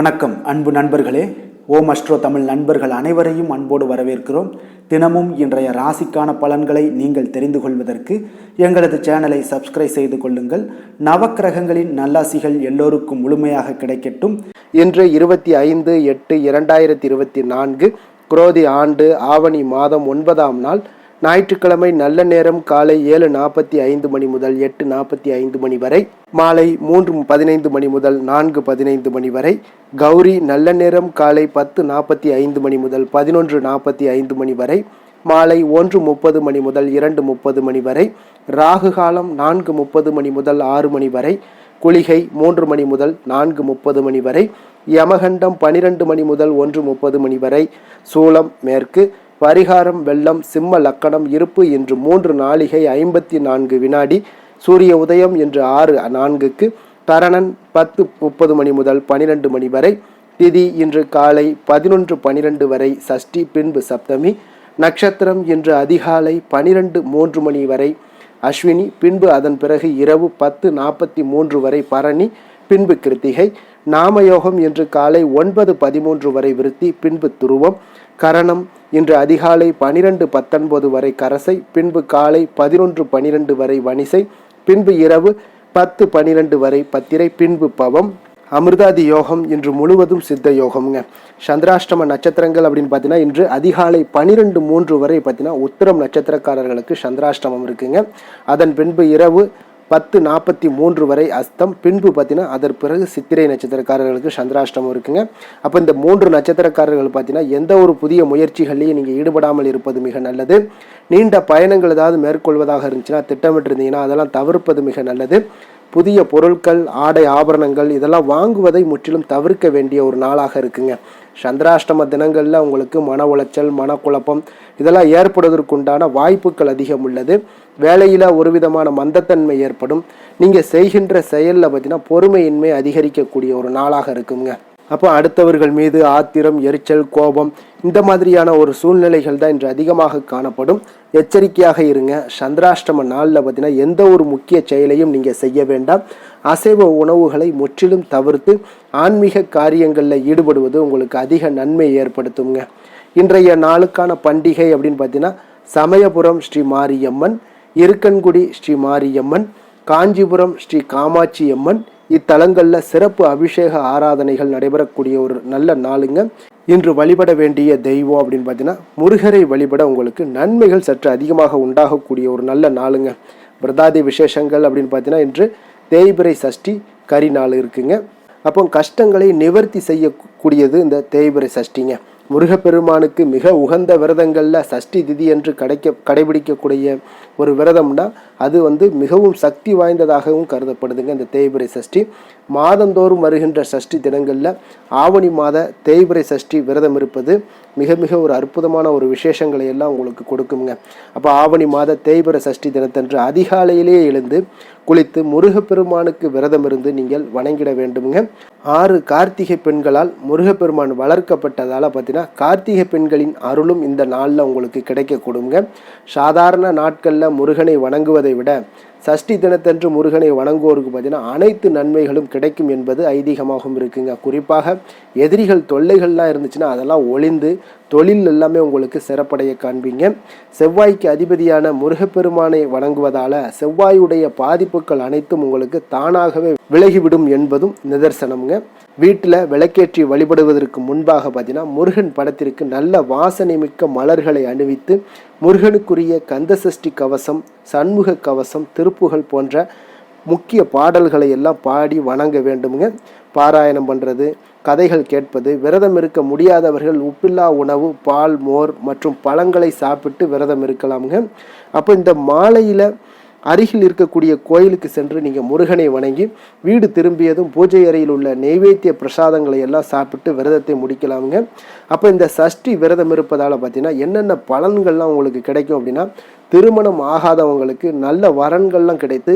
வணக்கம் அன்பு நண்பர்களே. ஓம் அஸ்ட்ரோ தமிழ் நண்பர்கள் அனைவரையும் அன்போடு வரவேற்கிறோம். தினமும் இன்றைய ராசிக்கான பலன்களை நீங்கள் தெரிந்து கொள்வதற்கு எங்களது சேனலை சப்ஸ்கிரைப் செய்து கொள்ளுங்கள். நவக்கிரகங்களின் நல்லாசிகள் எல்லோருக்கும் முழுமையாக கிடைக்கட்டும். இன்று 25/8/2024 குரோதி ஆண்டு ஆவணி மாதம் 9ஆம் நாள் ஞாயிற்றுக்கிழமை. நல்ல நேரம் காலை 7:45 மணி முதல் 8:45 மணி வரை, மாலை 3:15 மணி முதல் 4:15 மணி வரை. கௌரி நல்ல நேரம் காலை 10:45 மணி முதல் 11:45 மணி வரை, மாலை 1:30 மணி முதல் 2:30 மணி வரை. ராகு காலம் 4:30 மணி முதல் 6 மணி வரை. குளிகை 3 மணி முதல் 4:30 மணி வரை. யமகண்டம் 12 மணி முதல் 1:30 மணி வரை. சூலம் மேற்கு. பரிகாரம் வெள்ளம். சிம்ம லக்கணம். இருப்பு இன்று 3 நாழிகை 54 வினாடி. சூரிய உதயம் இன்று 6:04. கரணன் 10:30 மணி முதல் 12 மணி வரை. திதி இன்று காலை 11:12 வரை. சஷ்டி பின்பு சப்தமி. நட்சத்திரம் இன்று அதிகாலை 12:03 மணி வரை அஸ்வினி, பின்பு அதன் பிறகு இரவு 10:43 வரை பரணி, பின்பு கிருத்திகை. நாமயோகம் இன்று காலை 9:13 வரை விருத்தி, பின்பு துருவம். கரணம் இன்று அதிகாலை 12:19 வரை கரசை, பின்பு காலை 11:12 வரை வணிசை, பின்பு இரவு 10:12 வரை பத்திரை, பின்பு பவம். அமிர்தாதி யோகம் இன்று முழுவதும் சித்த யோகம்ங்க. சந்திராஷ்டம நட்சத்திரங்கள் அப்படின்னு பார்த்தீங்கன்னா இன்று அதிகாலை 12:03 வரை பார்த்தீங்கன்னா உத்திரம் நட்சத்திரக்காரர்களுக்கு சந்திராஷ்டமம் இருக்குங்க. அதன் பின்பு இரவு 10:43 வரை அஸ்தம், பின்பு பார்த்தீங்கன்னா அதன் பிறகு சித்திரை நட்சத்திரக்காரர்களுக்கு சந்திராஷ்டமம் இருக்குங்க. அப்போ இந்த 3 நட்சத்திரக்காரர்கள் பார்த்தீங்கன்னா எந்த ஒரு புதிய முயற்சிகள்லையும் நீங்கள் ஈடுபடாமல் இருப்பது மிக நல்லது. நீண்ட பயணங்கள் ஏதாவது மேற்கொள்வதாக இருந்துச்சுன்னா, திட்டமிட்டு இருந்தீங்கன்னா அதெல்லாம் தவிர்ப்பது மிக நல்லது. புதிய பொருட்கள், ஆடை ஆபரணங்கள் இதெல்லாம் வாங்குவதை முற்றிலும் தவிர்க்க வேண்டிய ஒரு நாளாக இருக்குங்க. சந்திராஷ்டம தினங்களில் உங்களுக்கு மன உளைச்சல், மனக்குழப்பம் இதெல்லாம் ஏற்படுவதற்குண்டான வாய்ப்புகள் அதிகம் உள்ளது. வேலையில் ஒரு விதமான மந்தத்தன்மை ஏற்படும். நீங்கள் செய்கின்ற செயலில் பார்த்தீங்கன்னா பொறுமையின்மை அதிகரிக்கக்கூடிய ஒரு நாளாக இருக்குங்க. அப்போ அடுத்தவர்கள் மீது ஆத்திரம், எரிச்சல், கோபம் இந்த மாதிரியான ஒரு சூழ்நிலைகள் தான் இன்று அதிகமாக காணப்படும். எச்சரிக்கையாக இருங்க. சந்திராஷ்டம நாளில் பார்த்தீங்கன்னா எந்த ஒரு முக்கிய செயலையும் நீங்கள் செய்ய வேண்டாம். அசைவ உணவுகளை முற்றிலும் தவிர்த்து ஆன்மீக காரியங்களில் ஈடுபடுவது உங்களுக்கு அதிக நன்மை ஏற்படுத்துங்க. இன்றைய நாளுக்கான பண்டிகை அப்படின்னு பார்த்தீங்கன்னா சமயபுரம் ஸ்ரீ மாரியம்மன், இருக்கன்குடி ஸ்ரீ மாரியம்மன், காஞ்சிபுரம் ஸ்ரீ காமாட்சி அம்மன் இத்தலங்களில் சிறப்பு அபிஷேக ஆராதனைகள் நடைபெறக்கூடிய ஒரு நல்ல நாளுங்க. இன்று வழிபட வேண்டிய தெய்வம் அப்படின்னு பார்த்தீங்கன்னா முருகரை வழிபட உங்களுக்கு நன்மைகள் சற்று அதிகமாக உண்டாகக்கூடிய ஒரு நல்ல நாளுங்க. பிரதாதி விசேஷங்கள் அப்படின்னு பார்த்தீங்கன்னா இன்று தேய்பிறை சஷ்டி கரி நாள் இருக்குங்க. அப்போ கஷ்டங்களை நிவர்த்தி செய்யக்கூடியது இந்த தேய்பிறை சஷ்டிங்க. முருகப்பெருமானுக்கு மிக உகந்த விரதங்களில் சஷ்டி திதி என்று கடைபிடிக்கக்கூடிய ஒரு விரதம்னா அது மிகவும் சக்தி வாய்ந்ததாகவும் கருதப்படுதுங்க. இந்த தேய்பிறை சஷ்டி மாதந்தோறும் வருகின்ற சஷ்டி தினங்களில் ஆவணி மாத தேய்பிறை சஷ்டி விரதம் இருப்பது மிக மிக ஒரு அற்புதமான ஒரு விசேஷங்களை எல்லாம் உங்களுக்கு கொடுக்குங்க. அப்போ ஆவணி மாத தேய்பிறை சஷ்டி தினத்தன்று அதிகாலையிலேயே எழுந்து குளித்து முருகப்பெருமானுக்கு விரதம் இருந்து நீங்கள் வணங்கிட வேண்டுங்க. 6 கார்த்திகை பெண்களால் முருகப்பெருமான் வளர்க்கப்பட்டதால் பார்த்தீங்கன்னா கார்த்திகை பெண்களின் அருளும் இந்த நாளில் உங்களுக்கு கிடைக்க கொடுங்க. சாதாரண நாட்களில் முருகனை வணங்குவதை விட சஷ்டி தினத்தன்று முருகனை வணங்குவோருக்கு பார்த்தீங்கன்னா அனைத்து நன்மைகளும் கிடைக்கும் என்பது ஐதீகமாகவும் இருக்குங்க. குறிப்பாக எதிரிகள் தொல்லைகள்லாம் இருந்துச்சுன்னா அதெல்லாம் ஒளிந்து தொழில் எல்லாமே உங்களுக்கு சிறப்படைய காண்பீங்க. செவ்வாய்க்கு அதிபதியான முருகப்பெருமானை வணங்குவதால் செவ்வாயுடைய பாதிப்புகள் அனைத்தும் உங்களுக்கு தானாகவே விலகிவிடும் என்பதும் நிதர்சனம்ங்க. வீட்டில் விளக்கேற்றி வழிபடுவதற்கு முன்பாக பார்த்தீங்கன்னா முருகன் படத்திற்கு நல்ல வாசனை மிக்க மலர்களை அணிவித்து முருகனுக்குரிய கந்தசஷ்டி கவசம், சண்முக கவசம், திருப்புகள் போன்ற முக்கிய பாடல்களை எல்லாம் பாடி வணங்க வேண்டுங்க. பாராயணம் பண்ணுறது, கதைகள் கேட்பது, விரதம் இருக்க முடியாதவர்கள் உப்பில்லா உணவு, பால், மோர் மற்றும் பழங்களை சாப்பிட்டு விரதம் இருக்கலாமுங்க. அப்போ இந்த மாலையில் அருகில் இருக்கக்கூடிய கோயிலுக்கு சென்று நீங்கள் முருகனை வணங்கி வீடு திரும்பியதும் பூஜை அறையில் உள்ள நெய்வேத்திய பிரசாதங்களை எல்லாம் சாப்பிட்டு விரதத்தை முடிக்கலாமுங்க. அப்போ இந்த சஷ்டி விரதம் இருப்பதால் பார்த்தீங்கன்னா என்னென்ன பலன்கள்லாம் உங்களுக்கு கிடைக்கும் அப்படின்னா, திருமணம் ஆகாதவங்களுக்கு நல்ல வரன்கள்லாம் கிடைத்து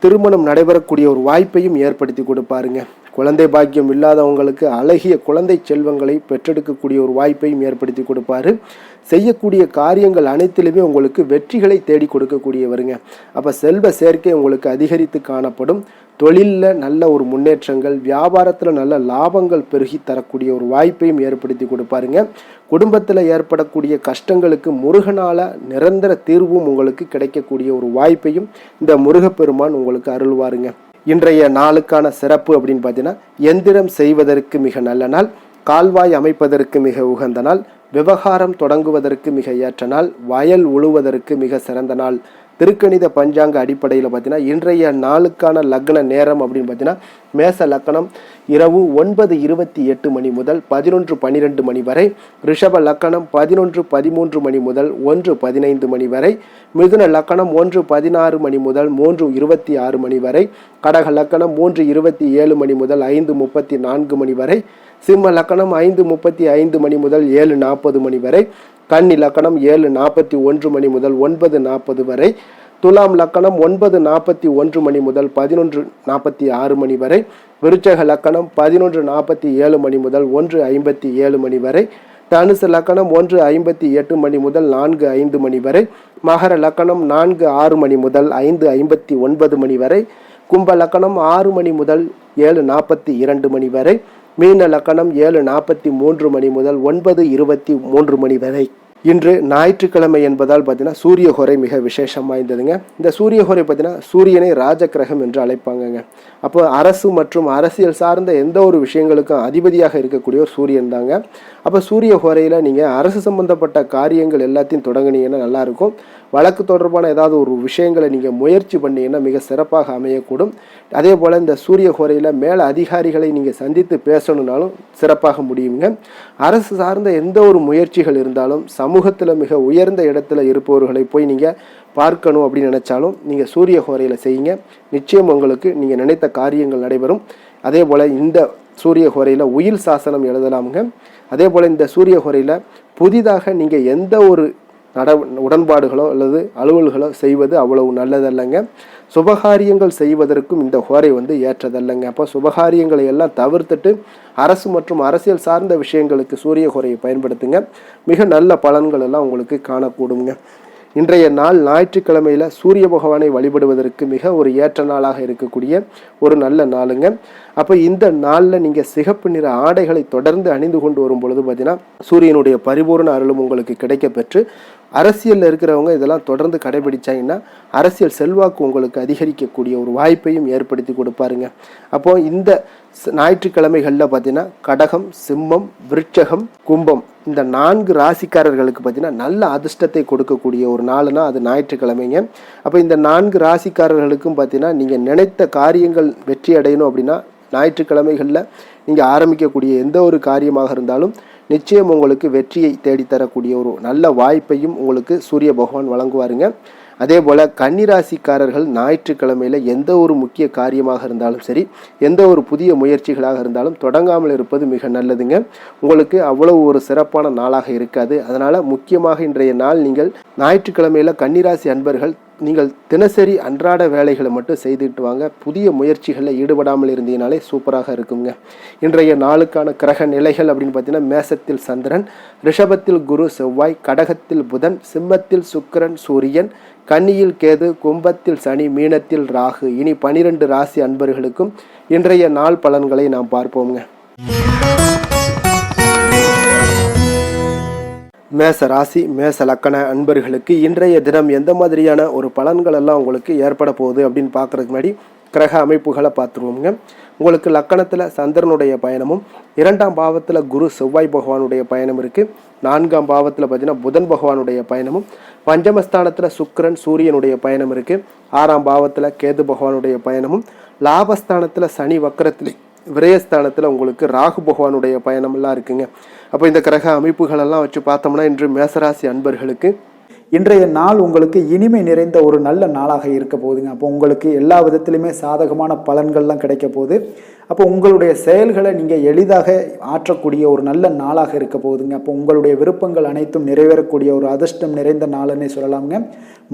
திருமணம் நடைபெறக்கூடிய ஒரு வாய்ப்பையும் ஏற்படுத்தி கொடுப்பாருங்க. குழந்தை பாக்கியம் இல்லாதவங்களுக்கு அழகிய குழந்தை செல்வங்களை பெற்றெடுக்கக்கூடிய ஒரு வாய்ப்பையும் ஏற்படுத்தி கொடுப்பாரு. செய்யக்கூடிய காரியங்கள் அனைத்திலுமே உங்களுக்கு வெற்றிகளை தேடி கொடுக்கக்கூடியவருங்க. அப்போ செல்வ சேர்க்கை உங்களுக்கு அதிகரித்து காணப்படும். தொழிலில் நல்ல ஒரு முன்னேற்றங்கள், வியாபாரத்தில் நல்ல லாபங்கள் பெருகி தரக்கூடிய ஒரு வாய்ப்பையும் ஏற்படுத்தி கொடுப்பாருங்க. குடும்பத்தில் ஏற்படக்கூடிய கஷ்டங்களுக்கு முருகனால் நிரந்தர தீர்வும் உங்களுக்கு கிடைக்கக்கூடிய ஒரு வாய்ப்பையும் இந்த முருகப்பெருமான் உங்களுக்கு அருள்வாருங்க. இன்றைய நாளுக்கான சிறப்பு அப்படின்னு பார்த்தீங்கன்னா, எந்திரம் செய்வதற்கு மிக நல்ல நாள், கால்வாய் அமைப்பதற்கு மிக உகந்த நாள், விவகாரம் தொடங்குவதற்கு மிக ஏற்ற நாள், வயல் உழுவதற்கு மிக சிறந்த நாள். திருக்கணித பஞ்சாங்க அடிப்படையில் பார்த்தீங்கன்னா இன்றைய நாளுக்கான லக்ன நேரம் அப்படின்னு பார்த்தீங்கன்னா, மேச லக்கணம் இரவு 9:28 மணி முதல் 11:12 மணி வரை, ரிஷப லக்கணம் 11:13 மணி முதல் 1:15 மணி வரை, மிதுன லக்கணம் 1:16 மணி முதல் 3:26 மணி வரை, கடக லக்கணம் 3:27 மணி முதல் 5:34 மணி வரை, சிம்ம லக்கணம் 5:35 மணி முதல் 7:40 மணி வரை, கன்னி லக்கணம் 7:41 மணி முதல் 9:40 வரை, துலாம் லக்கணம் 9:41 மணி முதல் 11:46 மணி வரை, விருச்சக லக்கணம் 11:47 மணி முதல் 1:57 மணி வரை, தனுசு லக்கணம் 1:58 மணி முதல் 4:05 மணி வரை, மகர லக்கணம் 4:06 மணி முதல் 5:59 மணி வரை, கும்ப லக்கணம் 6 மணி முதல் 7:42 மணி வரை, மீன லக்கணம் 7:43 மணி முதல் 9:23 மணி வரை. இன்று ஞாயிற்றுக்கிழமை என்பதால் பார்த்தீங்கன்னா சூரியஹோரை மிக விசேஷம் வாய்ந்ததுங்க. இந்த சூரியஹோரை பார்த்தீங்கன்னா சூரியனை ராஜகிரகம் என்று அழைப்பாங்கங்க. அப்போ அரசு மற்றும் அரசியல் சார்ந்த எந்த ஒரு விஷயங்களுக்கும் அதிபதியாக இருக்கக்கூடிய ஒரு சூரியன் தாங்க. அப்போ சூரியஹோரையில் நீங்கள் அரசு சம்பந்தப்பட்ட காரியங்கள் எல்லாத்தையும் தொடங்கினீங்கன்னா நல்லாயிருக்கும். வழக்கு தொடர்பான ஏதாவது ஒரு விஷயங்களை நீங்கள் முயற்சி பண்ணீங்கன்னா மிக சிறப்பாக அமையக்கூடும். அதே போல் இந்த சூரியஹோரையில் மேல அதிகாரிகளை நீங்கள் சந்தித்து பேசணுன்னாலும் சிறப்பாக முடியுங்க. அரசு சார்ந்த எந்த ஒரு முயற்சிகள் இருந்தாலும் சமூகத்தில் மிக உயர்ந்த இடத்துல இருப்பவர்களை போய் நீங்கள் பார்க்கணும் அப்படின்னு நினச்சாலும் நீங்கள் சூரியஹோரையில் செய்யுங்க. நிச்சயம் உங்களுக்கு நீங்கள் நினைத்த காரியங்கள் நடைபெறும். அதே போல் இந்த சூரியஹோரையில் உயில் சாசனம் எழுதலாமுங்க. அதே போல் இந்த சூரியஹோரையில் புதிதாக நீங்கள் எந்த ஒரு உடன்பாடுகளோ அல்லது அலுவல்களோ செய்வது அவ்வளவு நல்லதல்லங்க. சுபகாரியங்கள் செய்வதற்கும் இந்த ஹோரை ஏற்றதல்லங்க. அப்போ சுபகாரியங்களை எல்லாம் தவிர்த்துட்டு அரசு மற்றும் அரசியல் சார்ந்த விஷயங்களுக்கு சூரிய ஹோரையை பயன்படுத்துங்க. மிக நல்ல பலன்கள் எல்லாம் உங்களுக்கு காணக்கூடுங்க. இன்றைய நாள் ஞாயிற்றுக்கிழமையில் சூரிய பகவானை வழிபடுவதற்கு மிக ஒரு ஏற்ற நாளாக இருக்கக்கூடிய ஒரு நல்ல நாளுங்க. அப்போ இந்த நாளில் நீங்கள் சிகப்பு நிற ஆடைகளை தொடர்ந்து அணிந்து கொண்டு வரும் பொழுது பார்த்தீங்கன்னா சூரியனுடைய பரிபூர்ண அருளும் உங்களுக்கு கிடைக்க பெற்று அரசியலில் இருக்கிறவங்க இதெல்லாம் தொடர்ந்து கடைபிடிச்சாங்கன்னா அரசியல் செல்வாக்கு உங்களுக்கு அதிகரிக்கக்கூடிய ஒரு வாய்ப்பையும் ஏற்படுத்தி கொடுப்பாருங்க. அப்போ இந்த ஞாயிற்றுக்கிழமைகளில் பார்த்தீங்கன்னா கடகம், சிம்மம், விருட்சகம், கும்பம் இந்த 4 ராசிக்காரர்களுக்கு பார்த்தீங்கன்னா நல்ல அதிர்ஷ்டத்தை கொடுக்கக்கூடிய ஒரு நாளுனா அது ஞாயிற்றுக்கிழமைங்க. அப்போ இந்த 4 ராசிக்காரர்களுக்கும் பார்த்தீங்கன்னா நீங்கள் நினைத்த காரியங்கள் வெற்றி அடையணும் அப்படின்னா ஞாயிற்றுக்கிழமைகளில் நீங்கள் ஆரம்பிக்கக்கூடிய எந்த ஒரு காரியமாக இருந்தாலும் நிச்சயம் உங்களுக்கு வெற்றியை தேடித்தரக்கூடிய ஒரு நல்ல வாய்ப்பையும் உங்களுக்கு சூரிய பகவான் வழங்குவாருங்க. அதே போல் கன்னிராசிக்காரர்கள் ஞாயிற்றுக்கிழமையில் எந்த ஒரு முக்கிய காரியமாக இருந்தாலும் சரி, எந்த ஒரு புதிய முயற்சிகளாக இருந்தாலும் தொடங்காமல் இருப்பது மிக நல்லதுங்க. உங்களுக்கு அவ்வளவு ஒரு சிறப்பான நாளாக இருக்காது. அதனால் முக்கியமாக இன்றைய நாள் நீங்கள் ஞாயிற்றுக்கிழமையில் கன்னிராசி அன்பர்கள் நீங்கள் தினசரி அன்றாட வேலைகளை மட்டும் செய்துட்டு வாங்க. புதிய முயற்சிகளில் ஈடுபடாமல் இருந்தீங்கனாலே சூப்பராக இருக்குங்க. இன்றைய நாளுக்கான கிரக நிலைகள் அப்படின்னு பார்த்தீங்கன்னா மேசத்தில் சந்திரன், ரிஷபத்தில் குரு செவ்வாய், கடகத்தில் புதன், சிம்மத்தில் சுக்கிரன் சூரியன், கன்னியில் கேது, கும்பத்தில் சனி, மீனத்தில் ராகு. இனி 12 ராசி அன்பர்களுக்கும் இன்றைய நாள் பலன்களை நாம் பார்ப்போங்க. மேச ராசி மேச லக்கண அன்பர்களுக்கு இன்றைய தினம் எந்த மாதிரியான ஒரு பலன்கள் எல்லாம் உங்களுக்கு ஏற்பட போகுது அப்படின்னு பார்க்குறதுக்கு முன்னாடி கிரக அமைப்புகளை பார்த்துருவோங்க. உங்களுக்கு லக்கணத்தில் சந்திரனுடைய பயணமும், 2ஆம் பாவத்தில் குரு செவ்வாய் பகவானுடைய பயணம் இருக்குது, 4ஆம் பாவத்தில் பார்த்தீங்கன்னா புதன் பகவானுடைய பயணமும், பஞ்சமஸ்தானத்தில் சுக்கிரன் சூரியனுடைய பயணம் இருக்குது, 6ஆம் பாவத்தில் கேது பகவானுடைய பயணமும், லாபஸ்தானத்தில் சனி வக்கரத்தில், விரயஸ்தானத்தில் உங்களுக்கு ராகு பகவானுடைய பயணமெல்லாம் இருக்குங்க. அப்போ இந்த கிரக அமைப்புகளெல்லாம் வச்சு பார்த்தோம்னா இன்று மேசராசி அன்பர்களுக்கு இன்றைய நாள் உங்களுக்கு இனிமை நிறைந்த ஒரு நல்ல நாளாக இருக்க போகுதுங்க. அப்போ உங்களுக்கு எல்லா விதத்திலுமே சாதகமான பலன்கள்லாம் கிடைக்க போகுது. அப்போ உங்களுடைய செயல்களை நீங்கள் எளிதாக ஆற்றக்கூடிய ஒரு நல்ல நாளாக இருக்க போகுதுங்க. அப்போ உங்களுடைய விருப்பங்கள் அனைத்தும் நிறைவேறக்கூடிய ஒரு அதிர்ஷ்டம் நிறைந்த நாள்னே சொல்லலாம்ங்க.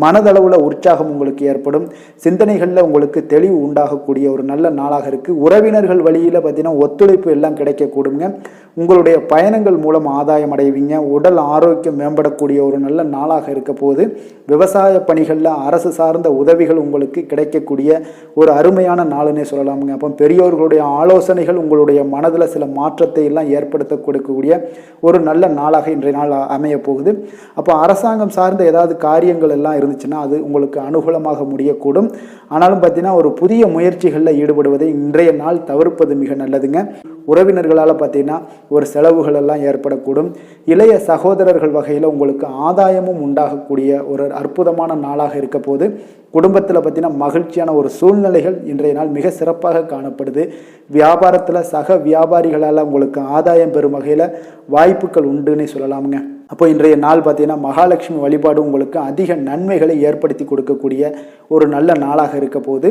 மனதளவில் உற்சாகம் உங்களுக்கு ஏற்படும். சிந்தனைகளில் உங்களுக்கு தெளிவு உண்டாகக்கூடிய ஒரு நல்ல நாளாக இருக்குது. உறவினர்கள் வழியில் பார்த்தீங்கன்னா ஒத்துழைப்பு எல்லாம் கிடைக்கக்கூடுங்க. உங்களுடைய பயணங்கள் மூலம் ஆதாயம் அடைவீங்க. உடல் ஆரோக்கியம் மேம்படக்கூடிய ஒரு நல்ல நாளாக இருக்க போது. விவசாய பணிகளில் அரசு சார்ந்த உதவிகள் உங்களுக்கு கிடைக்கக்கூடிய ஒரு அருமையான நாளுன்னே சொல்லலாமுங்க. அப்போ பெரியோர்களுடைய ஆலோசனைகள் உங்களுடைய மனதில் சில மாற்றத்தை எல்லாம் ஏற்படுத்த கொடுக்கக்கூடிய ஒரு நல்ல நாளாக இன்றைய நாள் அமைய போகுது. அப்போ அரசாங்கம் சார்ந்த ஏதாவது காரியங்கள் எல்லாம் இருந்துச்சுன்னா அது உங்களுக்கு அனுகூலமாக முடியக்கூடும். ஆனாலும் பார்த்தீங்கன்னா ஒரு புதிய முயற்சிகளில் ஈடுபடுவதை இன்றைய நாள் தவிர்ப்பது மிக நல்லதுங்க. உறவினர்களால் பார்த்தீங்கன்னா ஒரு செலவுகள் எல்லாம் ஏற்படக்கூடும். இளைய சகோதரர்கள் வகையில் உங்களுக்கு ஆதாயமும் உண்டாகக்கூடிய ஒரு அற்புதமான நாளாக இருக்க போது. குடும்பத்தில் பார்த்தீங்கன்னா மகிழ்ச்சியான ஒரு சூழ்நிலைகள் இன்றைய நாள் மிக சிறப்பாக காணப்படுது. வியாபாரத்தில் சக வியாபாரிகளால் உங்களுக்கு ஆதாயம் பெறும் வகையில் வாய்ப்புகள் உண்டுன்னு சொல்லலாமுங்க. அப்போ இன்றைய நாள் பார்த்தீங்கன்னா மகாலட்சுமி வழிபாடு உங்களுக்கு அதிக நன்மைகளை ஏற்படுத்தி கொடுக்கக்கூடிய ஒரு நல்ல நாளாக இருக்க போது.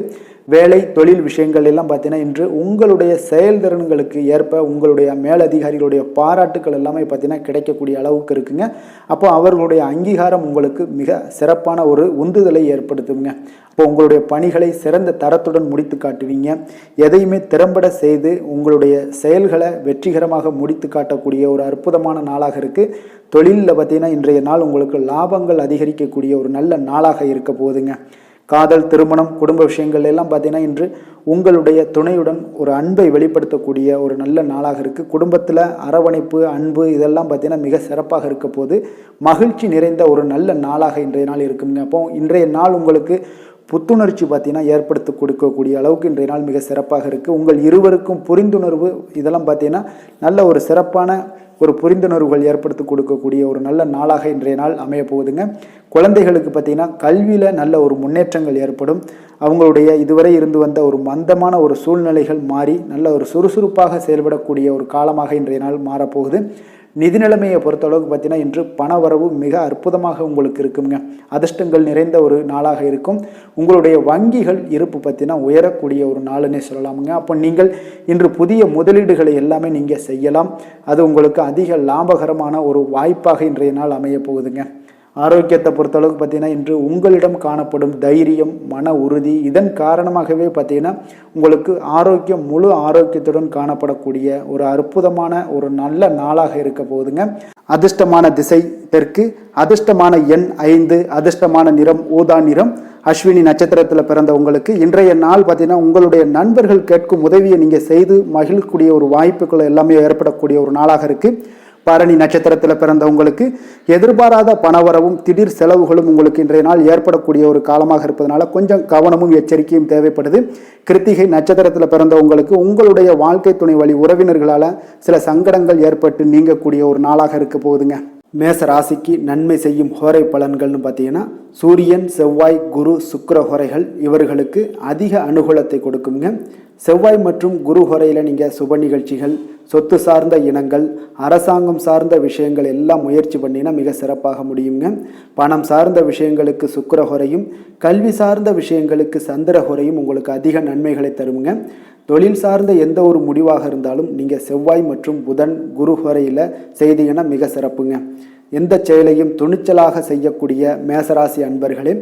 வேலை தொழில் விஷயங்கள் எல்லாம் பார்த்தீங்கன்னா இன்று உங்களுடைய செயல்திறன்களுக்கு ஏற்ப உங்களுடைய மேலதிகாரிகளுடைய பாராட்டுக்கள் எல்லாமே பார்த்தீங்கன்னா கிடைக்கக்கூடிய அளவுக்கு இருக்குங்க. அப்போ அவர்களுடைய அங்கீகாரம் உங்களுக்கு மிக சிறப்பான ஒரு உந்துதலை ஏற்படுத்துங்க. அப்போ உங்களுடைய பணிகளை சிறந்த தரத்துடன் முடித்து காட்டுவீங்க. எதையுமே திறம்பட செய்து உங்களுடைய செயல்களை வெற்றிகரமாக முடித்து காட்டக்கூடிய ஒரு அற்புதமான நாளாக இருக்குது. தொழிலில் பார்த்தீங்கன்னா இன்றைய நாள் உங்களுக்கு லாபங்கள் அதிகரிக்கக்கூடிய ஒரு நல்ல நாளாக இருக்க போகுதுங்க. காதல், திருமணம், குடும்ப விஷயங்கள் எல்லாம் பார்த்தீங்கன்னா இன்று உங்களுடைய துணையுடன் ஒரு அன்பை வெளிப்படுத்தக்கூடிய ஒரு நல்ல நாளாக இருக்குது. குடும்பத்தில் அரவணைப்பு, அன்பு இதெல்லாம் பார்த்தீங்கன்னா மிக சிறப்பாக இருக்க போது. மகிழ்ச்சி நிறைந்த ஒரு நல்ல நாளாக இன்றைய நாள் இருக்குங்க. அப்போ இன்றைய நாள் உங்களுக்கு புத்துணர்ச்சி பார்த்தீங்கன்னா ஏற்படுத்தி கொடுக்கக்கூடிய அளவுக்கு இன்றைய நாள் மிக சிறப்பாக இருக்குது. உங்கள் இருவருக்கும் புரிந்துணர்வு இதெல்லாம் பார்த்தீங்கன்னா நல்ல ஒரு சிறப்பான ஒரு புரிந்துணர்வுகள் ஏற்படுத்தி கொடுக்கக்கூடிய ஒரு நல்ல நாளாக இன்றைய நாள் அமைய போகுதுங்க. குழந்தைகளுக்கு பார்த்தீங்கன்னா கல்வியில் நல்ல ஒரு முன்னேற்றங்கள் ஏற்படும். அவங்களுடைய இதுவரை இருந்து வந்த ஒரு மந்தமான ஒரு சூழ்நிலைகள் மாறி நல்ல ஒரு சுறுசுறுப்பாக செயல்படக்கூடிய ஒரு காலமாக இன்றைய நாள் மாறப்போகுது. நிதி நிலைமையை பொறுத்தளவுக்கு பார்த்தீங்கன்னா இன்று பண வரவு மிக அற்புதமாக உங்களுக்கு இருக்குங்க. அதிர்ஷ்டங்கள் நிறைந்த ஒரு நாளாக இருக்கும். உங்களுடைய வங்கிகள் இருப்பு பார்த்தீங்கன்னா உயரக்கூடிய ஒரு நாளுன்னே சொல்லலாமுங்க. அப்போ நீங்கள் இன்று புதிய முதலீடுகளை எல்லாமே நீங்கள் செய்யலாம். அது உங்களுக்கு அதிக லாபகரமான ஒரு வாய்ப்பாக இன்றைய நாள் அமைய போகுதுங்க. ஆரோக்கியத்தை பொறுத்தளவுக்கு பார்த்தீங்கன்னா இன்று உங்களிடம் காணப்படும் தைரியம், மன உறுதி இதன் காரணமாகவே பார்த்தீங்கன்னா உங்களுக்கு ஆரோக்கியம் முழு ஆரோக்கியத்துடன் காணப்படக்கூடிய ஒரு அற்புதமான ஒரு நல்ல நாளாக இருக்க போகுதுங்க. அதிர்ஷ்டமான திசை தெற்கு, அதிர்ஷ்டமான எண் 5, அதிர்ஷ்டமான நிறம் ஊதா நிறம். அஸ்வினி நட்சத்திரத்தில் பிறந்த உங்களுக்கு இன்றைய நாள் பார்த்தீங்கன்னா உங்களுடைய நண்பர்கள் கேட்கும் உதவியை நீங்கள் செய்து மகிழக்கூடிய ஒரு வாய்ப்புகள் எல்லாமே ஏற்படக்கூடிய ஒரு நாளாக இருக்குது. பரணி நட்சத்திரத்தில் பிறந்த உங்களுக்கு எதிர்பாராத பணவரவும் திடீர் செலவுகளும் உங்களுக்கு இன்றைய நாள் ஏற்படக்கூடிய ஒரு காலமாக இருப்பதனால கொஞ்சம் கவனமும் எச்சரிக்கையும் தேவைப்படுது. கிருத்திகை நட்சத்திரத்தில் பிறந்த உங்களுக்கு உங்களுடைய வாழ்க்கை துணை வழி உறவினர்களால் சில சங்கடங்கள் ஏற்பட்டு நீங்கக்கூடிய ஒரு நாளாக இருக்க போகுதுங்க. மேச ராசிக்கு நன்மை செய்யும் ஹோரை பலன்கள்னு பார்த்தீங்கன்னா சூரியன், செவ்வாய், குரு, சுக்கிர ஹோரைகள் இவர்களுக்கு அதிக அனுகூலத்தை கொடுக்குங்க. செவ்வாய் மற்றும் குரு ஹோரையில் நீங்கள் சுப நிகழ்ச்சிகள், சொத்து சார்ந்த இனங்கள், அரசாங்கம் சார்ந்த விஷயங்கள் எல்லாம் முயற்சி பண்ணினா மிக சிறப்பாக முடியுங்க. பணம் சார்ந்த விஷயங்களுக்கு சுக்கிர ஹோரையும், கல்வி சார்ந்த விஷயங்களுக்கு சந்திர ஹோரையும் உங்களுக்கு அதிக நன்மைகளை தருங்க. தொழில் சார்ந்த எந்த ஒரு முடிவாக இருந்தாலும் நீங்கள் செவ்வாய் மற்றும் புதன், குரு ஹோரையில் செய்தீங்கன்னா மிக சிறப்புங்க. எந்த செயலையும் துணிச்சலாக செய்யக்கூடிய மேசராசி அன்பர்களே,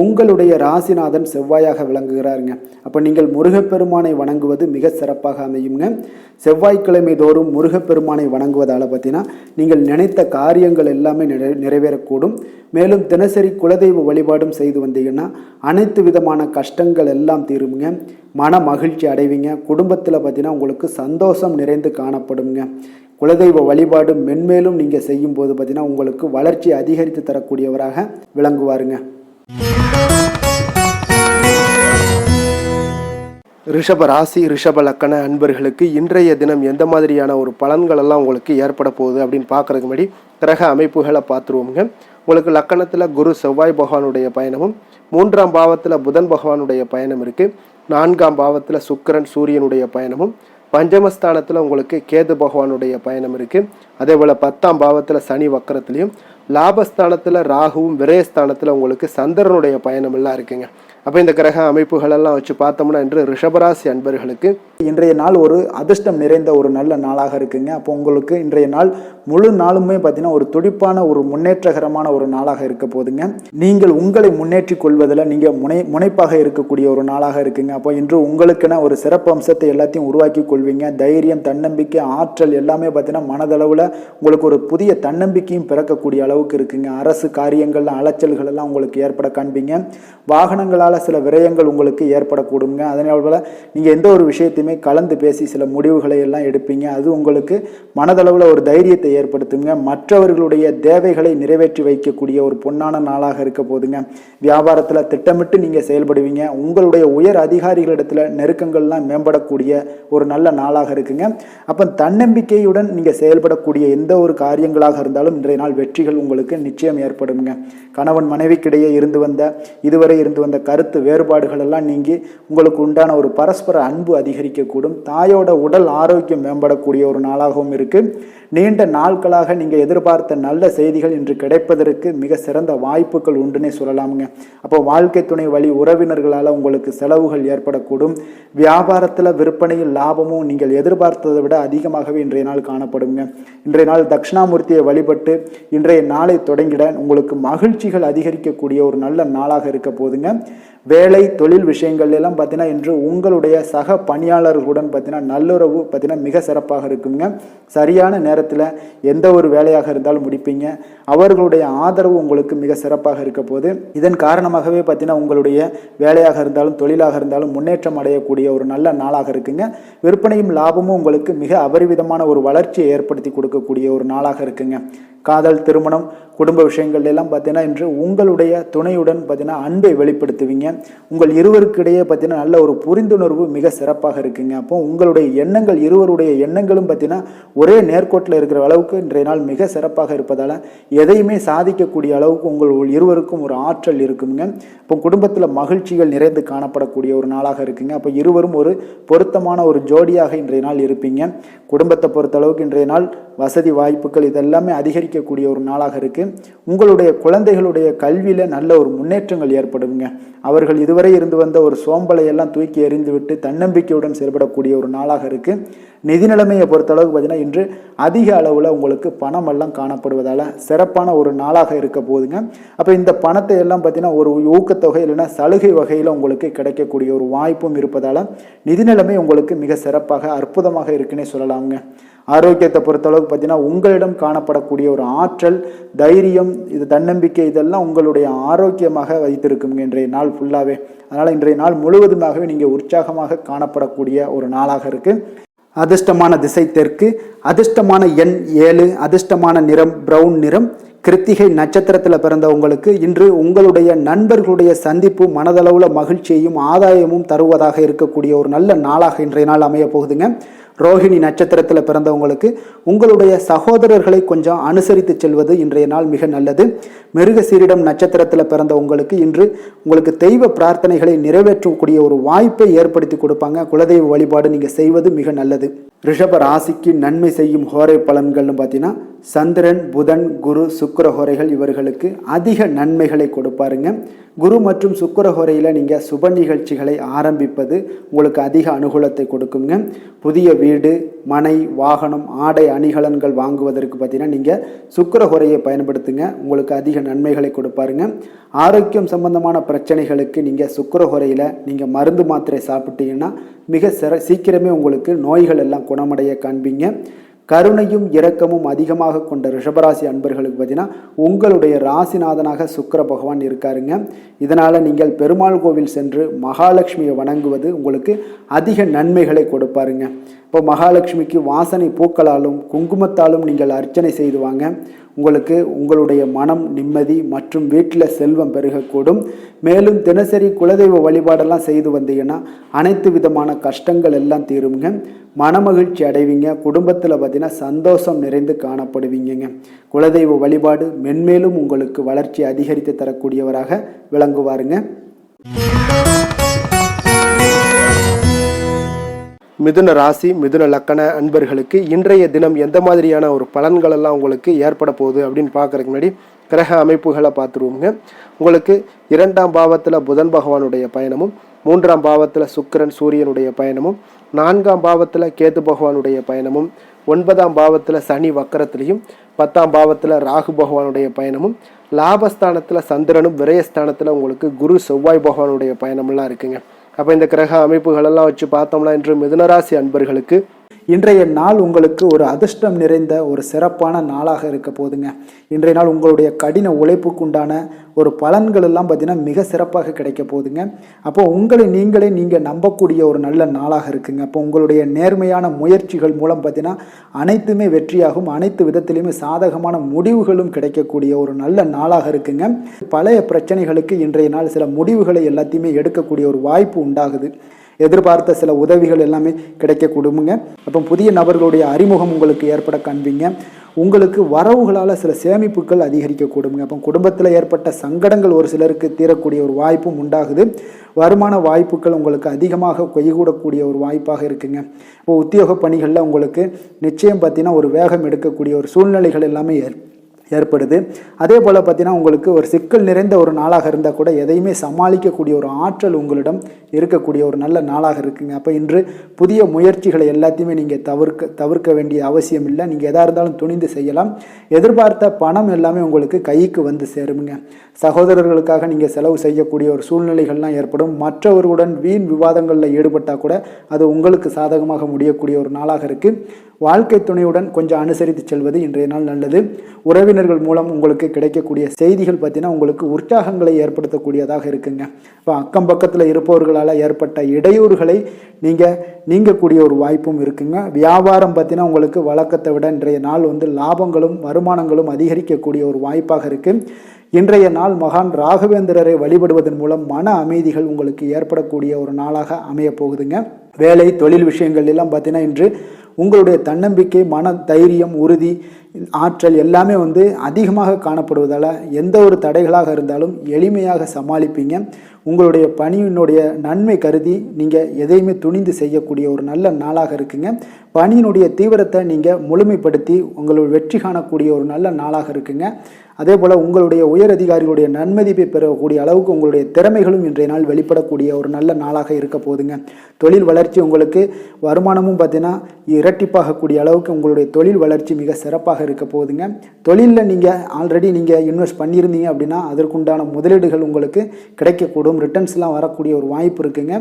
உங்களுடைய ராசிநாதன் செவ்வாயாக விளங்குகிறாருங்க. அப்போ நீங்கள் முருகப்பெருமானை வணங்குவது மிக சிறப்பாக அமையுங்க. செவ்வாய்க்கிழமை தோறும் முருகப்பெருமானை வணங்குவதால் பார்த்தீங்கன்னா நீங்கள் நினைத்த காரியங்கள் எல்லாமே நிறைவேறக்கூடும். மேலும் தினசரி குலதெய்வ வழிபாடும் செய்து வந்தீங்கன்னா அனைத்து விதமான கஷ்டங்கள் எல்லாம் தீருங்க. மன மகிழ்ச்சி அடைவீங்க. குடும்பத்தில் பார்த்தீங்கன்னா உங்களுக்கு சந்தோஷம் நிறைந்து காணப்படுங்க. குலதெய்வ வழிபாடு மென்மேலும் நீங்கள் செய்யும் போது பார்த்தீங்கன்னா உங்களுக்கு வளர்ச்சி அதிகரித்து தரக்கூடியவராக விளங்குவாருங்க. ரிஷப ராசி, ரிஷப லக்கண அன்பர்களுக்கு இன்றைய தினம் எந்த மாதிரியான ஒரு பலன்கள் எல்லாம் உங்களுக்கு ஏற்பட போகுது அப்படின்னு பார்க்கறதுக்கு முன்னாடி கிரக அமைப்புகளை பார்த்துருவோங்க. உங்களுக்கு லக்கணத்தில் குரு செவ்வாய் பகவானுடைய பயணமும், 3ஆம் பாவத்தில் புதன் பகவானுடைய பயணம் இருக்குது. 4ஆம் பாவத்தில் சுக்கிரன் சூரியனுடைய பயணமும், பஞ்சமஸ்தானத்தில் உங்களுக்கு கேது பகவானுடைய பயணம் இருக்குது. அதே போல் 10ஆம் பாவத்தில் சனி வக்கரத்துலையும், லாபஸ்தானத்தில் ராகுவும் விரயஸ்தானத்தில் உங்களுக்கு சந்திரனுடைய பயணம் எல்லாம் இருக்குங்க. அப்போ இந்த கிரக அமைப்புகளெல்லாம் வச்சு பார்த்தோம்னா இன்று ரிஷபராசி அன்பர்களுக்கு இன்றைய நாள் ஒரு அதிர்ஷ்டம் நிறைந்த ஒரு நல்ல நாளாக இருக்குங்க. அப்போ உங்களுக்கு இன்றைய நாள் முழு நாளுமே பார்த்தீங்கன்னா ஒரு துடிப்பான ஒரு முன்னேற்றகரமான ஒரு நாளாக இருக்க போதுங்க. நீங்கள் உங்களை முன்னேற்றி கொள்வதில் நீங்கள் முனைப்பாக இருக்கக்கூடிய ஒரு நாளாக இருக்குங்க. அப்போ இன்று உங்களுக்கென ஒரு சிறப்பு அம்சத்தை எல்லாத்தையும் உருவாக்கி கொள்வீங்க. தைரியம், தன்னம்பிக்கை, ஆற்றல் எல்லாமே பார்த்தீங்கன்னா மனதளவில் உங்களுக்கு ஒரு புதிய தன்னம்பிக்கையும் பிறக்கக்கூடிய அளவுக்கு இருக்குங்க. அரசு காரியங்கள்ல அலைச்சல்கள் எல்லாம் உங்களுக்கு ஏற்பட காண்பீங்க. வாகனங்களால் சில விரயங்கள் உங்களுக்கு ஏற்படக்கூடுங்க. அதனால நீங்கள் எந்த ஒரு விஷயத்தையுமே கலந்து பேசி சில முடிவுகளை எல்லாம் எடுப்பீங்க. அது உங்களுக்கு மனதளவில் ஒரு தைரியத்தை ஏற்படுத்துங்க. மற்றவர்களுடைய தேவைகளை நிறைவேற்றி வைக்கக்கூடிய ஒரு பொன்னான நாளாக இருக்க போதுங்க. வியாபாரத்தில் திட்டமிட்டு நீங்கள் செயல்படுவீங்க. உங்களுடைய உயர் அதிகாரிகளிடத்தில் நெருக்கங்கள்லாம் மேம்படக்கூடிய ஒரு நல்ல நாளாக இருக்குங்க. அப்போ தன்னம்பிக்கையுடன் நீங்கள் செயல்படக்கூடிய எந்த ஒரு காரியங்களாக இருந்தாலும் இன்றைய நாள் வெற்றிகள் உங்களுக்கு நிச்சயம் ஏற்படுங்க. கணவன் மனைவிக்கிடையே இதுவரை இருந்து வந்த கருத்து வேறுபாடுகள் எல்லாம் நீங்கி உங்களுக்கு உண்டான ஒரு பரஸ்பர அன்பு அதிகரிக்கக்கூடும். தாயோட உடல் ஆரோக்கியம் மேம்படக்கூடிய ஒரு நாளாகவும் இருக்கு. நீண்ட நாட்களாக நீங்கள் எதிர்பார்த்த நல்ல செய்திகள் இன்று கிடைப்பதற்கு மிக சிறந்த வாய்ப்புகள் உண்டுன்னே சொல்லலாமுங்க. அப்போ வாழ்க்கை துணை வழி உறவினர்களால் உங்களுக்கு செலவுகள் ஏற்படக்கூடும். வியாபாரத்தில் விற்பனையில் லாபமும் நீங்கள் எதிர்பார்த்ததை விட அதிகமாகவே இன்றைய நாள் காணப்படுங்க. இன்றைய நாள் தட்சிணாமூர்த்தியை வழிபட்டு இன்றைய நாளை தொடங்கிட உங்களுக்கு மகிழ்ச்சிகள் அதிகரிக்கக்கூடிய ஒரு நல்ல நாளாக இருக்க போதுங்க. வேலை தொழில் விஷயங்கள் எல்லாம் பார்த்தீங்கன்னா இன்று உங்களுடைய சக பணியாளர்களுடன் பார்த்தீங்கன்னா நல்லுறவு பார்த்தீங்கன்னா மிக சிறப்பாக இருக்குங்க. சரியான நேரத்தில் எந்த ஒரு வேலையாக இருந்தாலும் முடிப்பீங்க. அவர்களுடைய ஆதரவு உங்களுக்கு மிக சிறப்பாக இருக்க போது. இதன் காரணமாகவே பார்த்தீங்கன்னா உங்களுடைய வேலையாக இருந்தாலும் தொழிலாக இருந்தாலும் முன்னேற்றம் அடையக்கூடிய ஒரு நல்ல நாளாக இருக்குங்க. விற்பனையும் லாபமும் உங்களுக்கு மிக அபரிவிதமான ஒரு வளர்ச்சியை ஏற்படுத்தி கொடுக்கக்கூடிய ஒரு நாளாக இருக்குங்க. காதல், திருமணம், குடும்ப விஷயங்கள் எல்லாம் பார்த்தீங்கன்னா இன்று உங்களுடைய துணையுடன் பார்த்தீங்கன்னா அன்பை வெளிப்படுத்துவீங்க. உங்கள் இருவருக்கிடையே பார்த்தீங்கன்னா நல்ல ஒரு புரிந்துணர்வு மிக சிறப்பாக இருக்குங்க. அப்போ உங்களுடைய எண்ணங்கள், இருவருடைய எண்ணங்களும் பார்த்தீங்கன்னா ஒரே நேர்கோட்டில் இருக்கிற அளவுக்கு இன்றைய நாள் மிக சிறப்பாக இருப்பதால் எதையுமே சாதிக்கக்கூடிய அளவுக்கு உங்கள் இருவருக்கும் ஒரு ஆற்றல் இருக்குங்க. இப்போ குடும்பத்தில் மகிழ்ச்சிகள் நிறைந்து காணப்படக்கூடிய ஒரு நாளாக இருக்குங்க. அப்போ இருவரும் ஒரு பொருத்தமான ஒரு ஜோடியாக இன்றைய நாள் இருப்பீங்க. குடும்பத்தை பொறுத்தளவுக்கு இன்றைய நாள் வசதி வாய்ப்புகள் இதெல்லாமே அதிகரிக்கக்கூடிய ஒரு நாளாக இருக்கு. உங்களுடைய குழந்தைகளுடைய கல்வியில நல்ல ஒரு முன்னேற்றங்கள் ஏற்படுங்க. அவர்கள் இதுவரை இருந்து வந்த ஒரு சோம்பலை எல்லாம் தூக்கி எறிந்துவிட்டு தன்னம்பிக்கையுடன் செயல்படக்கூடிய ஒரு நாளாக இருக்கு. நிதி நிலைமையை பொறுத்தளவுக்கு பார்த்தீங்கன்னா இன்று அதிக அளவில் உங்களுக்கு பணம் எல்லாம் காணப்படுவதால சிறப்பான ஒரு நாளாக இருக்க போதுங்க. அப்போ இந்த பணத்தை எல்லாம் பார்த்தீங்கன்னா ஒரு ஊக்கத்தொகை இல்லைன்னா சலுகை வகையில் உங்களுக்கு கிடைக்கக்கூடிய ஒரு வாய்ப்பும் இருப்பதால நிதி நிலைமை உங்களுக்கு மிக சிறப்பாக அற்புதமாக இருக்குன்னே சொல்லலாமுங்க. ஆரோக்கியத்தை பொறுத்தளவுக்கு பார்த்தீங்கன்னா உங்களிடம் காணப்படக்கூடிய ஒரு ஆற்றல், தைரியம், இது தன்னம்பிக்கை இதெல்லாம் உங்களுடைய ஆரோக்கியமாக வைத்திருக்குங்க இன்றைய நாள் ஃபுல்லாகவே. அதனால் இன்றைய நாள் முழுவதுமாகவே நீங்கள் உற்சாகமாக காணப்படக்கூடிய ஒரு நாளாக இருக்குது. அதிர்ஷ்டமான திசை தெற்கு, அதிர்ஷ்டமான எண் 7, அதிர்ஷ்டமான நிறம் பிரவுன் நிறம். கிருத்திகை நட்சத்திரத்தில் பிறந்தவங்களுக்கு இன்று உங்களுடைய நண்பர்களுடைய சந்திப்பு மனதளவில் மகிழ்ச்சியையும் ஆதாயமும் தருவதாக இருக்கக்கூடிய ஒரு நல்ல நாளாக இன்றைய நாள் அமைய போகுதுங்க. ரோஹிணி நட்சத்திரத்தில் பிறந்தவங்களுக்கு உங்களுடைய சகோதரர்களை கொஞ்சம் அனுசரித்து செல்வது இன்றைய நாள் மிக நல்லது. மிருகசீரிடம் நட்சத்திரத்தில் பிறந்த உங்களுக்கு இன்று உங்களுக்கு தெய்வ பிரார்த்தனைகளை நிறைவேற்றக்கூடிய ஒரு வாய்ப்பை ஏற்படுத்தி கொடுப்பாங்க. குலதெய்வ வழிபாடு நீங்கள் செய்வது மிக நல்லது. ரிஷப ராசிக்கு நன்மை செய்யும் ஹோரை பலன்கள்னு பார்த்தீங்கன்னா சந்திரன், புதன், குரு, சுக்கிர ஹோரைகள் இவர்களுக்கு அதிக நன்மைகளை கொடுப்பாருங்க. குரு மற்றும் சுக்கிர ஹோரையில் நீங்கள் சுப நிகழ்ச்சிகளை ஆரம்பிப்பது உங்களுக்கு அதிக அனுகூலத்தை கொடுக்குங்க. புதிய வீடு, மனை, வாகனம், ஆடை அணிகலன்கள் வாங்குவதற்கு பார்த்தீங்கன்னா நீங்கள் சுக்கிர ஹோரையை பயன்படுத்துங்க. உங்களுக்கு அதிக நன்மைகளை கொடுப்பாருங்க. ஆரோக்கியம் சம்பந்தமான பிரச்சனைகளுக்கு நீங்கள் சுக்கிர ஹோரையில் நீங்கள் மருந்து மாத்திரை சாப்பிட்டீங்கன்னா மிக சீக்கிரமே உங்களுக்கு நோய்கள் எல்லாம் குணமடைய காண்பீங்க. கருணையும் இரக்கமும் அதிகமாக கொண்ட ரிஷபராசி அன்பர்களுக்கு பார்த்தீங்கன்னா உங்களுடைய ராசிநாதனாக சுக்கிர பகவான் இருக்காருங்க. இதனால் நீங்கள் பெருமாள் கோவில் சென்று மகாலட்சுமியை வணங்குவது உங்களுக்கு அதிக நன்மைகளை கொடுப்பாருங்க. இப்போ மகாலட்சுமிக்கு வாசனை பூக்களாலும் குங்குமத்தாலும் நீங்கள் அர்ச்சனை செய்துவாங்க. உங்களுக்கு உங்களுடைய மனம் நிம்மதி மற்றும் வீட்டில் செல்வம் பெருகக்கூடும். மேலும் தினசரி குலதெய்வ வழிபாடெல்லாம் செய்து வந்தீங்கன்னா அனைத்து விதமான கஷ்டங்கள் எல்லாம் தீருங்க. மனமகிழ்ச்சி அடைவீங்க. குடும்பத்தில் பார்த்தீங்கன்னா சந்தோஷம் நிறைந்து காணப்படுவீங்க. குலதெய்வ வழிபாடு மென்மேலும் உங்களுக்கு வளர்ச்சி அதிகரித்து தரக்கூடியவராக விளங்குவாருங்க. மிதுன ராசி, மிதுன லக்கண அன்பர்களுக்கு இன்றைய தினம் எந்த மாதிரியான ஒரு பலன்கள் எல்லாம் உங்களுக்கு ஏற்பட போகுது அப்படின்னு பார்க்கறதுக்கு முன்னாடி கிரக அமைப்புகளை பார்த்துருவோங்க. உங்களுக்கு 2ஆம் பாவத்தில் புதன் பகவானுடைய பயணமும், 3ஆம் பாவத்தில் சுக்கிரன் சூரியனுடைய பயணமும், 4ஆம் பாவத்தில் கேது பகவானுடைய பயணமும், 9ஆம் பாவத்தில் சனி வக்கரத்திலையும், 10ஆம் பாவத்தில் ராகு பகவானுடைய பயணமும், லாபஸ்தானத்தில் சந்திரனும், விரயஸ்தானத்தில் உங்களுக்கு குரு செவ்வாய் பகவானுடைய பயணமெல்லாம் இருக்குங்க. அப்போ இந்த கிரக அமைப்புகளெல்லாம் வச்சு பார்த்தோம்னா இன்று மிதுனராசி அன்பர்களுக்கு இன்றைய நாள் உங்களுக்கு ஒரு அதிர்ஷ்டம் நிறைந்த ஒரு சிறப்பான நாளாக இருக்க போதுங்க. இன்றைய நாள் உங்களுடைய கடின உழைப்புக்கு உண்டான ஒரு பலன்கள் எல்லாம் பார்த்தீங்கன்னா மிக சிறப்பாக கிடைக்க போதுங்க. அப்போ உங்களை நீங்கள் நம்பக்கூடிய ஒரு நல்ல நாளாக இருக்குங்க. அப்போ உங்களுடைய நேர்மையான முயற்சிகள் மூலம் பார்த்தீங்கன்னா அனைத்துமே வெற்றியாகும், அனைத்து விதத்திலையுமே சாதகமான முடிவுகளும் கிடைக்கக்கூடிய ஒரு நல்ல நாளாக இருக்குங்க. பழைய பிரச்சனைகளுக்கு இன்றைய நாள் சில முடிவுகளை எல்லாத்தையுமே எடுக்கக்கூடிய ஒரு வாய்ப்பு உண்டாகுது. எதிர்பார்த்த சில உதவிகள் எல்லாமே கிடைக்க கொடுங்க. அப்போ புதிய நபர்களுடைய அறிமுகம் உங்களுக்கு ஏற்பட காண்பீங்க. உங்களுக்கு வரவுகளால் சில சேமிப்புகள் அதிகரிக்க கொடுங்க. அப்போ குடும்பத்தில் ஏற்பட்ட சங்கடங்கள் ஒரு சிலருக்கு தீரக்கூடிய ஒரு வாய்ப்பும் உண்டாகுது. வருமான வாய்ப்புகள் உங்களுக்கு அதிகமாக கைகூடக்கூடிய ஒரு வாய்ப்பாக இருக்குங்க. இப்போ உத்தியோக பணிகளில் உங்களுக்கு நிச்சயம் பார்த்தீங்கன்னா ஒரு வேகம் எடுக்கக்கூடிய ஒரு சூழ்நிலைகள் எல்லாமே ஏற்படுது. அதே போல் பார்த்தீங்கன்னா உங்களுக்கு ஒரு சிக்கல் நிறைந்த ஒரு நாளாக இருந்தால் கூட எதையுமே சமாளிக்கக்கூடிய ஒரு ஆற்றல் உங்களிடம் இருக்கக்கூடிய ஒரு நல்ல நாளாக இருக்குங்க. அப்போ இன்று புதிய முயற்சிகளை எல்லாத்தையுமே நீங்கள் தவிர்க்க வேண்டிய அவசியம் இல்லை. நீங்கள் எதாக இருந்தாலும் துணிந்து செய்யலாம். எதிர்பார்த்த பணம் எல்லாமே உங்களுக்கு கைக்கு வந்து சேருங்க. சகோதரர்களுக்காக நீங்கள் செலவு செய்யக்கூடிய ஒரு சூழ்நிலைகள்லாம் ஏற்படும். மற்றவர்களுடன் வீண் விவாதங்களில் ஈடுபட்டால் கூட அது உங்களுக்கு சாதகமாக முடியக்கூடிய ஒரு நாளாக இருக்குது. வாழ்க்கை துணையுடன் கொஞ்சம் அனுசரித்து செல்வது இன்றைய நாள் நல்லது. உறவினர்கள் மூலம் உங்களுக்கு கிடைக்கக்கூடிய செய்திகள் பார்த்தீங்கன்னா உங்களுக்கு உற்சாகங்களை ஏற்படுத்தக்கூடியதாக இருக்குங்க. இப்போ அக்கம் பக்கத்தில் இருப்பவர்களால் ஏற்பட்ட இடையூறுகளை நீங்கக்கூடிய ஒரு வாய்ப்பும் இருக்குங்க. வியாபாரம் பார்த்தீங்கன்னா உங்களுக்கு வழக்கத்தை விட இன்றைய நாள் லாபங்களும் வருமானங்களும் அதிகரிக்கக்கூடிய ஒரு வாய்ப்பாக இருக்குது. இன்றைய நாள் மகான் ராகவேந்திரரை வழிபடுவதன் மூலம் மன அமைதிகள் உங்களுக்கு ஏற்படக்கூடிய ஒரு நாளாக அமைய போகுதுங்க. வேலை தொழில் விஷயங்கள் எல்லாம் பார்த்தீங்கன்னா இன்று உங்களுடைய தன்னம்பிக்கை, மன தைரியம், உறுதி, ஆற்றல் எல்லாமே அதிகமாக காணப்படுவதால் எந்த ஒரு தடைகளாக இருந்தாலும் எளிமையாக சமாளிப்பீங்க. உங்களுடைய பணியினுடைய நன்மை கருதி நீங்கள் எதையுமே துணிந்து செய்யக்கூடிய ஒரு நல்ல நாளாக இருக்குங்க. பணியினுடைய தீவிரத்தை நீங்கள் முழுமைப்படுத்தி உங்களுடைய வெற்றி காணக்கூடிய ஒரு நல்ல நாளாக இருக்குங்க. அதே போல் உங்களுடைய உயர் அதிகாரிகளுடைய நன்மதிப்பை பெறக்கூடிய அளவுக்கு உங்களுடைய திறமைகளும் இன்றைய நாள் வெளிப்படக்கூடிய ஒரு நல்ல நாளாக இருக்க போதுங்க. தொழில் வளர்ச்சி உங்களுக்கு வருமானமும் பார்த்தீங்கன்னா இரட்டிப்பாகக்கூடிய அளவுக்கு உங்களுடைய தொழில் வளர்ச்சி மிக சிறப்பாக இருக்க போகுதுங்க. தொழிலில் நீங்கள் ஆல்ரெடி இன்வெஸ்ட் பண்ணியிருந்தீங்க அப்படின்னா அதற்குண்டான முதலீடுகள் உங்களுக்கு கிடைக்கக்கூடும். ரிட்டர்ன்ஸ்லாம் வரக்கூடிய ஒரு வாய்ப்பு இருக்குங்க.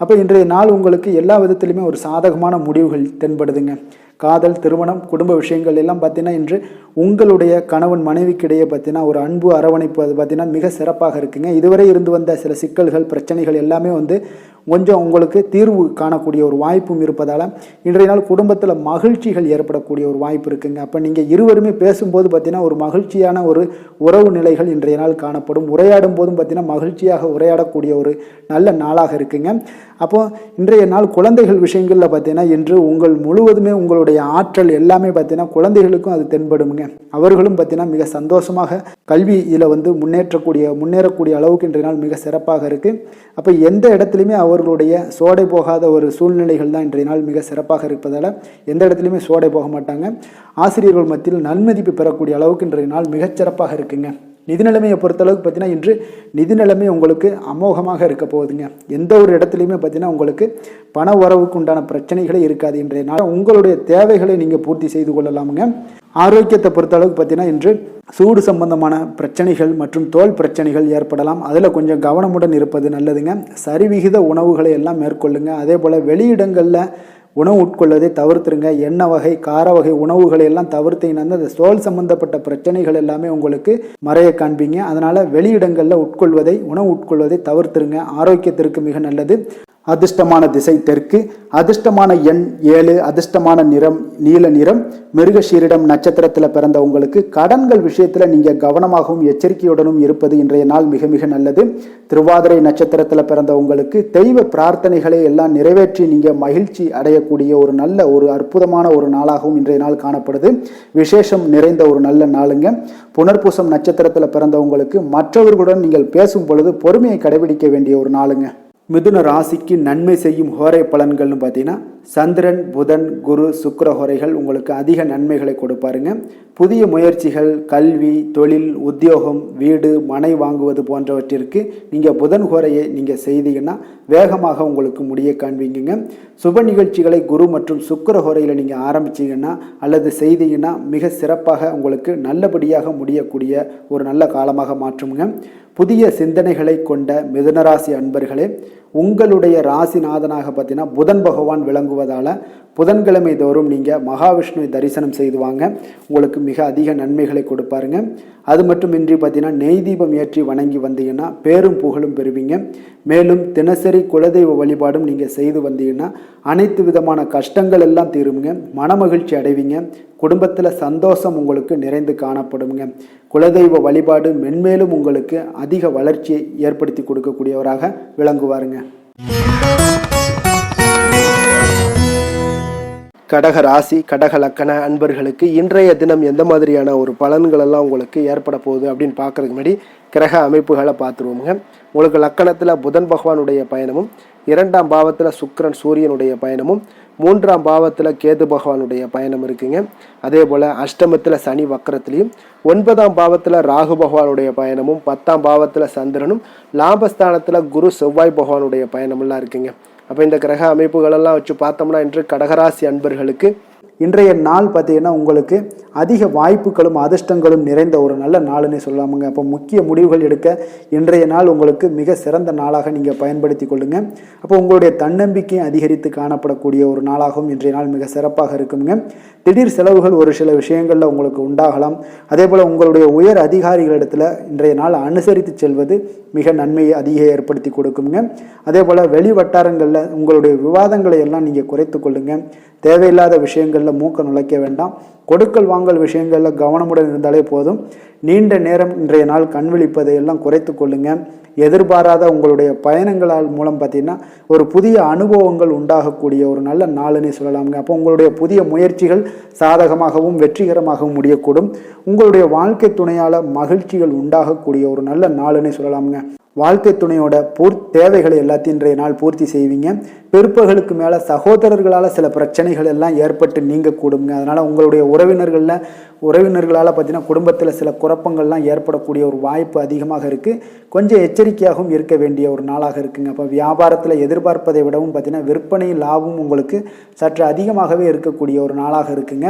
அப்போ இன்றைய நாள் உங்களுக்கு எல்லா விதத்திலுமே ஒரு சாதகமான முடிவுகள் தென்படுதுங்க. காதல், திருமணம், குடும்ப விஷயங்கள் எல்லாம் பார்த்தீங்கன்னா இன்று உங்களுடைய கணவன் மனைவிக்கிடையே பார்த்தீங்கன்னா ஒரு அன்பு அரவணைப்பு அது பார்த்தீங்கன்னா மிக சிறப்பாக இருக்குங்க. இதுவரை இருந்து வந்த சில சிக்கல்கள் பிரச்சனைகள் எல்லாமே கொஞ்சம் உங்களுக்கு தீர்வு காணக்கூடிய ஒரு வாய்ப்பும் இருப்பதால் இன்றைய நாள் குடும்பத்தில் மகிழ்ச்சிகள் ஏற்படக்கூடிய ஒரு வாய்ப்பு இருக்குங்க. அப்போ நீங்கள் இருவருமே பேசும்போது பார்த்தீங்கன்னா ஒரு மகிழ்ச்சியான ஒரு உறவு நிலைகள் இன்றைய நாள் காணப்படும். உரையாடும் போதும் பார்த்தீங்கன்னா மகிழ்ச்சியாக உரையாடக்கூடிய ஒரு நல்ல நாளாக இருக்குங்க. அப்போது இன்றைய நாள் குழந்தைகள் விஷயங்களில் பார்த்தீங்கன்னா இன்று முழுவதுமே உங்களுடைய ஆற்றல் எல்லாமே பார்த்தீங்கன்னா குழந்தைகளுக்கும் அது தென்படுங்க. அவர்களும் பார்த்தீங்கன்னா மிக சந்தோஷமாக கல்வி இதில் முன்னேறக்கூடிய அளவுக்கு இன்றைய நாள் மிக சிறப்பாக இருக்குது. அப்போ எந்த இடத்துலையுமே அவர்களுடைய சோடை போகாத ஒரு சூழ்நிலைகள் தான் இன்றைய நாள் மிக சிறப்பாக இருப்பதால் எந்த இடத்துலையுமே சோடை போக மாட்டாங்க. ஆசிரியர்கள் மத்தியில் நன்மதிப்பு பெறக்கூடிய அளவுக்கு இன்றைய நாள் மிகச்சிறப்பாக இருக்குங்க. நிதி நிலைமையை பொறுத்தளவுக்கு பார்த்தீங்கன்னா இன்று நிதி நிலைமை உங்களுக்கு அமோகமாக இருக்க போகுதுங்க. எந்த ஒரு இடத்துலையுமே பார்த்தீங்கன்னா உங்களுக்கு பண வரவுக்கு உண்டான பிரச்சனைகளே இருக்காது. இன்றைய நாள் உங்களுடைய தேவைகளை நீங்கள் பூர்த்தி செய்து கொள்ளலாமுங்க. ஆரோக்கியத்தை பொறுத்தளவுக்கு பார்த்தீங்கன்னா இன்று சூடு சம்பந்தமான பிரச்சனைகள் மற்றும் தோல் பிரச்சனைகள் ஏற்படலாம். அதில் கொஞ்சம் கவனமுடன் இருப்பது நல்லதுங்க. சரிவிகித உணவுகளை எல்லாம் மேற்கொள்ளுங்க. அதே போல் வெளியிடங்களில் உணவு உட்கொள்வதை தவிர்த்துருங்க. எண்ணெய் வகை, கார வகை உணவுகளை எல்லாம் தவிர்த்தீங்கன்னா அந்த தோல் சம்பந்தப்பட்ட பிரச்சனைகள் எல்லாமே உங்களுக்கு மறைய காண்பீங்க. அதனால் வெளியிடங்களில் உணவு உட்கொள்வதை தவிர்த்துருங்க. ஆரோக்கியத்திற்கு மிக நல்லது. அதிர்ஷ்டமான திசை தெற்கு, அதிர்ஷ்டமான எண் 7, அதிர்ஷ்டமான நிறம் நீல நிறம். மிருகஷீரிடம் நட்சத்திரத்தில் பிறந்த உங்களுக்கு கடன்கள் விஷயத்தில் நீங்கள் கவனமாகவும் எச்சரிக்கையுடனும் இருப்பது இன்றைய நாள் மிக மிக நல்லது. திருவாதிரை நட்சத்திரத்தில் பிறந்த உங்களுக்கு தெய்வ பிரார்த்தனைகளை எல்லாம் நிறைவேற்றி நீங்கள் மகிழ்ச்சி அடையக்கூடிய ஒரு அற்புதமான ஒரு நாளாகவும் இன்றைய நாள் காணப்படுது. விசேஷம் நிறைந்த ஒரு நல்ல நாளுங்க. புனர்பூசம் நட்சத்திரத்தில் பிறந்தவங்களுக்கு மற்றவர்களுடன் நீங்கள் பேசும் பொழுது பொறுமையை கடைபிடிக்க வேண்டிய ஒரு நாளுங்க. மிதுன ராசிக்கு நன்மை செய்யும் ஹோரை பலன்கள்னு பார்த்தீங்கன்னா சந்திரன், புதன், குரு, சுக்கிர ஹோரைகள் உங்களுக்கு அதிக நன்மைகளை கொடுப்பாருங்க. புதிய முயற்சிகள், கல்வி, தொழில், உத்தியோகம், வீடு, மனை வாங்குவது போன்றவற்றிற்கு நீங்கள் புதன் ஹோரையை நீங்கள் செய்தீங்கன்னா வேகமாக உங்களுக்கு முடிய காண்பீங்க. சுப நிகழ்ச்சிகளை குரு மற்றும் சுக்கிர ஹோரையில் நீங்கள் ஆரம்பிச்சிங்கன்னா அல்லது செய்தீங்கன்னா மிக சிறப்பாக உங்களுக்கு நல்லபடியாக முடியக்கூடிய ஒரு நல்ல காலமாக மாற்றுங்க. புதிய சிந்தனைகளை கொண்ட மிதுனராசி அன்பர்களே, உங்களுடைய ராசிநாதனாக பார்த்தீங்கன்னா புதன் பகவான் விளங்குவதால் புதன்கிழமை தோறும் நீங்கள் மகாவிஷ்ணுவை தரிசனம் செய்து வாங்க. உங்களுக்கு மிக அதிக நன்மைகளை கொடுப்பாருங்க. அது மட்டுமின்றி பார்த்தீங்கன்னா நெய் தீபம் ஏற்றி வணங்கி வந்தீங்கன்னா பேரும் புகழும் பெறுவீங்க. மேலும் தினசரி குலதெய்வ வழிபாடும் நீங்கள் செய்து வந்தீங்கன்னா அனைத்து விதமான கஷ்டங்கள் எல்லாம் தீருங்க. மனமகிழ்ச்சி அடைவீங்க. குடும்பத்தில் சந்தோஷம் உங்களுக்கு நிறைந்து காணப்படுங்க. குலதெய்வ வழிபாடு மென்மேலும் உங்களுக்கு அதிக வளர்ச்சியை ஏற்படுத்தி கொடுக்கக்கூடியவராக விளங்குவாருங்க. கடக ராசி, கடக லக்கண அன்பர்களுக்கு இன்றைய தினம் எந்த மாதிரியான ஒரு பலன்கள் எல்லாம் உங்களுக்கு ஏற்பட போகுது அப்படின்னு பார்க்கறதுக்கு முன்னாடி கிரக அமைப்புகளை பார்த்துருவோங்க. உங்களுக்கு லக்கணத்தில் புதன் பகவானுடைய பயணமும், 2ஆம் பாவத்தில் சுக்கிரன் சூரியனுடைய பயணமும், 3ஆம் பாவத்தில் கேது பகவானுடைய பயணம் இருக்குங்க. அதே போல் அஷ்டமத்தில் சனி வக்கரத்துலேயும், 9ஆம் பாவத்தில் ராகு பகவானுடைய பயணமும், 10ஆம் பாவத்தில் சந்திரனும், லாபஸ்தானத்தில் குரு செவ்வாய் பகவானுடைய பயணமெல்லாம் இருக்குங்க. அப்போ இந்த கிரக அமைப்புகளெல்லாம் வச்சு பார்த்தோம்னா இன்று கடகராசி அன்பர்களுக்கு இன்றைய நாள் பார்த்தீங்கன்னா உங்களுக்கு அதிக வாய்ப்புகளும் அதிர்ஷ்டங்களும் நிறைந்த ஒரு நல்ல நாளுன்னே சொல்லாமுங்க. அப்போ முக்கிய முடிவுகள் எடுக்க இன்றைய நாள் உங்களுக்கு மிக சிறந்த நாளாக நீங்கள் பயன்படுத்தி கொள்ளுங்க. அப்போ உங்களுடைய தன்னம்பிக்கையை அதிகரித்து காணப்படக்கூடிய ஒரு நாளாகவும் இன்றைய நாள் மிக சிறப்பாக இருக்குங்க. திடீர் செலவுகள் ஒரு சில விஷயங்களில் உங்களுக்கு உண்டாகலாம். அதே போல் உங்களுடைய உயர் அதிகாரிகளிடத்தில் இன்றைய நாள் அனுசரித்து செல்வது மிக நன்மையை அதிக ஏற்படுத்தி கொடுக்குங்க. அதே போல் வெளி வட்டாரங்களில் உங்களுடைய விவாதங்களை எல்லாம் நீங்கள் குறைத்து கொள்ளுங்க. தேவையில்லாத விஷயங்களில் மூக்க நுழைக்க வேண்டாம். கொடுக்கல் வாங்கல் விஷயங்களில் கவனமுடன் இருந்தாலே போதும். நீண்ட நேரம் இன்றைய நாள் கண் விழிப்பதை எல்லாம் குறைத்து கொள்ளுங்க. எதிர்பாராத உங்களுடைய பயணங்களால் மூலம் பார்த்தீங்கன்னா ஒரு புதிய அனுபவங்கள் உண்டாகக்கூடிய ஒரு நல்ல நாளுன்னே சொல்லலாமுங்க. அப்போ உங்களுடைய புதிய முயற்சிகள் சாதகமாகவும் வெற்றிகரமாகவும் முடியக்கூடும். உங்களுடைய வாழ்க்கை துணையால் மகிழ்ச்சிகள் உண்டாகக்கூடிய ஒரு நல்ல நாளுன்னே சொல்லலாமுங்க. வாழ்க்கை துணையோட தேவைகளை எல்லாத்தையும் இன்றைய நாள் பூர்த்தி செய்வீங்க. பிற்பகலுக்கு மேலே சகோதரர்களால் சில பிரச்சனைகள் எல்லாம் ஏற்பட்டு நீங்கக்கூடுங்க. அதனால் உங்களுடைய உறவினர்களால் பார்த்தீங்கன்னா குடும்பத்தில் சில குழப்பங்கள்லாம் ஏற்படக்கூடிய ஒரு வாய்ப்பு அதிகமாக இருக்குது. கொஞ்சம் எச்சரிக்கையாகவும் இருக்க வேண்டிய ஒரு நாளாக இருக்குங்க. அப்போ வியாபாரத்தில் எதிர்பார்ப்பதை விடவும் பார்த்தீங்கன்னா விற்பனை லாபம் உங்களுக்கு சற்று அதிகமாகவே இருக்கக்கூடிய ஒரு நாளாக இருக்குங்க.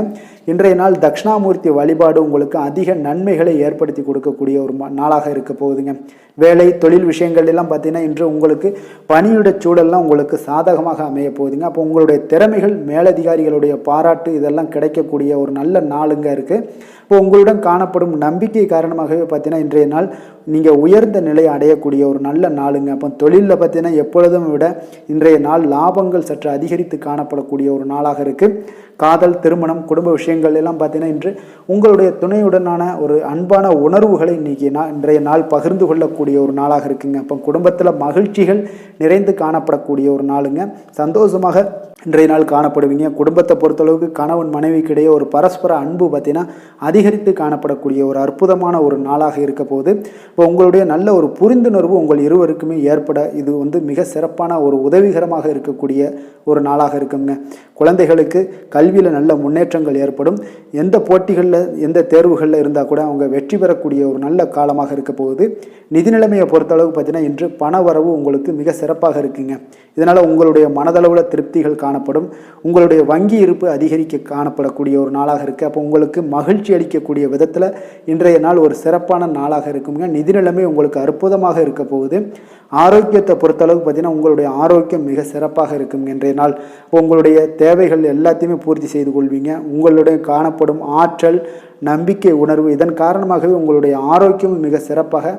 இன்றைய நாள் தட்சிணாமூர்த்தி வழிபாடு உங்களுக்கு அதிக நன்மைகளை ஏற்படுத்தி கொடுக்கக்கூடிய ஒரு நாளாக இருக்க போகுதுங்க. வேலை தொழில் விஷயங்கள் எல்லாம் பார்த்தீங்கன்னா இன்று உங்களுக்கு பணியிட சூழல்லாம் உங்களுக்கு சாதகமாக அமைய போகுதுங்க. அப்போ உங்களுடைய திறமைகள் மேலதிகாரிகளுடைய பாராட்டு இதெல்லாம் கிடைக்கக்கூடிய ஒரு நல்ல நாளுங்க இருக்குது. இப்போ உங்களுடன் காணப்படும் நம்பிக்கை காரணமாகவே பார்த்தீங்கன்னா இன்றைய நாள் நீங்கள் உயர்ந்த நிலையை அடையக்கூடிய ஒரு நல்ல நாளுங்க. அப்போ தொழிலில் பார்த்தீங்கன்னா எப்பொழுதும் விட இன்றைய நாள் லாபங்கள் சற்று அதிகரித்து காணப்படக்கூடிய ஒரு நாளாக இருக்குது. காதல், திருமணம், குடும்ப விஷயங்கள் எல்லாம் பார்த்தீங்கன்னா இன்று உங்களுடைய துணையுடனான ஒரு அன்பான உணர்வுகளை இன்றைய நாள் பகிர்ந்து கொள்ளக்கூடிய ஒரு நாளாக இருக்குங்க. அப்போ குடும்பத்தில் மகிழ்ச்சிகள் நிறைந்து காணப்படக்கூடிய ஒரு நாளுங்க. சந்தோஷமாக இன்றைய நாள் காணப்படுவீங்க. குடும்பத்தை பொறுத்தளவுக்கு கணவன் மனைவிக்கு இடையே ஒரு பரஸ்பர அன்பு பார்த்தீங்கன்னா அதிகரித்து காணப்படக்கூடிய ஒரு அற்புதமான ஒரு நாளாக இருக்க போகுது. இப்போ உங்களுடைய நல்ல ஒரு புரிந்துணர்வு உங்கள் இருவருக்குமே ஏற்பட இது மிக சிறப்பான ஒரு உதவிகரமாக இருக்கக்கூடிய ஒரு நாளாக இருக்குங்க. குழந்தைகளுக்கு கல்வியில் நல்ல முன்னேற்றங்கள் ஏற்படும். எந்த போட்டிகளில் எந்த தேர்வுகளில் இருந்தால் கூட அவங்க வெற்றி பெறக்கூடிய ஒரு நல்ல காலமாக இருக்க போகுது. நிதி நிலைமையை பொறுத்தளவுக்கு பார்த்தீங்கன்னா இன்று பண வரவு உங்களுக்கு மிக சிறப்பாக இருக்குங்க. இதனால் உங்களுடைய மனதளவில் திருப்திகள் காணப்படும். உங்களுடைய வங்கி இருப்பு அதிகரிக்க காணப்படக்கூடிய ஒரு நாளாக இருக்குது. அப்போ உங்களுக்கு மகிழ்ச்சி அளிக்கக்கூடிய விதத்தில் இன்றைய நாள் ஒரு சிறப்பான நாளாக இருக்குங்க. நிதி நிலைமை உங்களுக்கு அற்புதமாக இருக்க போகுது. ஆரோக்கியத்தை பொறுத்தளவுக்கு பார்த்தீங்கன்னா உங்களுடைய ஆரோக்கியம் மிக சிறப்பாக இருக்குங்க. இன்றைய நாள் உங்களுடைய தேவைகள் எல்லாத்தையுமே பூர்த்தி செய்து கொள்வீங்க. உங்களுடைய காணப்படும் ஆற்றல், நம்பிக்கை உணர்வு இதன் காரணமாகவே உங்களுடைய ஆரோக்கியம் மிக சிறப்பாக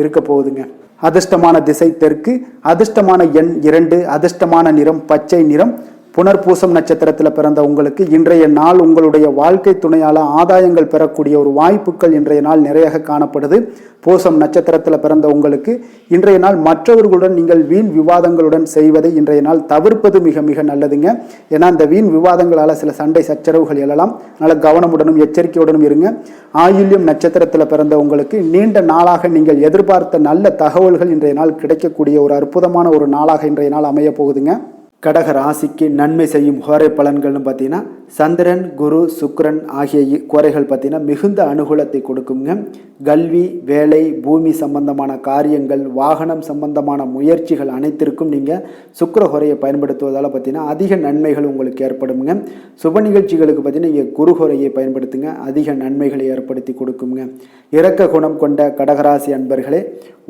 இருக்க போகுதுங்க. அதிர்ஷ்டமான திசை தெற்கு, அதிர்ஷ்டமான எண் 2, அதிர்ஷ்டமான நிறம் பச்சை நிறம். புனர்பூசம் நட்சத்திரத்தில் பிறந்த உங்களுக்கு இன்றைய நாள் உங்களுடைய வாழ்க்கை துணையால் ஆதாயங்கள் பெறக்கூடிய ஒரு வாய்ப்புகள் இன்றைய நாள் நிறைய காணப்படுது. பூசம் நட்சத்திரத்தில் பிறந்த உங்களுக்கு இன்றைய நாள் மற்றவர்களுடன் நீங்கள் வீண் விவாதங்களுடன் செய்வதை இன்றைய நாள் தவிர்ப்பது மிக மிக நல்லதுங்க. ஏன்னா இந்த வீண் விவாதங்களால் சில சண்டை சச்சரவுகள் எழலாம். அதனால் கவனமுடனும் எச்சரிக்கையுடனும் இருங்க. ஆயுள்யம் நட்சத்திரத்தில் பிறந்த உங்களுக்கு நீண்ட நாளாக நீங்கள் எதிர்பார்த்த நல்ல தகவல்கள் இன்றைய நாள் கிடைக்கக்கூடிய ஒரு அற்புதமான ஒரு நாளாக இன்றைய நாள் அமைய போகுதுங்க. கடக ராசிக்கு நன்மை செய்யும் கோரை பலன்கள்னு பார்த்தீங்கன்னா சந்திரன், குரு, சுக்கிரன் ஆகிய கோரைகள் பார்த்தீங்கன்னா மிகுந்த அனுகூலத்தை கொடுக்குங்க. கல்வி, வேலை, பூமி சம்பந்தமான காரியங்கள், வாகனம் சம்பந்தமான முயற்சிகள் அனைத்திற்கும் நீங்கள் சுக்கிர கோரையை பயன்படுத்துவதால் பார்த்தீங்கன்னா அதிக நன்மைகள் உங்களுக்கு ஏற்படுங்க. சுப நிகழ்ச்சிகளுக்கு பார்த்தீங்கன்னா நீங்கள் குரு கோரையை பயன்படுத்துங்க, அதிக நன்மைகளை ஏற்படுத்தி கொடுக்குங்க. இரக்க குணம் கொண்ட கடகராசி அன்பர்களே,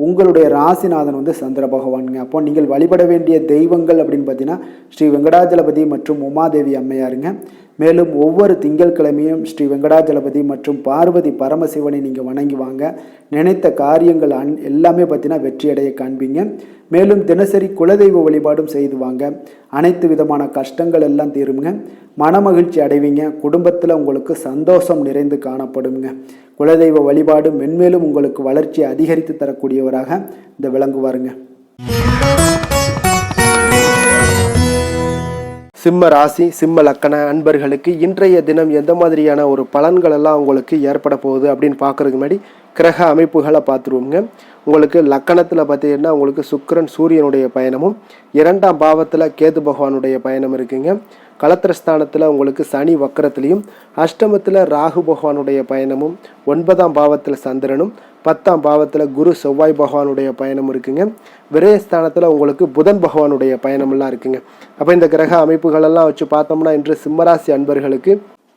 உங்களுடைய ராசிநாதன் வந்து சந்திர பகவானுங்க. அப்போ நீங்கள் வழிபட வேண்டிய தெய்வங்கள் அப்படின்னு பார்த்தீங்கன்னா ஸ்ரீ வெங்கடாஜலபதி மற்றும் உமாதேவி அம்மையாருங்க. மேலும் ஒவ்வொரு திங்கட்கிழமையும் ஸ்ரீ வெங்கடாஜலபதி மற்றும் பார்வதி பரமசிவனை நீங்கள் வணங்கி வாங்க. நினைத்த காரியங்கள் எல்லாமே பார்த்தீங்கன்னா வெற்றியடைய காண்பீங்க. மேலும் தினசரி குலதெய்வ வழிபாடும் செய்து வாங்க. அனைத்து விதமான கஷ்டங்கள் எல்லாம் தீருங்க. மனமகிழ்ச்சி அடைவீங்க. குடும்பத்தில் உங்களுக்கு சந்தோஷம் நிறைந்து காணப்படுங்க. குலதெய்வ வழிபாடு மென்மேலும் உங்களுக்கு வளர்ச்சியை அதிகரித்து தரக்கூடியவராக இந்த விளங்குவாருங்க. சிம்ம ராசி, சிம்ம லக்கண அன்பர்களுக்கு இன்றைய தினம் எந்த மாதிரியான ஒரு பலன்கள் எல்லாம் உங்களுக்கு ஏற்பட போகுது அப்படின்னு பார்க்கறதுக்கு முன்னாடி கிரக அமைப்புகளை பார்த்துருவோங்க. உங்களுக்கு லக்கணத்தில் பார்த்தீங்கன்னா உங்களுக்கு சுக்கிரன் சூரியனுடைய பயணமும், 2ஆம் பாவத்தில் கேது பகவானுடைய பயணம் இருக்குங்க. களத்திரஸ்தானத்தில் உங்களுக்கு சனி வக்கரத்திலையும், அஷ்டமத்தில் ராகு பகவானுடைய பயணமும், 9ஆம் பாவத்தில் சந்திரனும், 10ஆம் பாவத்தில் குரு செவ்வாய் பகவானுடைய பயணம் இருக்குங்க. விரயஸ்தானத்தில் உங்களுக்கு புதன் பகவானுடைய பயணமெல்லாம் இருக்குங்க. அப்போ இந்த கிரக அமைப்புகளெல்லாம் வச்சு பார்த்தோம்னா இன்று சிம்மராசி அன்பர்களுக்கு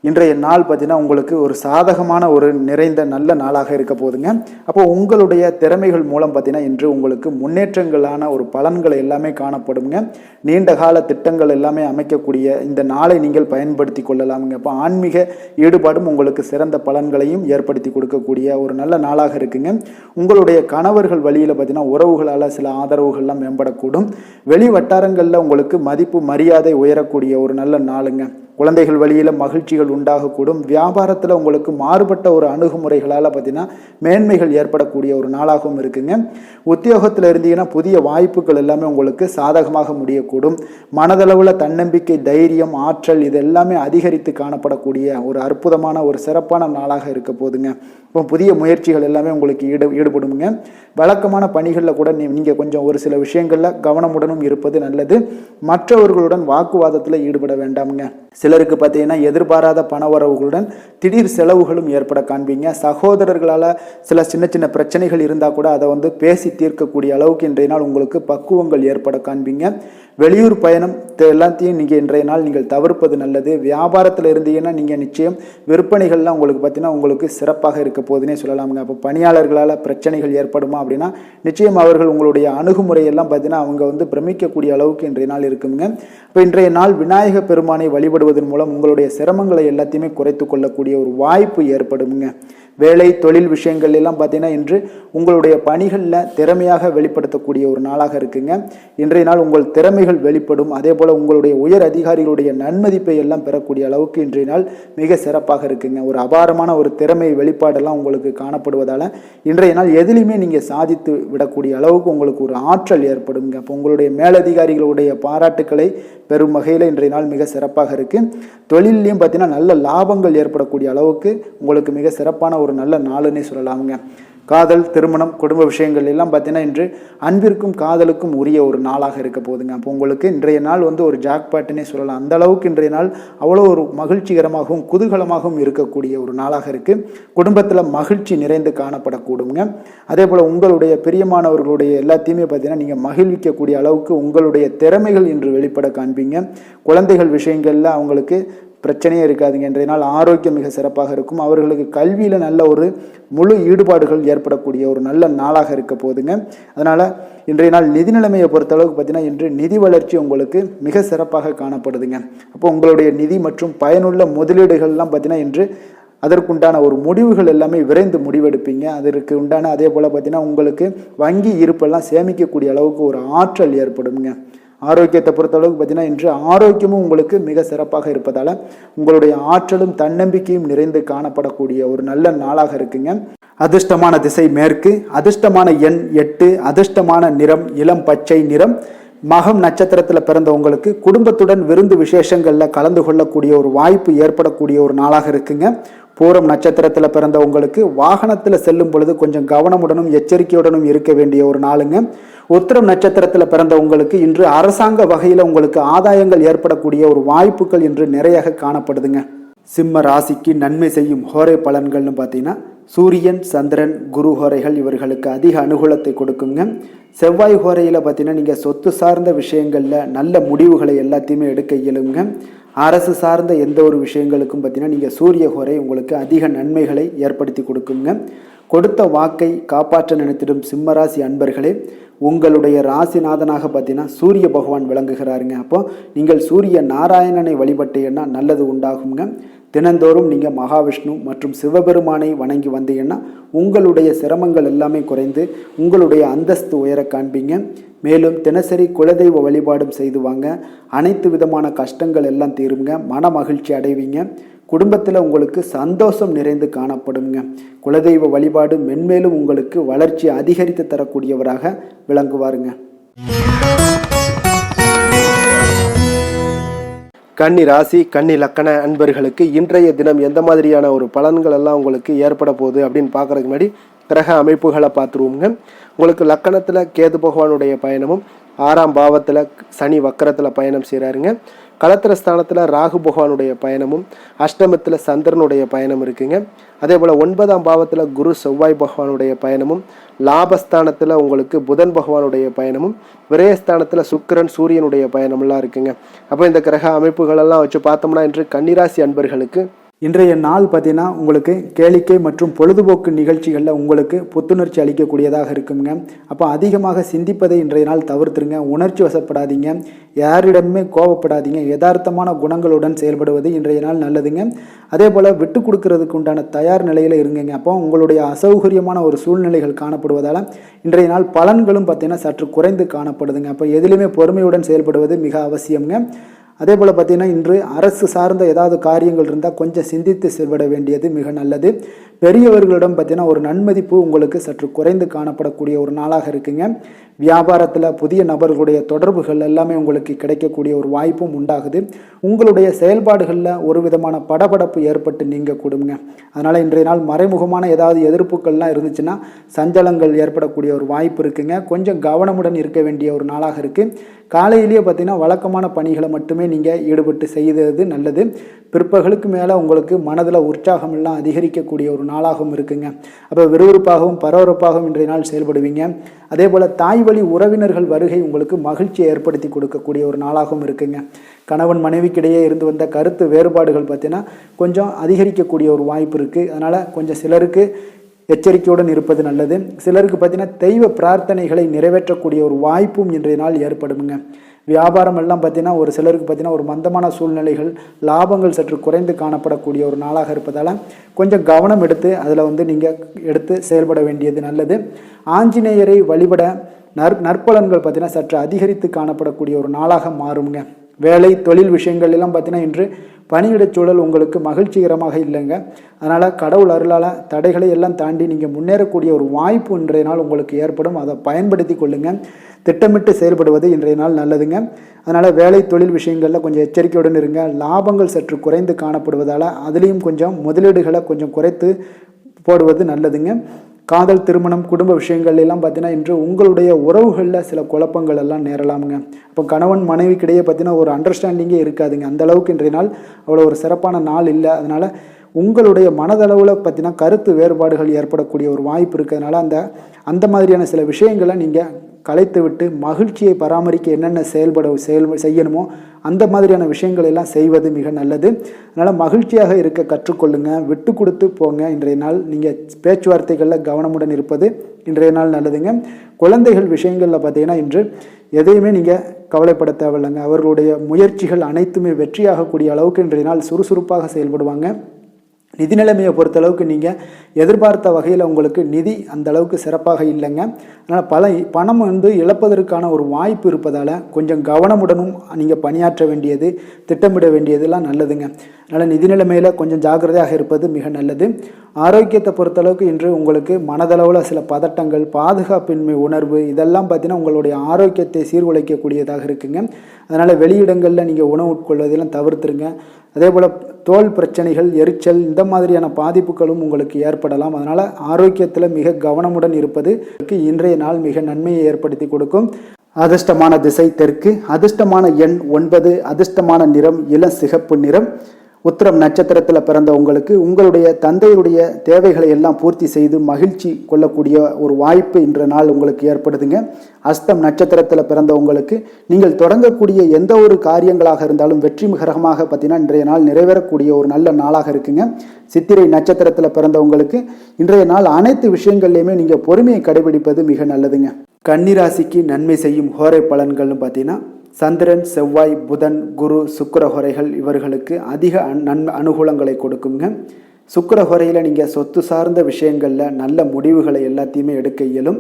இன்றைய நாள் பார்த்தீங்கன்னா உங்களுக்கு ஒரு சாதகமான ஒரு நிறைந்த நல்ல நாளாக இருக்க போதுங்க. அப்போ உங்களுடைய திறமைகள் மூலம் பார்த்தீங்கன்னா இன்று உங்களுக்கு முன்னேற்றங்களான ஒரு பலன்கள் எல்லாமே காணப்படுங்க. நீண்ட கால திட்டங்கள் எல்லாமே அமைக்கக்கூடிய இந்த நாளை நீங்கள் பயன்படுத்தி கொள்ளலாமுங்க. அப்போ ஆன்மீக ஈடுபாடும் உங்களுக்கு சிறந்த பலன்களையும் ஏற்படுத்தி கொடுக்கக்கூடிய ஒரு நல்ல நாளாக இருக்குங்க. உங்களுடைய கணவர்கள் வழியில் பார்த்தீங்கன்னா உறவுகளால் சில ஆதரவுகள்லாம் மேம்படக்கூடும். வெளி வட்டாரங்களில் உங்களுக்கு மதிப்பு மரியாதை உயரக்கூடிய ஒரு நல்ல நாளுங்க. குழந்தைகள் வழியில் மகிழ்ச்சிகள் உண்டாகக்கூடும். வியாபாரத்தில் உங்களுக்கு மாறுபட்ட ஒரு அணுகுமுறைகளால் பார்த்தீங்கன்னா மேன்மைகள் ஏற்படக்கூடிய ஒரு நாளாகவும் இருக்குங்க. உத்தியோகத்தில் இருந்தீங்கன்னா புதிய வாய்ப்புகள் எல்லாமே உங்களுக்கு சாதகமாக முடியக்கூடும். மனதளவில் தன்னம்பிக்கை, தைரியம், ஆற்றல் இது எல்லாமே அதிகரித்து காணப்படக்கூடிய ஒரு அற்புதமான ஒரு சிறப்பான நாளாக இருக்க போதுங்க. இப்போ புதிய முயற்சிகள் எல்லாமே உங்களுக்கு ஈடுபடுங்க. வழக்கமான பணிகளில் கூட நீங்கள் கொஞ்சம் ஒரு சில விஷயங்களில் கவனமுடனும் இருப்பது நல்லது. மற்றவர்களுடன் வாக்குவாதத்தில் ஈடுபட வேண்டாமுங்க. சிலருக்கு பார்த்தீங்கன்னா எதிர்பாராத பண வரவுகளுடன் திடீர் செலவுகளும் ஏற்பட காண்பீங்க. சகோதரர்களால் சில சின்ன சின்ன பிரச்சனைகள் இருந்தால் கூட அதை வந்து பேசி தீர்க்கக்கூடிய அளவுக்கு இன்றைய நாள் உங்களுக்கு பக்குவங்கள் ஏற்பட காண்பீங்க. வெளியூர் பயணம் எல்லாத்தையும் நீங்கள் இன்றைய நாள் நீங்கள் தவிர்ப்பது நல்லது. வியாபாரத்தில் இருந்தீங்கன்னா நீங்கள் நிச்சயம் விற்பனைகள்லாம் உங்களுக்கு பார்த்தீங்கன்னா உங்களுக்கு சிறப்பாக இருக்க போதுன்னே சொல்லலாமுங்க. அப்போ பணியாளர்களால் பிரச்சனைகள் ஏற்படுமா அப்படின்னா நிச்சயம் அவர்கள் உங்களுடைய அணுகுமுறையெல்லாம் பார்த்தீங்கன்னா அவங்க வந்து பிரமிக்கக்கூடிய அளவுக்கு இன்றைய நாள் இருக்குங்க. இப்போ இன்றைய நாள் விநாயக பெருமானை வழிபடுவதன் மூலம் உங்களுடைய சிரமங்களை எல்லாத்தையுமே குறைத்து கொள்ளக்கூடிய ஒரு வாய்ப்பு ஏற்படுங்க. வேலை, தொழில் விஷயங்கள் எல்லாம் பார்த்தீங்கன்னா இன்று உங்களுடைய பணிகளில் திறமையாக வெளிப்படுத்தக்கூடிய ஒரு நாளாக இருக்குங்க. இன்றைய நாள் உங்கள் திறமைகள் வெளிப்படும். அதே போல் உங்களுடைய உயர் அதிகாரிகளுடைய நன்மதிப்பை எல்லாம் பெறக்கூடிய அளவுக்கு இன்றைய நாள் மிக சிறப்பாக இருக்குங்க. ஒரு அபாரமான ஒரு திறமை வெளிப்பாடெல்லாம் உங்களுக்கு காணப்படுவதால் இன்றைய நாள் எதிலுமே நீங்கள் சாதித்து விடக்கூடிய அளவுக்கு உங்களுக்கு ஒரு ஆற்றல் ஏற்படுங்க. அப்போ உங்களுடைய மேலதிகாரிகளுடைய பாராட்டுக்களை பெரும் வகையில் இன்றைய நாள் மிக சிறப்பாக இருக்குது. தொழிலையும் பார்த்தீங்கன்னா நல்ல லாபங்கள் ஏற்படக்கூடிய அளவுக்கு உங்களுக்கு மிக சிறப்பான ஒரு நல்ல நாளுன்னே சொல்லலாமுங்க. காதல், திருமணம், குடும்ப விஷயங்கள் எல்லாம் பார்த்தீங்கன்னா இன்று அன்பிற்கும் காதலுக்கும் உரிய ஒரு நாளாக இருக்க போதுங்க. அப்போ உங்களுக்கு இன்றைய நாள் வந்து ஒரு ஜாக்பாட்டுன்னே சொல்லலாம். அந்த அளவுக்கு இன்றைய நாள் அவ்வளோ ஒரு மகிழ்ச்சிகரமாகவும் குதூகலமாகவும் இருக்கக்கூடிய ஒரு நாளாக இருக்குது. குடும்பத்தில் மகிழ்ச்சி நிறைந்து காணப்படக்கூடுங்க. அதே போல் உங்களுடைய பிரியமானவர்களுடைய எல்லாத்தையுமே பார்த்தீங்கன்னா நீங்கள் மகிழ்விக்கக்கூடிய அளவுக்கு உங்களுடைய திறமைகள் இன்று வெளிப்பட காண்பீங்க. குழந்தைகள் விஷயங்களில் அவங்களுக்கு பிரச்சனையே இருக்காதுங்க. இன்றைய நாள் ஆரோக்கியம் மிக சிறப்பாக இருக்கும். அவர்களுக்கு கல்வியில் நல்ல ஒரு முழு ஈடுபாடுகள் ஏற்படக்கூடிய ஒரு நல்ல நாளாக இருக்க போதுங்க. அதனால் இன்றைய நாள் நிதி நிலைமையை பொறுத்தளவுக்கு பார்த்தீங்கன்னா இன்று நிதி வளர்ச்சி உங்களுக்கு மிக சிறப்பாக காணப்படுதுங்க. அப்போ உங்களுடைய நிதி மற்றும் பயனுள்ள முதலீடுகள்லாம் பார்த்தீங்கன்னா இன்று அதற்குண்டான ஒரு முடிவுகள் எல்லாமே விரைந்து முடிவெடுப்பீங்க. அதற்கு உண்டான அதே போல் பார்த்தீங்கன்னா உங்களுக்கு வங்கி இருப்பெல்லாம் சேமிக்கக்கூடிய அளவுக்கு ஒரு ஆற்றல் ஏற்படுங்க. ஆரோக்கியத்தை பொறுத்தளவுக்கு பார்த்தீங்கன்னா இன்று ஆரோக்கியமும் உங்களுக்கு மிக சிறப்பாக இருப்பதால் உங்களுடைய ஆற்றலும் தன்னம்பிக்கையும் நிறைந்து காணப்படக்கூடிய ஒரு நல்ல நாளாக இருக்குங்க. அதிர்ஷ்டமான திசை மேற்கு, அதிர்ஷ்டமான எண் 8, அதிர்ஷ்டமான நிறம் இளம் பச்சை நிறம். மகம் நட்சத்திரத்தில் பிறந்த உங்களுக்கு குடும்பத்துடன் விருந்து விசேஷங்களில் கலந்து கொள்ளக்கூடிய ஒரு வாய்ப்பு ஏற்படக்கூடிய ஒரு நாளாக இருக்குங்க. பூரம் நட்சத்திரத்தில் பிறந்த உங்களுக்கு வாகனத்தில் செல்லும் பொழுது கொஞ்சம் கவனமுடனும் எச்சரிக்கையுடனும் இருக்க வேண்டிய ஒரு நாளுங்க. உத்திரம் நட்சத்திரத்தில் பிறந்த உங்களுக்கு இன்று அரசாங்க வகையில் உங்களுக்கு ஆதாயங்கள் ஏற்படக்கூடிய ஒரு வாய்ப்புகள் இன்று நிறைய காணப்படுதுங்க. சிம்ம ராசிக்கு நன்மை செய்யும் ஹோரை பலன்கள்னு பார்த்தீங்கன்னா சூரியன், சந்திரன், குரு ஹோரைகள் இவர்களுக்கு அதிக அனுகூலத்தை கொடுக்குங்க. செவ்வாய் ஹோரையில் பார்த்தீங்கன்னா நீங்கள் சொத்து சார்ந்த விஷயங்களில் நல்ல முடிவுகளை எல்லாத்தையுமே எடுக்க இயலுங்க. அரசு சார்ந்த எந்த ஒரு விஷயங்களுக்கும் பார்த்தீங்கன்னா நீங்கள் சூரிய ஹோரை உங்களுக்கு அதிக நன்மைகளை ஏற்படுத்தி கொடுக்குங்க. கொடுத்த வாக்கை காப்பாற்ற நினைத்திடும் சிம்மராசி அன்பர்களே, உங்களுடைய ராசிநாதனாக பார்த்தீங்கன்னா சூரிய பகவான் விளங்குகிறாருங்க. அப்போ நீங்கள் சூரிய நாராயணனை வழிபட்டீங்கன்னா நல்லது உண்டாகுங்க. தினந்தோறும் நீங்கள் மகாவிஷ்ணு மற்றும் சிவபெருமானை வணங்கி வந்தீங்கன்னா உங்களுடைய சிரமங்கள் எல்லாமே குறைந்து உங்களுடைய அந்தஸ்து உயர காண்பீங்க. மேலும் தினசரி குலதெய்வ வழிபாடும் செய்து வாங்க. அனைத்து விதமான கஷ்டங்கள் எல்லாம் தீருங்க. மன மகிழ்ச்சி அடைவீங்க. குடும்பத்தில் உங்களுக்கு சந்தோஷம் நிறைந்து காணப்படுங்க. குலதெய்வ வழிபாடு மென்மேலும் உங்களுக்கு வளர்ச்சி அதிகரித்து தரக்கூடியவராக விளங்குவாருங்க. கன்னி ராசி, கன்னி லக்கண அன்பர்களுக்கு இன்றைய தினம் எந்த மாதிரியான ஒரு பலன்கள் எல்லாம் உங்களுக்கு ஏற்பட போகுது அப்படின்னு பார்க்கறதுக்கு முன்னாடி கிரக அமைப்புகளை பார்த்துருவோங்க. உங்களுக்கு லக்கணத்தில் கேது பகவானுடைய பயணமும், 6ஆம் பாவத்தில் சனி வக்கரத்தில் பயணம் செய்கிறாருங்க. களத்திர ஸ்தானத்தில் ராகு பகவானுடைய பயணமும், அஷ்டமத்தில் சந்திரனுடைய பயணம் இருக்குங்க. அதே போல் 9ஆம் பாவத்தில் குரு செவ்வாய் பகவானுடைய பயணமும், லாபஸ்தானத்தில் உங்களுக்கு புதன் பகவானுடைய பயணமும், விரயஸ்தானத்தில் சுக்கிரன் சூரியனுடைய பயணமெல்லாம் இருக்குங்க. அப்போ இந்த கிரக அமைப்புகளெல்லாம் வச்சு பார்த்தோம்னா இன்று கன்னிராசி அன்பர்களுக்கு இன்றைய நாள் பார்த்தீங்கன்னா உங்களுக்கு கேளிக்கை மற்றும் பொழுதுபோக்கு நிகழ்ச்சிகளில் உங்களுக்கு புத்துணர்ச்சி அளிக்கக்கூடியதாக இருக்குங்க. அப்போ அதிகமாக சிந்திப்பதை இன்றைய நாள் தவிர்த்துருங்க. உணர்ச்சி வசப்படாதீங்க, யாரிடமே கோபப்படாதீங்க. யதார்த்தமான குணங்களுடன் செயல்படுவது இன்றைய நாள் நல்லதுங்க. அதே போல் விட்டு கொடுக்கறதுக்கு உண்டான தயார் நிலையில் இருங்க. அப்போ உங்களுடைய அசௌகரியமான ஒரு சூழ்நிலைகள் காணப்படுவதால் இன்றைய நாள் பலன்களும் பார்த்தீங்கன்னா சற்று குறைந்து காணப்படுதுங்க. அப்போ எதிலுமே பொறுமையுடன் செயல்படுவது மிக அவசியம்ங்க. அதே போல் பார்த்திங்கன்னா இன்று அரசு சார்ந்த ஏதாவது காரியங்கள் இருந்தால் கொஞ்சம் சிந்தித்து செயல்பட வேண்டியது மிக நல்லது. பெரியவர்களிடம் பார்த்திங்கன்னா ஒரு நன்மதிப்பு உங்களுக்கு சற்று குறைந்து காணப்படக்கூடிய ஒரு நாளாக இருக்குங்க. வியாபாரத்தில் புதிய நபர்களுடைய தொடர்புகள் எல்லாமே உங்களுக்கு கிடைக்கக்கூடிய ஒரு வாய்ப்பும் உண்டாகுது. உங்களுடைய செயல்பாடுகளில் ஒரு விதமான படபடப்பு ஏற்பட்டு நீங்க கொடுங்க. அதனால் இன்றைய நாள் மறைமுகமான ஏதாவது எதிர்ப்புகள்லாம் இருந்துச்சுன்னா சஞ்சலங்கள் ஏற்படக்கூடிய ஒரு வாய்ப்பு இருக்குங்க. கொஞ்சம் கவனமுடன் இருக்க வேண்டிய ஒரு நாளாக இருக்குது. காலையிலேயே பார்த்தீங்கன்னா வழக்கமான பணிகளை மட்டுமே நீங்கள் ஈடுபட்டு செய்வது நல்லது. பிற்பகலுக்கு மேலே உங்களுக்கு மனதில் உற்சாகம் எல்லாம் அதிகரிக்கக்கூடிய ஒரு நாளாகவும் இருக்குங்க. அப்போ விறுவிறுப்பாகவும் பரபரப்பாகவும் இன்றைய நாள் செயல்படுவீங்க. அதே போல் தாய் வழி உறவினர்கள் வருகை உங்களுக்கு மகிழ்ச்சியை ஏற்படுத்தி கொடுக்கக்கூடிய ஒரு நாளாகவும் இருக்குங்க. கணவன் மனைவிக்கிடையே இருந்து வந்த கருத்து வேறுபாடுகள் பார்த்தீங்கன்னா கொஞ்சம் அதிகரிக்கக்கூடிய ஒரு வாய்ப்பு இருக்குது. அதனால் கொஞ்சம் சிலருக்கு எச்சரிக்கையுடன் இருப்பது நல்லது. சிலருக்கு பார்த்தீங்கன்னா தெய்வ பிரார்த்தனைகளை நிறைவேற்றக்கூடிய ஒரு வாய்ப்பும் இன்றைய நாள் ஏற்படுங்க. வியாபாரம் எல்லாம் பார்த்தீங்கன்னா ஒரு சிலருக்கு பார்த்தீங்கன்னா ஒரு மந்தமான சூழ்நிலைகள், லாபங்கள் சற்று குறைந்து காணப்படக்கூடிய ஒரு நாளாக இருப்பதால் கொஞ்சம் கவனம் எடுத்து அதில் நீங்கள் எடுத்து செயல்பட வேண்டியது நல்லது. ஆஞ்சநேயரை வழிபட நற்பலன்கள் பார்த்தீங்கன்னா சற்று அதிகரித்து காணப்படக்கூடிய ஒரு நாளாக மாறுங்க. வேலை தொழில் விஷயங்கள் எல்லாம் பார்த்தீங்கன்னா இன்று பணியிடச் சூழல் உங்களுக்கு மகிழ்ச்சிகரமாக இல்லைங்க. அதனால் கடவுள் அருளால் தடைகளை எல்லாம் தாண்டி நீங்கள் முன்னேறக்கூடிய ஒரு வாய்ப்பு இன்றைய நாள் உங்களுக்கு ஏற்படும். அதை பயன்படுத்தி கொள்ளுங்கள். திட்டமிட்டு செயல்படுவது இன்றைய நாள் நல்லதுங்க. அதனால் வேலை தொழில் விஷயங்களில் கொஞ்சம் எச்சரிக்கையுடன் இருங்க. லாபங்கள் சற்று குறைந்து காணப்படுவதால் அதுலேயும் கொஞ்சம் முதலீடுகளை கொஞ்சம் குறைத்து போடுவது நல்லதுங்க. காதல், திருமணம், குடும்ப விஷயங்கள் எல்லாம் பார்த்தீங்கன்னா இன்று உங்களுடைய உறவுகளில் சில குழப்பங்கள் எல்லாம் நேரலாமுங்க. அப்போ கணவன் மனைவிக்கிடையே பார்த்தீங்கன்னா ஒரு அண்டர்ஸ்டாண்டிங்கே இருக்காதுங்க. அந்த அளவுக்கு இன்றைய நாள் அவ்வளோ ஒரு சிறப்பான நாள் இல்லை. அதனால் உங்களுடைய மனதளவில் பார்த்தீங்கன்னா கருத்து வேறுபாடுகள் ஏற்படக்கூடிய ஒரு வாய்ப்பு இருக்கிறதுனால அந்த மாதிரியான சில விஷயங்களை நீங்கள் கலைத்து விட்டு மகிழ்ச்சியை பராமரிக்க என்னென்ன செய்யணுமோ அந்த மாதிரியான விஷயங்கள் எல்லாம் செய்வது மிக நல்லது. அதனால் மகிழ்ச்சியாக இருக்க கற்றுக்கொள்ளுங்க. விட்டு கொடுத்து போங்க. இன்றைய நாள் நீங்கள் பேச்சுவார்த்தைகளில் கவனமுடன் இருப்பது இன்றைய நாள் நல்லதுங்க. குழந்தைகள் விஷயங்களில் பார்த்தீங்கன்னா இன்று எதையுமே நீங்கள் கவலைப்பட தேவையில்லைங்க. அவர்களுடைய முயற்சிகள் அனைத்துமே வெற்றியாகக்கூடிய அளவுக்கு இன்றைய நாள் சுறுசுறுப்பாக செயல்படுவாங்க. நிதி நிலைமையை பொறுத்தளவுக்கு நீங்கள் எதிர்பார்த்த வகையில் உங்களுக்கு நிதி அந்த அளவுக்கு சிறப்பாக இல்லைங்க. அதனால் பணம் இழப்பதற்கான ஒரு வாய்ப்பு இருப்பதால் கொஞ்சம் கவனமுடனும் நீங்கள் பணியாற்ற வேண்டியது, திட்டமிட வேண்டியதெல்லாம் நல்லதுங்க. அதனால் நிதி நிலைமையில் கொஞ்சம் ஜாக்கிரதையாக இருப்பது மிக நல்லது. ஆரோக்கியத்தை பொறுத்தளவுக்கு இன்று உங்களுக்கு மனதளவில் சில பதட்டங்கள், பாதுகாப்பின்மை உணர்வு இதெல்லாம் பார்த்தீங்கன்னா உங்களுடைய ஆரோக்கியத்தை சீர்குலைக்கக்கூடியதாக இருக்குங்க. அதனால் வெளியிடங்களில் நீங்கள் உணவு உட்கொள்வதெல்லாம் தவிர்த்துருங்க. அதே போல் தோல் பிரச்சனைகள், எரிச்சல் இந்த மாதிரியான பாதிப்புகளும் உங்களுக்கு ஏற்படலாம். அதனால் ஆரோக்கியத்தில் மிக கவனமுடன் இருப்பது இன்றைய நாள் மிக நன்மையை ஏற்படுத்தி கொடுக்கும். அதிர்ஷ்டமான திசை தெற்கு, அதிர்ஷ்டமான எண் 9, அதிர்ஷ்டமான நிறம் இளம் சிகப்பு நிறம். உத்திரம் நட்சத்திரத்தில் பிறந்த உங்களுக்கு உங்களுடைய தந்தையுடைய தேவைகளை எல்லாம் பூர்த்தி செய்து மகிழ்ச்சி கொள்ளக்கூடிய ஒரு வாய்ப்பு இன்ற நாள் உங்களுக்கு ஏற்படுதுங்க. அஸ்தம் நட்சத்திரத்தில் பிறந்த உங்களுக்கு நீங்கள் தொடங்கக்கூடிய எந்த ஒரு காரியங்களாக இருந்தாலும் வெற்றிகரமாக பார்த்தீங்கன்னா இன்றைய நாள் நிறைவேறக்கூடிய ஒரு நல்ல நாளாக இருக்குங்க. சித்திரை நட்சத்திரத்தில் பிறந்த உங்களுக்கு இன்றைய நாள் அனைத்து விஷயங்கள்லையுமே நீங்கள் பொறுமையை கடைபிடிப்பது மிக நல்லதுங்க. கன்னிராசிக்கு நன்மை செய்யும் ஹோரை பலன்கள்னு பார்த்தீங்கன்னா சந்திரன், செவ்வாய், புதன், குரு, சுக்கிர ஹோரைகள் இவர்களுக்கு அதிக அனுகூலங்களை கொடுக்குங்க. சுக்கிர ஹோரையில் நீங்கள் சொத்து சார்ந்த விஷயங்களில் நல்ல முடிவுகளை எல்லாத்தையுமே எடுக்க இயலும்.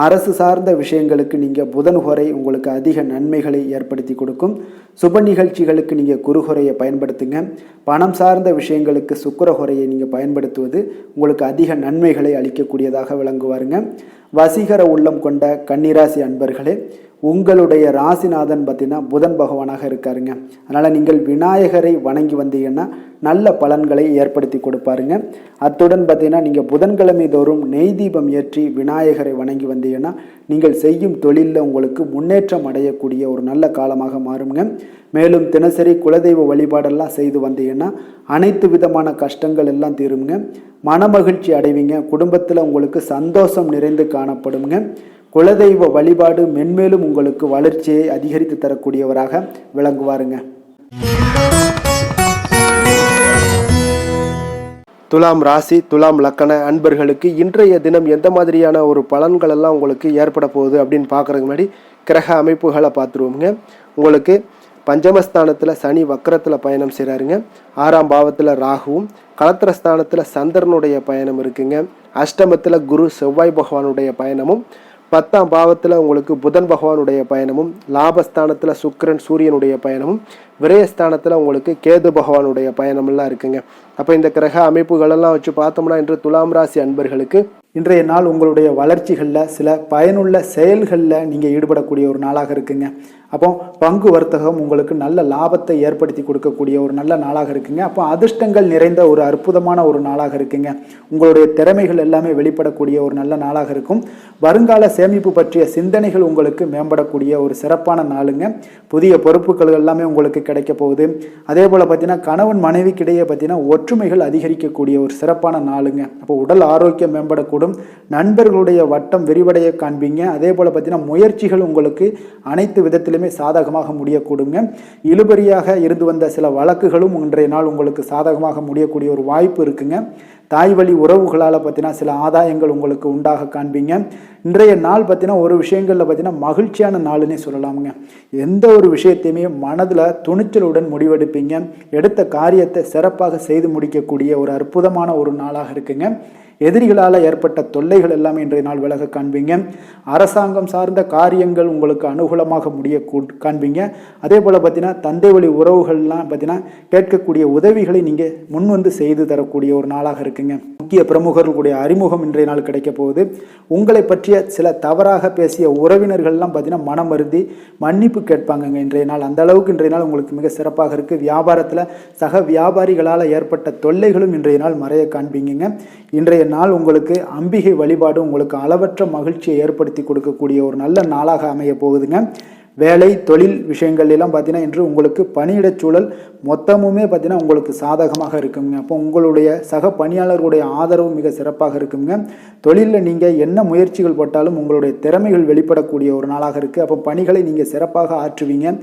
அரசு சார்ந்த விஷயங்களுக்கு நீங்கள் புதன் ஹோரை உங்களுக்கு அதிக நன்மைகளை ஏற்படுத்தி கொடுக்கும். சுப நிகழ்ச்சிகளுக்கு நீங்கள் குரு ஹோரையை பயன்படுத்துங்க. பணம் சார்ந்த விஷயங்களுக்கு சுக்கிர ஹோரையை நீங்கள் பயன்படுத்துவது உங்களுக்கு அதிக நன்மைகளை அளிக்கக்கூடியதாக விளங்குவாருங்க. வசீகர உள்ளம் கொண்ட கன்னிராசி அன்பர்களே, உங்களுடைய ராசிநாதன் பார்த்தீங்கன்னா புதன் பகவானாக இருக்காருங்க. அதனால் நீங்கள் விநாயகரை வணங்கி வந்தீங்கன்னா நல்ல பலன்களை ஏற்படுத்தி கொடுப்பாருங்க. அத்துடன் பார்த்தீங்கன்னா நீங்கள் புதன்கிழமை தோறும் நெய் தீபம் ஏற்றி விநாயகரை வணங்கி வந்தீங்கன்னா நீங்கள் செய்யும் தொழிலில் உங்களுக்கு முன்னேற்றம் அடையக்கூடிய ஒரு நல்ல காலமாக மாறுங்க. மேலும் தினசரி குலதெய்வ வழிபாடெல்லாம் செய்து வந்தீங்கன்னா அனைத்து விதமான கஷ்டங்கள் எல்லாம் தீருங்க. மனமகிழ்ச்சி அடைவீங்க. குடும்பத்தில் உங்களுக்கு சந்தோஷம் நிறைந்து காணப்படுங்க. குலதெய்வ வழிபாடு மென்மேலும் உங்களுக்கு வளர்ச்சியை அதிகரித்து தரக்கூடியவராக விளங்குவாருங்க. துலாம் ராசி, துலாம் லக்கண அன்பர்களுக்கு இன்றைய தினம் எந்த மாதிரியான ஒரு பலன்கள் எல்லாம் உங்களுக்கு ஏற்பட போகுது அப்படின்னு பார்க்குறதுக்கு முன்னாடி கிரக அமைப்புகளை பார்த்துருவோங்க. உங்களுக்கு பஞ்சமஸ்தானத்தில் சனி வக்கரத்தில் பயணம் செய்கிறாருங்க. 6ஆம் பாவத்தில் ராகுவும், களத்திரஸ்தானத்தில் சந்திரனுடைய பயணம் இருக்குங்க. அஷ்டமத்தில் குரு செவ்வாய் பகவானுடைய பயணமும், 10ஆம் பாவத்தில் உங்களுக்கு புதன் பகவானுடைய பயணமும், லாபஸ்தானத்தில் சுக்கிரன் சூரியனுடைய பயணமும், விரயஸ்தானத்தில் உங்களுக்கு கேது பகவானுடைய பயணமெல்லாம் இருக்குங்க. அப்போ இந்த கிரக அமைப்புகளெல்லாம் வச்சு பார்த்தோம்னா இன்று துலாம் ராசி அன்பர்களுக்கு இன்றைய நாள் உங்களுடைய வளர்ச்சிகளில் சில பயனுள்ள செயல்களில் நீங்கள் ஈடுபடக்கூடிய ஒரு நாளாக இருக்குங்க. அப்போ பங்கு வர்த்தகம் உங்களுக்கு நல்ல லாபத்தை ஏற்படுத்தி கொடுக்கக்கூடிய ஒரு நல்ல நாளாக இருக்குங்க. அப்போ அதிர்ஷ்டங்கள் நிறைந்த ஒரு அற்புதமான ஒரு நாளாக இருக்குங்க. உங்களுடைய திறமைகள் எல்லாமே வெளிப்படக்கூடிய ஒரு நல்ல நாளாக இருக்கும். வருங்கால சேமிப்பு பற்றிய சிந்தனைகள் உங்களுக்கு மேம்படக்கூடிய ஒரு சிறப்பான நாளுங்க. புதிய பொறுப்புகள் எல்லாமே உங்களுக்கு கிடைக்க போகுது. அதே போல் பார்த்தீங்கன்னா கணவன் மனைவிக்கிடையே பார்த்தீங்கன்னா ஒற்றுமைகள் அதிகரிக்கக்கூடிய ஒரு சிறப்பான நாளுங்க. அப்போ உடல் ஆரோக்கியம் மேம்படக்கூடும். நண்பர்களுடைய வட்டம் விரிவடைய காண்பீங்க. அதே போல் பார்த்தீங்கன்னா முயற்சிகள் உங்களுக்கு அனைத்து விதத்திலுமே சாதகமாக முடியக்கூடுங்க. இழுபறியாக இருந்து வந்த சில வழக்குகளும் இன்றைய நாள் உங்களுக்கு சாதகமாக முடியக்கூடிய ஒரு வாய்ப்பு இருக்குங்க. தாய் வழி உறவுகளால் பார்த்தீங்கன்னா சில ஆதாயங்கள் உங்களுக்கு உண்டாக காண்பீங்க. இன்றைய நாள் பார்த்தீங்கன்னா ஒரு விஷயங்களில் பார்த்தீங்கன்னா மகிழ்ச்சியான நாளுன்னே சொல்லலாமுங்க. எந்த ஒரு விஷயத்தையுமே மனதில் துணிச்சலுடன் முடிவெடுப்பீங்க. எடுத்த காரியத்தை சிறப்பாக செய்து முடிக்கக்கூடிய ஒரு அற்புதமான ஒரு நாளாக இருக்குங்க. எதிரிகளால் ஏற்பட்ட தொல்லைகள் எல்லாமே இன்றைய நாள் விலக காண்பீங்க. அரசாங்கம் சார்ந்த காரியங்கள் உங்களுக்கு அனுகூலமாக முடிய காண்பீங்க. அதே போல் பார்த்தீங்கன்னா தந்தை வழி உறவுகள்லாம் பார்த்தீங்கன்னா கேட்கக்கூடிய உதவிகளை நீங்கள் முன் வந்து செய்து தரக்கூடிய ஒரு நாளாக இருக்குங்க. முக்கிய பிரமுகர்களுடைய அறிமுகம் இன்றைய நாள் கிடைக்க போகுது. உங்களை பற்றிய சில தவறாக பேசிய உறவினர்கள்லாம் பார்த்தீங்கன்னா மனம் வருந்தி மன்னிப்பு கேட்பாங்கங்க இன்றைய நாள். அந்த அளவுக்கு இன்றைய நாள் உங்களுக்கு மிக சிறப்பாக இருக்குது. வியாபாரத்தில் சக வியாபாரிகளால் ஏற்பட்ட தொல்லைகளும் இன்றைய நாள் மறைய காண்பீங்க. இன்றைய நாள் உங்களுக்கு அம்பிகை வழிபாடு உங்களுக்கு அளவற்ற மகிழ்ச்சியை ஏற்படுத்தி கொடுக்கக்கூடிய ஒரு நல்ல நாளாக அமைய போகுதுங்க. வேலை தொழில் விஷயங்கள் எல்லாம் பார்த்தீங்கன்னா இன்று உங்களுக்கு பணியிடச் சூழல் மொத்தமுமே பார்த்தீங்கன்னா உங்களுக்கு சாதகமாக இருக்குங்க. அப்போ உங்களுடைய சக பணியாளர்களுடைய ஆதரவு மிக சிறப்பாக இருக்குங்க. தொழிலில் நீங்கள் என்ன முயற்சிகள் போட்டாலும் உங்களுடைய திறமைகள் வெளிப்படக்கூடிய ஒரு நாளாக இருக்குது. அப்போ பணிகளை நீங்கள் சிறப்பாக ஆற்றுவீங்க.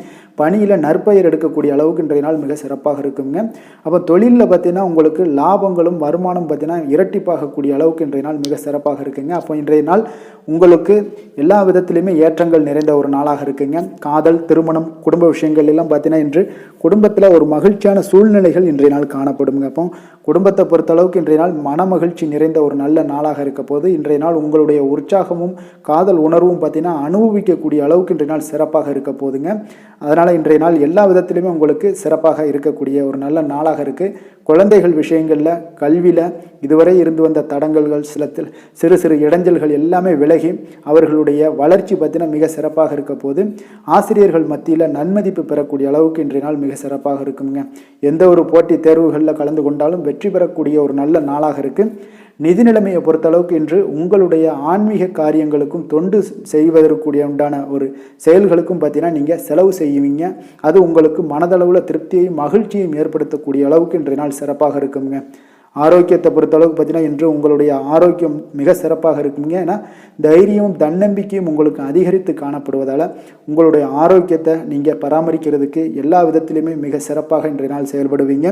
பணியில் நற்பெயர் எடுக்கக்கூடிய அளவுக்கு இன்றைய நாள் மிக சிறப்பாக இருக்குங்க. அப்போ தொழிலில் பார்த்தீங்கன்னா உங்களுக்கு லாபங்களும் வருமானம் பார்த்தீங்கன்னா இரட்டிப்பாகக்கூடிய அளவுக்கு இன்றைய நாள் மிக சிறப்பாக இருக்குங்க. அப்போ இன்றைய நாள் உங்களுக்கு எல்லா விதத்திலையுமே ஏற்றங்கள் நிறைந்த ஒரு நாளாக இருக்குங்க. காதல், திருமணம், குடும்ப விஷயங்கள் எல்லாம் பார்த்தீங்கன்னா இன்று குடும்பத்தில் ஒரு மகிழ்ச்சியான சூழ்நிலைகள் இன்றைய நாள் காணப்படுங்க. அப்போ குடும்பத்தை பொறுத்தளவுக்கு இன்றைய நாள் மன மகிழ்ச்சி நிறைந்த ஒரு நல்ல நாளாக இருக்க போது இன்றைய நாள் உங்களுடைய உற்சாகமும் காதல் உணர்வும் பார்த்தீங்கன்னா அனுபவிக்கக்கூடிய அளவுக்கு இன்றைய நாள் சிறப்பாக இருக்க போதுங்க. அதனால் இன்றைய நாள் எல்லா விதத்திலுமே உங்களுக்கு சிறப்பாக இருக்கக்கூடிய ஒரு நல்ல நாளாக இருக்குது. குழந்தைகள் விஷயங்களில் கல்வியில் இதுவரை இருந்து வந்த தடங்கல்கள் சிறு சிறு இடைஞ்சல்கள் எல்லாமே விலகி அவர்களுடைய வளர்ச்சி பார்த்தீங்கன்னா மிக சிறப்பாக இருக்க போது ஆசிரியர்கள் மத்தியில் நன்மதிப்பு பெறக்கூடிய அளவுக்கு இன்றைய நாள் மிக சிறப்பாக இருக்குங்க. எந்த ஒரு போட்டி தேர்வுகளில் கலந்து கொண்டாலும் வெற்றி பெறக்கூடிய ஒரு நல்ல நாளாக இருக்குது. நிதி நிலைமையை பொறுத்தளவுக்கு இன்று உங்களுடைய ஆன்மீக காரியங்களுக்கும் தொண்டு செய்வதற்குரிய உண்டான ஒரு செயல்களுக்கும் பார்த்தீங்கன்னா நீங்கள் செலவு செய்வீங்க. அது உங்களுக்கு மனதளவில் திருப்தியையும் மகிழ்ச்சியையும் ஏற்படுத்தக்கூடிய அளவுக்கு இன்றைய நாள் சிறப்பாக இருக்குங்க. ஆரோக்கியத்தை பொறுத்தளவுக்கு பார்த்தீங்கன்னா இன்று உங்களுடைய ஆரோக்கியம் மிக சிறப்பாக இருக்குங்க. ஏன்னா தைரியமும் தன்னம்பிக்கையும் உங்களுக்கு அதிகரித்து காணப்படுவதால் உங்களுடைய ஆரோக்கியத்தை நீங்கள் பராமரிக்கிறதுக்கு எல்லா விதத்திலுமே மிக சிறப்பாக இன்றைய நாள் செயல்படுவீங்க.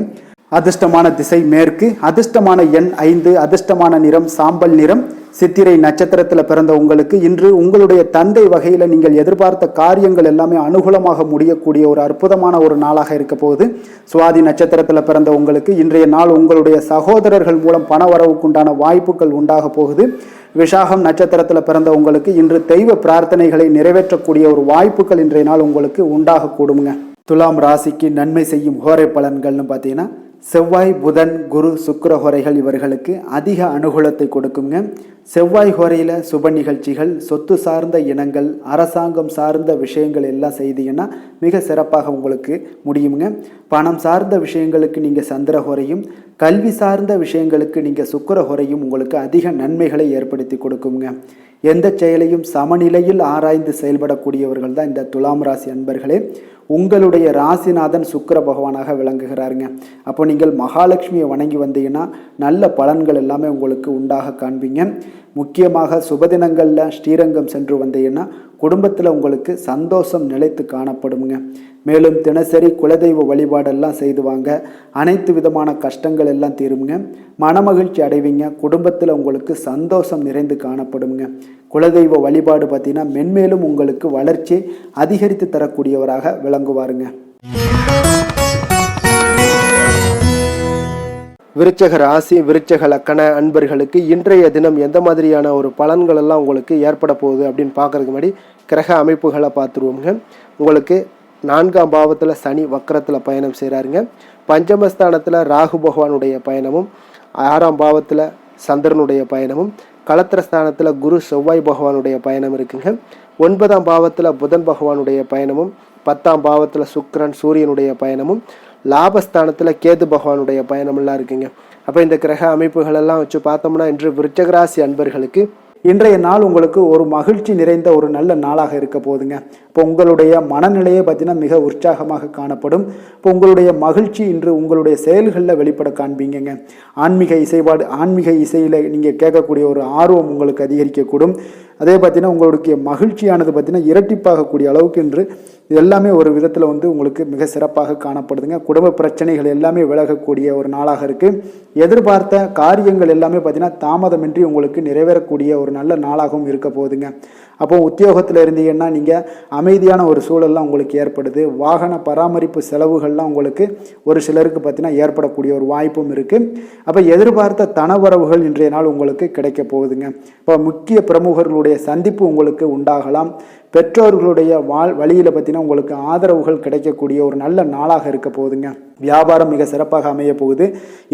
அதிர்ஷ்டமான திசை மேற்கு, அதிர்ஷ்டமான எண் 5, அதிர்ஷ்டமான நிறம் சாம்பல் நிறம். சித்திரை நட்சத்திரத்தில் பிறந்த உங்களுக்கு இன்று உங்களுடைய தந்தை வகையில் நீங்கள் எதிர்பார்த்த காரியங்கள் எல்லாமே அனுகூலமாக முடியக்கூடிய ஒரு அற்புதமான ஒரு நாளாக இருக்க போகுது. சுவாதி நட்சத்திரத்தில் பிறந்த உங்களுக்கு இன்றைய நாள் உங்களுடைய சகோதரர்கள் மூலம் பண வரவுக்குண்டான வாய்ப்புகள் உண்டாக போகுது. விசாகம் நட்சத்திரத்தில் பிறந்த உங்களுக்கு இன்று தெய்வ பிரார்த்தனைகளை நிறைவேற்றக்கூடிய ஒரு வாய்ப்புகள் இன்றைய நாள் உங்களுக்கு உண்டாக கூடுங்க. துலாம் ராசிக்கு நன்மை செய்யும் ஹோரை பலன்கள்னு பார்த்தீங்கன்னா செவ்வாய், புதன், குரு, சுக்கிர ஹோரைகள் இவர்களுக்கு அதிக அனுகூலத்தை கொடுக்குங்க. செவ்வாய் ஹோரையில் சுப நிகழ்ச்சிகள், சொத்து சார்ந்த இனங்கள், அரசாங்கம் சார்ந்த விஷயங்கள் எல்லாம் செய்தீங்கன்னா மிக சிறப்பாக உங்களுக்கு முடியுங்க. பணம் சார்ந்த விஷயங்களுக்கு நீங்கள் சந்திர ஹோரையும், கல்வி சார்ந்த விஷயங்களுக்கு நீங்கள் சுக்கிர ஹோரையும் உங்களுக்கு அதிக நன்மைகளை ஏற்படுத்தி கொடுக்குங்க. எந்த செயலையும் சமநிலையில் ஆராய்ந்து செயல்படக்கூடியவர்கள் தான் இந்த துலாம் ராசி அன்பர்களே. உங்களுடைய ராசிநாதன் சுக்கிர பகவானாக விளங்குகிறாருங்க. அப்போ நீங்கள் மகாலட்சுமியை வணங்கி வந்தீங்கன்னா நல்ல பலன்கள் எல்லாமே உங்களுக்கு உண்டாக காண்பீங்க. முக்கியமாக சுபதினங்களில் ஸ்ரீரங்கம் சென்று வந்தீங்கன்னா குடும்பத்தில் உங்களுக்கு சந்தோஷம் நிலைத்து காணப்படுங்க. மேலும் தினசரி குலதெய்வ வழிபாடெல்லாம் செய்து வாங்க. அனைத்து விதமான கஷ்டங்கள் எல்லாம் தீருங்க. மனமகிழ்ச்சி அடைவீங்க. குடும்பத்தில் உங்களுக்கு சந்தோஷம் நிறைந்து காணப்படுங்க. குலதெய்வ வழிபாடு பார்த்தீங்கன்னா மென்மேலும் உங்களுக்கு வளர்ச்சி அதிகரித்து தரக்கூடியவராக விளங்குவாருங்க. விருச்சக ராசி, விருச்சக லக்கண அன்பர்களுக்கு இன்றைய தினம் எந்த மாதிரியான ஒரு பலன்கள் எல்லாம் உங்களுக்கு ஏற்பட போகுது அப்படின்னு பார்க்கறதுக்கு முன்னாடி கிரக அமைப்புகளை பார்த்துருவோங்க. உங்களுக்கு 4ஆம் பாவத்தில் சனி வக்கரத்தில் பயணம் செய்கிறாருங்க. பஞ்சமஸ்தானத்தில் ராகு பகவானுடைய பயணமும், 6ஆம் பாவத்தில் சந்திரனுடைய பயணமும், களத்திரஸ்தானத்தில் குரு செவ்வாய் பகவானுடைய பயணம் இருக்குங்க. 9ஆம் பாவத்தில் புதன் பகவானுடைய பயணமும், 10ஆம் பாவத்தில் சுக்கிரன் சூரியனுடைய பயணமும், லாபஸ்தானத்தில் கேது பகவானுடைய பயணமெல்லாம் இருக்குங்க. அப்போ இந்த கிரக அமைப்புகளெல்லாம் வச்சு பார்த்தோம்னா இன்று விருச்சக ராசி அன்பர்களுக்கு இன்றைய நாள் உங்களுக்கு ஒரு மகிழ்ச்சி நிறைந்த ஒரு நல்ல நாளாக இருக்க போகுதுங்க. இப்போ உங்களுடைய மனநிலையை பார்த்தீங்கன்னா மிக உற்சாகமாக காணப்படும். இப்போ உங்களுடைய மகிழ்ச்சி இன்று உங்களுடைய செயல்களில் வெளிப்பட காண்பீங்க. ஆன்மீக இசையில் நீங்கள் கேட்கக்கூடிய ஒரு ஆர்வம் உங்களுக்கு அதிகரிக்கக்கூடும். அதே பார்த்தீங்கன்னா உங்களுடைய மகிழ்ச்சியானது பார்த்தீங்கன்னா இரட்டிப்பாகக்கூடிய அளவுக்கு இன்று எல்லாமே ஒரு விதத்தில் உங்களுக்கு மிக சிறப்பாக காணப்படுதுங்க. குடும்ப பிரச்சனைகள் எல்லாமே விலகக்கூடிய ஒரு நாளாக இருக்குது. எதிர்பார்த்த காரியங்கள் எல்லாமே பார்த்தீங்கன்னா தாமதமின்றி உங்களுக்கு நிறைவேறக்கூடிய ஒரு நல்ல நாளாகவும் இருக்க போகுதுங்க. அப்போ உத்தியோகத்தில் இருந்தீங்கன்னா நீங்கள் அமைதியான ஒரு சூழல்லாம் உங்களுக்கு ஏற்படுது. வாகன பராமரிப்பு செலவுகள்லாம் உங்களுக்கு ஒரு சிலருக்கு பார்த்தீங்கன்னா ஏற்படக்கூடிய ஒரு வாய்ப்பும் இருக்குது. அப்போ எதிர்பார்த்த தனவரவுகள் இன்றைய நாள் உங்களுக்கு கிடைக்க போகுதுங்க. இப்போ முக்கிய பிரமுகர்களுடைய சந்திப்பு உங்களுக்கு உண்டாகலாம். பெற்றோர்களுடைய வழியில் பார்த்தீங்கன்னா உங்களுக்கு ஆதரவுகள் கிடைக்கக்கூடிய ஒரு நல்ல நாளாக இருக்க போகுதுங்க. வியாபாரம் மிக சிறப்பாக அமைய போகுது.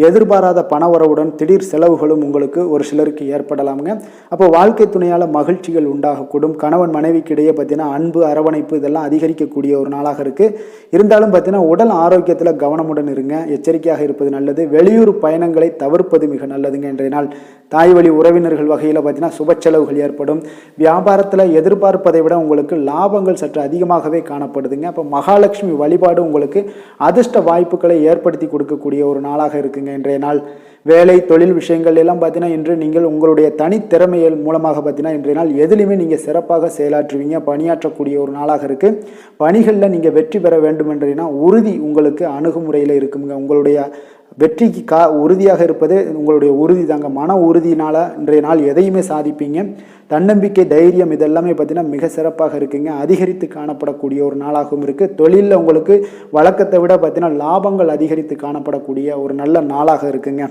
எதிர்பாராத பணவரவுடன் திடீர் செலவுகளும் உங்களுக்கு ஒரு சிலருக்கு ஏற்படலாமுங்க. அப்போ வாழ்க்கை துணையால் மகிழ்ச்சிகள் உண்டாகக்கூடும். கணவன் மனைவிக்கு இடையே பார்த்தீங்கன்னா அன்பு, அரவணைப்பு இதெல்லாம் அதிகரிக்கக்கூடிய ஒரு நாளாக இருக்குது. இருந்தாலும் பார்த்தீங்கன்னா உடல் ஆரோக்கியத்தில் கவனமுடன் இருங்க. எச்சரிக்கையாக இருப்பது நல்லது. வெளியூர் பயணங்களை தவிர்ப்பது மிக நல்லதுங்க. இன்றைய நாள் தாய் வழி உறவினர்கள் வகையில் பார்த்தீங்கன்னா சுப செலவுகள் ஏற்படும். வியாபாரத்தில் எதிர்பார்ப்பதை விட உங்களுக்கு லாபங்கள் சற்று அதிகமாகவே காணப்படுதுங்க. அப்போ மகாலட்சுமி வழிபாடு உங்களுக்கு அதிர்ஷ்ட வாய்ப்புகளை ஏற்படுத்தி கொடுக்கக்கூடிய ஒரு நாளாக இருக்குங்க இன்றைய நாள். வேலை தொழில் விஷயங்கள் எல்லாம் பார்த்தீங்கன்னா இன்று நீங்கள் உங்களுடைய தனித்திறமைகள் மூலமாக பார்த்தீங்கன்னா இன்றைய நாள் எதிலுமே நீங்கள் சிறப்பாக செயலாற்றுவீங்க. பணியாற்றக்கூடிய ஒரு நாளாக இருக்குது. பணிகளில் நீங்கள் வெற்றி பெற வேண்டும் என்றீங்கன்னா உறுதி உங்களுக்கு அணுகுமுறையில் இருக்குங்க. உங்களுடைய வெற்றிக்கு உறுதியாக இருப்பது உங்களுடைய உறுதி தாங்க. மன உறுதியினால் இன்றைய நாள் எதையுமே சாதிப்பீங்க. தன்னம்பிக்கை, தைரியம் இதெல்லாமே பார்த்தீங்கன்னா மிக சிறப்பாக இருக்குங்க. அதிகரித்து காணப்படக்கூடிய ஒரு நாளாகவும் இருக்குது. தொழிலில் உங்களுக்கு வழக்கத்தை விட பார்த்தீங்கன்னா லாபங்கள் அதிகரித்து காணப்படக்கூடிய ஒரு நல்ல நாளாக இருக்குங்க.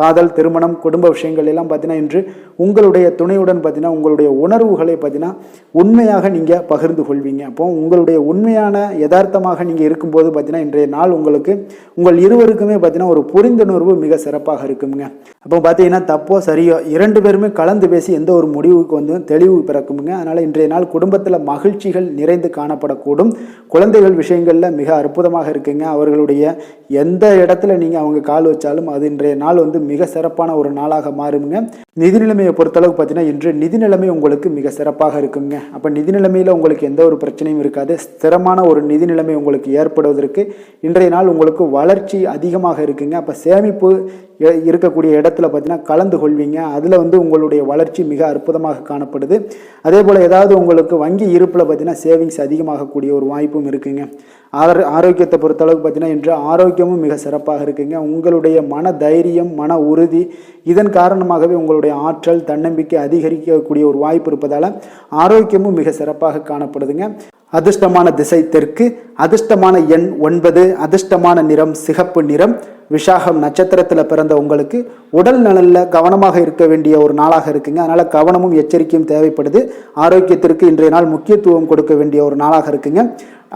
காதல், திருமணம், குடும்ப விஷயங்கள் எல்லாம் பார்த்தீங்கன்னா இன்று உங்களுடைய துணையுடன் பார்த்தீங்கன்னா உங்களுடைய உணர்வுகளை பார்த்தீங்கன்னா உண்மையாக நீங்கள் பகிர்ந்து கொள்வீங்க. அப்போ உங்களுடைய உண்மையான யதார்த்தமாக நீங்கள் இருக்கும்போது பார்த்தீங்கன்னா இன்றைய நாள் உங்களுக்கு உங்கள் இருவருக்குமே பார்த்தீங்கன்னா ஒரு புரிந்துணர்வு மிக சிறப்பாக இருக்குங்க. அப்போ பார்த்தீங்கன்னா தப்போ சரியோ 2 பேருமே கலந்து பேசி எந்த ஒரு முடிவுக்கு வந்து தெளிவு பிறக்குமுங்க. அதனால் இன்றைய நாள் குடும்பத்தில் மகிழ்ச்சிகள் நிறைந்து காணப்படக்கூடும். குழந்தைகள் விஷயங்களில் மிக அற்புதமாக இருக்குங்க. அவர்களுடைய எந்த இடத்துல நீங்கள் அவங்க கால் வச்சாலும் அது இன்றைய நாள் வந்து மிக சிறப்பான ஒரு நாளாக மாறுங்க. நிதி நிலைமையை பொறுத்தளவுக்கு பார்த்தீங்கன்னா இன்று நிதி நிலைமை உங்களுக்கு மிக சிறப்பாக இருக்குங்க. அப்போ நிதி நிலைமையில் உங்களுக்கு எந்த ஒரு பிரச்சனையும் இருக்காது. ஸ்திரமான ஒரு நிதி நிலைமை உங்களுக்கு ஏற்படுவதற்கு இன்றைய நாள் உங்களுக்கு வளர்ச்சி அதிகமாக இருக்குங்க. அப்போ சேமிப்பு இருக்கக்கூடிய இடத்துல பார்த்தீங்கன்னா கலந்து கொள்வீங்க. அதில் வந்து உங்களுடைய வளர்ச்சி மிக அற்புதமாக காணப்படுது. அதே போல் ஏதாவது உங்களுக்கு வங்கி இருப்பில் பார்த்தீங்கன்னா சேவிங்ஸ் அதிகமாகக்கூடிய ஒரு வாய்ப்பும் இருக்குங்க. ஆரோக்கியத்தை பொறுத்தளவுக்கு பார்த்தீங்கன்னா இன்று ஆரோக்கியமும் மிக சிறப்பாக இருக்குங்க. உங்களுடைய மன தைரியம், மன உறுதி இதன் காரணமாகவே உங்களுடைய ஆற்றல், தன்னம்பிக்கை அதிகரிக்கக்கூடிய ஒரு வாய்ப்பு இருப்பதால் ஆரோக்கியமும் மிக சிறப்பாக காணப்படுதுங்க. அதிர்ஷ்டமான திசை தெற்கு, அதிர்ஷ்டமான எண் 9, அதிர்ஷ்டமான நிறம் சிகப்பு நிறம். விஷாகம் நட்சத்திரத்தில் பிறந்த உங்களுக்கு உடல் நலனில் கவனமாக இருக்க வேண்டிய ஒரு நாளாக இருக்குங்க. அதனால் கவனமும் எச்சரிக்கையும் தேவைப்படுது. ஆரோக்கியத்திற்கு இன்றைய நாள் முக்கியத்துவம் கொடுக்க வேண்டிய ஒரு நாளாக இருக்குங்க.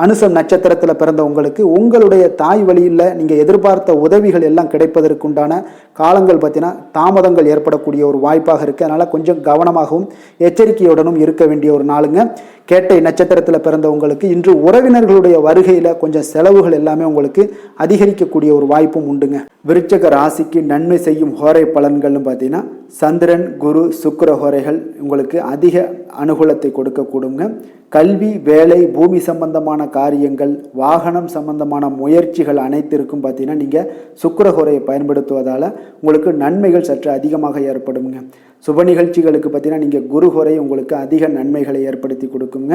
அனுசம் நட்சத்திரத்தில் பிறந்த உங்களுக்கு உங்களுடைய தாய் வழியில் நீங்கள் எதிர்பார்த்த உதவிகள் எல்லாம் கிடைப்பதற்குண்டான காலங்கள் பார்த்தீங்கன்னா தாமதங்கள் ஏற்படக்கூடிய ஒரு வாய்ப்பாக இருக்குது. அதனால் கொஞ்சம் கவனமாகவும் எச்சரிக்கையுடனும் இருக்க வேண்டிய ஒரு நாளுங்க. கேட்டை நட்சத்திரத்தில் பிறந்த உங்களுக்கு இன்று உறவினர்களுடைய வருகையில் கொஞ்சம் செலவுகள் எல்லாமே உங்களுக்கு அதிகரிக்கக்கூடிய ஒரு வாய்ப்பும் உண்டுங்க. விருச்சக ராசிக்கு நன்மை செய்யும் ஹோரை பலன்கள்னு பார்த்தீங்கன்னா சந்திரன், குரு, சுக்கிர ஹோரைகள் உங்களுக்கு அதிக அனுகூலத்தை கொடுக்கக்கூடுங்க. கல்வி, வேலை, பூமி சம்பந்தமான காரியங்கள், வாகனம் சம்பந்தமான முயற்சிகள் அனைத்திற்கும் பார்த்தீங்கன்னா நீங்கள் சுக்கிரஹோரையை பயன்படுத்துவதால் உங்களுக்கு நன்மைகள் சற்று அதிகமாக ஏற்படுங்க. சுப நிகழ்ச்சிகளுக்கு பார்த்தீங்கன்னா நீங்கள் குருஹோரை உங்களுக்கு அதிக நன்மைகளை ஏற்படுத்தி கொடுக்குங்க.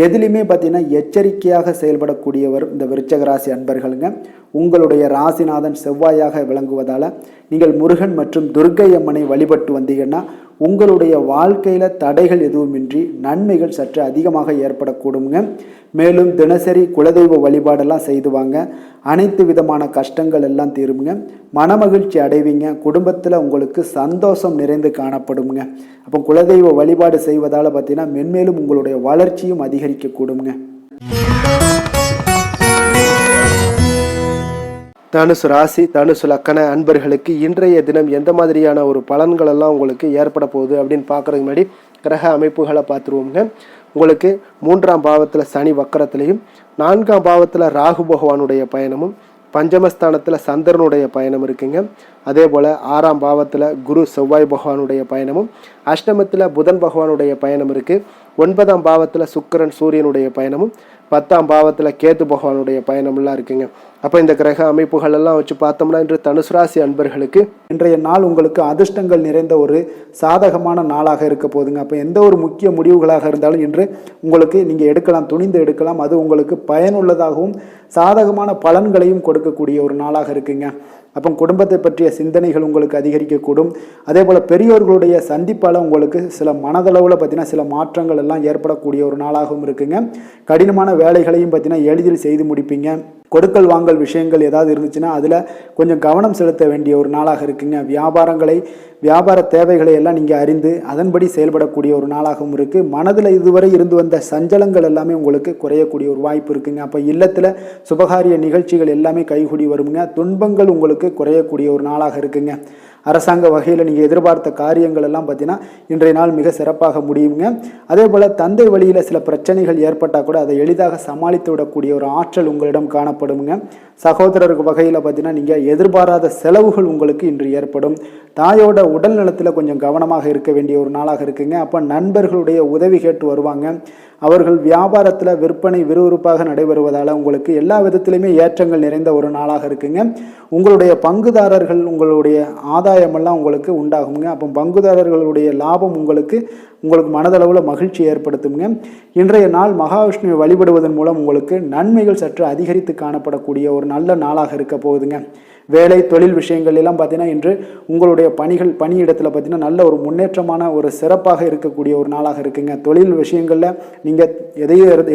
எதுலையுமே பார்த்தீங்கன்னா எச்சரிக்கையாக செயல்படக்கூடியவர் இந்த விருச்சக ராசி அன்பர்களுங்க. உங்களுடைய ராசிநாதன் செவ்வாயாக விளங்குவதால் நீங்கள் முருகன் மற்றும் துர்க்கை அம்மனை வழிபட்டு வந்தீங்கன்னா உங்களுடைய வாழ்க்கையில் தடைகள் எதுவுமின்றி நன்மைகள் சற்று அதிகமாக ஏற்படக்கூடுங்க. மேலும் தினசரி குலதெய்வ வழிபாடெல்லாம் செய்து வாங்க. அனைத்து விதமான கஷ்டங்கள் எல்லாம் தீருங்க. மனமகிழ்ச்சி அடைவீங்க. குடும்பத்தில் உங்களுக்கு சந்தோஷம் நிறைந்து காணப்படுங்க. அப்போ குலதெய்வ வழிபாடு செய்வதால் பார்த்தீங்கன்னா மென்மேலும் உங்களுடைய வளர்ச்சியும் அதிகரிக்கக்கூடுங்க. தனுசு ராசி, தனுசு லக்கண அன்பர்களுக்கு இன்றைய தினம் எந்த மாதிரியான ஒரு பலன்கள் எல்லாம் உங்களுக்கு ஏற்பட போகுது அப்படின்னு பார்க்குறதுக்கு முன்னாடி கிரக அமைப்புகளை பார்த்துருவோங்க. உங்களுக்கு 3ஆம் பாவத்தில் சனி வக்கரத்திலையும், 4ஆம் பாவத்தில் ராகு பகவானுடைய பயணமும், பஞ்சமஸ்தானத்தில் சந்திரனுடைய பயணம் இருக்குங்க. அதே போல் 6ஆம் பாவத்தில் குரு செவ்வாய் பகவானுடைய பயணமும், அஷ்டமத்தில் புதன் பகவானுடைய பயணம் இருக்குது. 9ஆம் பாவத்தில் சுக்கிரன் சூரியனுடைய பயணமும், 10ஆம் பாவத்தில் கேது பகவானுடைய பயணம்லாம் இருக்குங்க. அப்போ இந்த கிரக அமைப்புகள் எல்லாம் வச்சு பார்த்தோம்னா இன்று தனுசு ராசி அன்பர்களுக்கு இன்றைய நாள் உங்களுக்கு அதிர்ஷ்டங்கள் நிறைந்த ஒரு சாதகமான நாளாக இருக்க போதுங்க. அப்போ எந்த ஒரு முக்கிய முடிவுகளாக இருந்தாலும் இன்று உங்களுக்கு நீங்கள் எடுக்கலாம், துணிந்து எடுக்கலாம். அது உங்களுக்கு பயனுள்ளதாகவும் சாதகமான பலன்களையும் கொடுக்கக்கூடிய ஒரு நாளாக இருக்குங்க. அப்போ குடும்பத்தை பற்றிய சிந்தனைகள் உங்களுக்கு அதிகரிக்கக்கூடும். அதே போல் பெரியோர்களுடைய சந்திப்பால் உங்களுக்கு சில மனதளவில் பார்த்தீங்கன்னா சில மாற்றங்கள் எல்லாம் ஏற்படக்கூடிய ஒரு நாளாகவும் இருக்குங்க. கடினமான வேலைகளையும் பார்த்தீங்கன்னா எளிதில் செய்து முடிப்பீங்க. கொடுக்கல் வாங்கல் விஷயங்கள் ஏதாவது இருந்துச்சுன்னா அதில் கொஞ்சம் கவனம் செலுத்த வேண்டிய ஒரு நாளாக இருக்குங்க. வியாபார தேவைகளை எல்லாம் நீங்கள் அறிந்து அதன்படி செயல்படக்கூடிய ஒரு நாளாகவும் இருக்குது. மனதில் இதுவரை இருந்து வந்த சஞ்சலங்கள் எல்லாமே உங்களுக்கு குறையக்கூடிய ஒரு வாய்ப்பு இருக்குங்க. அப்போ இல்லத்தில் சுபகாரிய நிகழ்ச்சிகள் எல்லாமே கைகூடி வருங்க. துன்பங்கள் உங்களுக்கு குறையக்கூடிய ஒரு நாளாக இருக்குங்க. அரசாங்க வகையில் நீங்கள் எதிர்பார்த்த காரியங்கள் எல்லாம் பார்த்தீங்கன்னா இன்றைய நாள் மிக சிறப்பாக முடியுங்க. அதே போல் தந்தை வழியில் சில பிரச்சனைகள் ஏற்பட்டால் கூட அதை எளிதாக சமாளித்து விடக்கூடிய ஒரு ஆற்றல் உங்களிடம் காணப்படுங்க. சகோதரருக்கு வகையில் பார்த்தீங்கன்னா நீங்கள் எதிர்பாராத செலவுகள் உங்களுக்கு இன்று ஏற்படும். தாயோட உடல் நலத்தில் கொஞ்சம் கவனமாக இருக்க வேண்டிய ஒரு நாளாக இருக்குங்க. அப்போ நண்பர்களுடைய உதவி கேட்டு வருவாங்க. அவர்கள் வியாபாரத்தில் விற்பனை விறுவிறுப்பாக நடைபெறுவதால் உங்களுக்கு எல்லா விதத்திலையுமே ஏற்றங்கள் நிறைந்த ஒரு நாளாக இருக்குங்க. உங்களுடைய பங்குதாரர்கள் உங்களுடைய ஆதாயமெல்லாம் உங்களுக்கு உண்டாகுங்க. அப்போ பங்குதாரர்களுடைய லாபம் உங்களுக்கு மனதளவில் மகிழ்ச்சி ஏற்படுத்துங்க. இன்றைய நாள் மகாவிஷ்ணுவை வழிபடுவதன் மூலம் உங்களுக்கு நன்மைகள் சற்று அதிகரித்து காணப்படக்கூடிய ஒரு நல்ல நாளாக இருக்க போகுதுங்க. வேலை தொழில் விஷயங்கள் எல்லாம் பார்த்தீங்கன்னா இன்று உங்களுடைய பணியிடத்தில் பார்த்தீங்கன்னா நல்ல ஒரு முன்னேற்றமான ஒரு சிறப்பாக இருக்கக்கூடிய ஒரு நாளாக இருக்குங்க. தொழில் விஷயங்களில் நீங்கள்